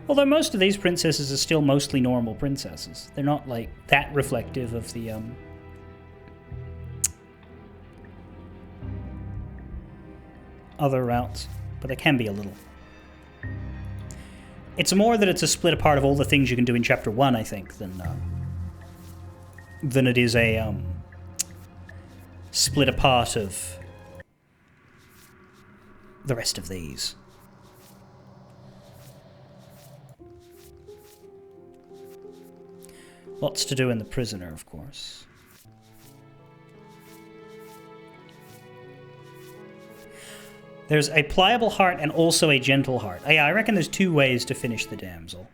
Although most of these princesses are still mostly normal princesses. They're not, like, that reflective of the, other routes. But they can be a little. It's more that it's a split apart of all the things you can do in Chapter 1, I think, than it is a, split apart of the rest of these. Lots to do in The Prisoner, of course. There's a pliable heart and also a gentle heart. Yeah, I reckon there's 2 ways to finish the damsel.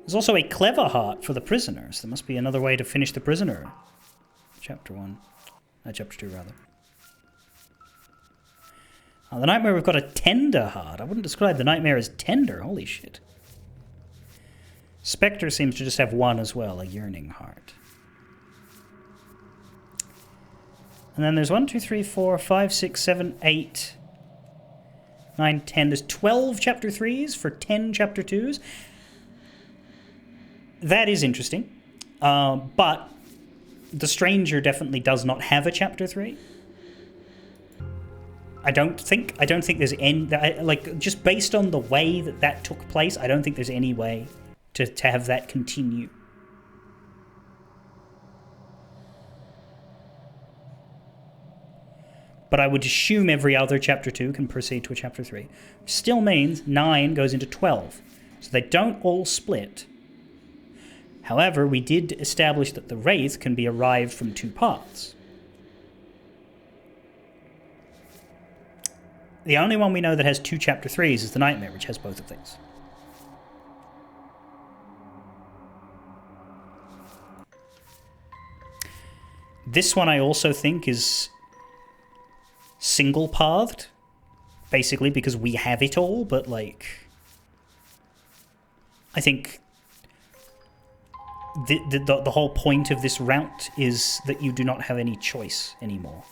There's also a clever heart for the prisoners. There must be another way to finish The Prisoner. Chapter 1. Chapter 2, rather. The Nightmare, we've got a tender heart. I wouldn't describe the Nightmare as tender. Holy shit. Spectre seems to just have 1 as well, a yearning heart. And then there's 1, 2, 3, 4, 5, 6, 7, 8, 9, 10. There's 12 chapter 3s for 10 chapter 2s. That is interesting. But The Stranger definitely does not have a chapter 3. I don't think there's any... Like, just based on the way that took place, I don't think there's any way to have that continue. But I would assume every other Chapter 2 can proceed to a Chapter 3. Which still means 9 goes into 12. So they don't all split. However, we did establish that the Wraith can be arrived from 2 paths. The only one we know that has 2 Chapter 3s is the Nightmare, which has both of these. This one I also think is single-pathed, basically because we have it all, but, like... I think the whole point of this route is that you do not have any choice anymore.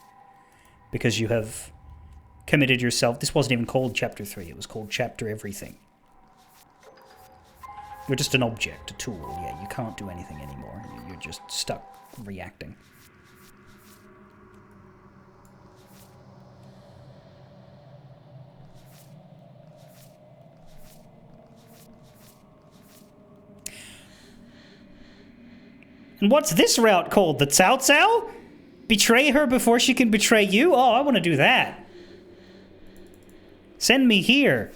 Because you have... committed yourself. This wasn't even called Chapter 3, it was called Chapter Everything. You're just an object, a tool. Yeah, you can't do anything anymore. You're just stuck reacting. And what's this route called? The Cao Cao? Betray her before she can betray you? Oh, I want to do that. Send me here.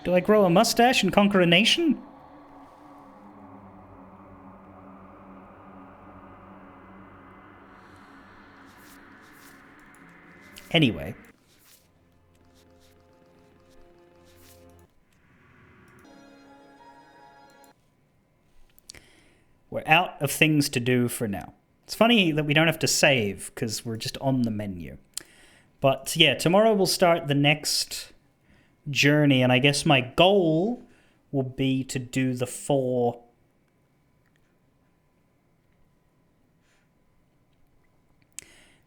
Do I grow a mustache and conquer a nation? Anyway. We're out of things to do for now. It's funny that we don't have to save because we're just on the menu. But yeah, tomorrow we'll start the next journey, and I guess my goal will be to do the 4...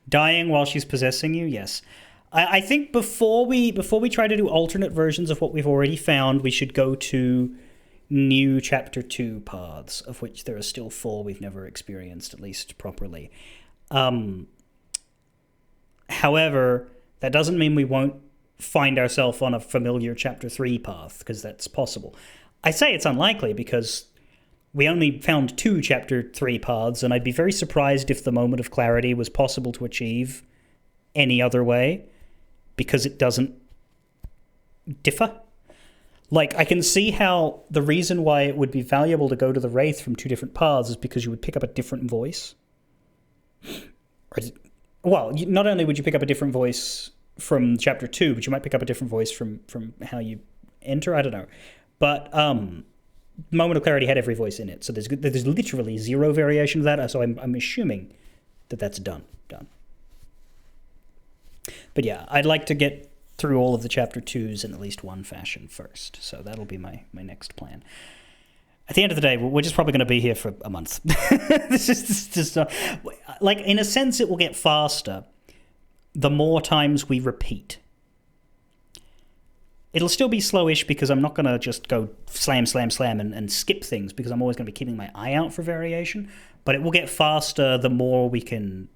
Dying while she's possessing you, yes. I think before we try to do alternate versions of what we've already found, we should go to new Chapter 2 paths, of which there are still 4 we've never experienced, at least properly. However, that doesn't mean we won't find ourselves on a familiar Chapter 3 path, because that's possible. I say it's unlikely because we only found 2 Chapter 3 paths, and I'd be very surprised if the moment of clarity was possible to achieve any other way, because it doesn't differ. Like, I can see how the reason why it would be valuable to go to the Wraith from 2 different paths is because you would pick up a different voice. Well, not only would you pick up a different voice from Chapter 2, but you might pick up a different voice from how you enter. I don't know. But Moment of Clarity had every voice in it, so there's literally 0 variation of that, so I'm assuming that that's done. But yeah, I'd like to get through all of the Chapter 2s in at least one fashion first, so that'll be my next plan. At the end of the day, we're just probably going to be here for a month. This is just like, in a sense, it will get faster the more times we repeat. It'll still be slowish because I'm not going to just go slam and skip things, because I'm always going to be keeping my eye out for variation. But it will get faster the more we can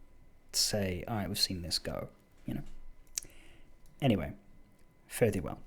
say, all right, we've seen this go, you know. Anyway, fare thee well.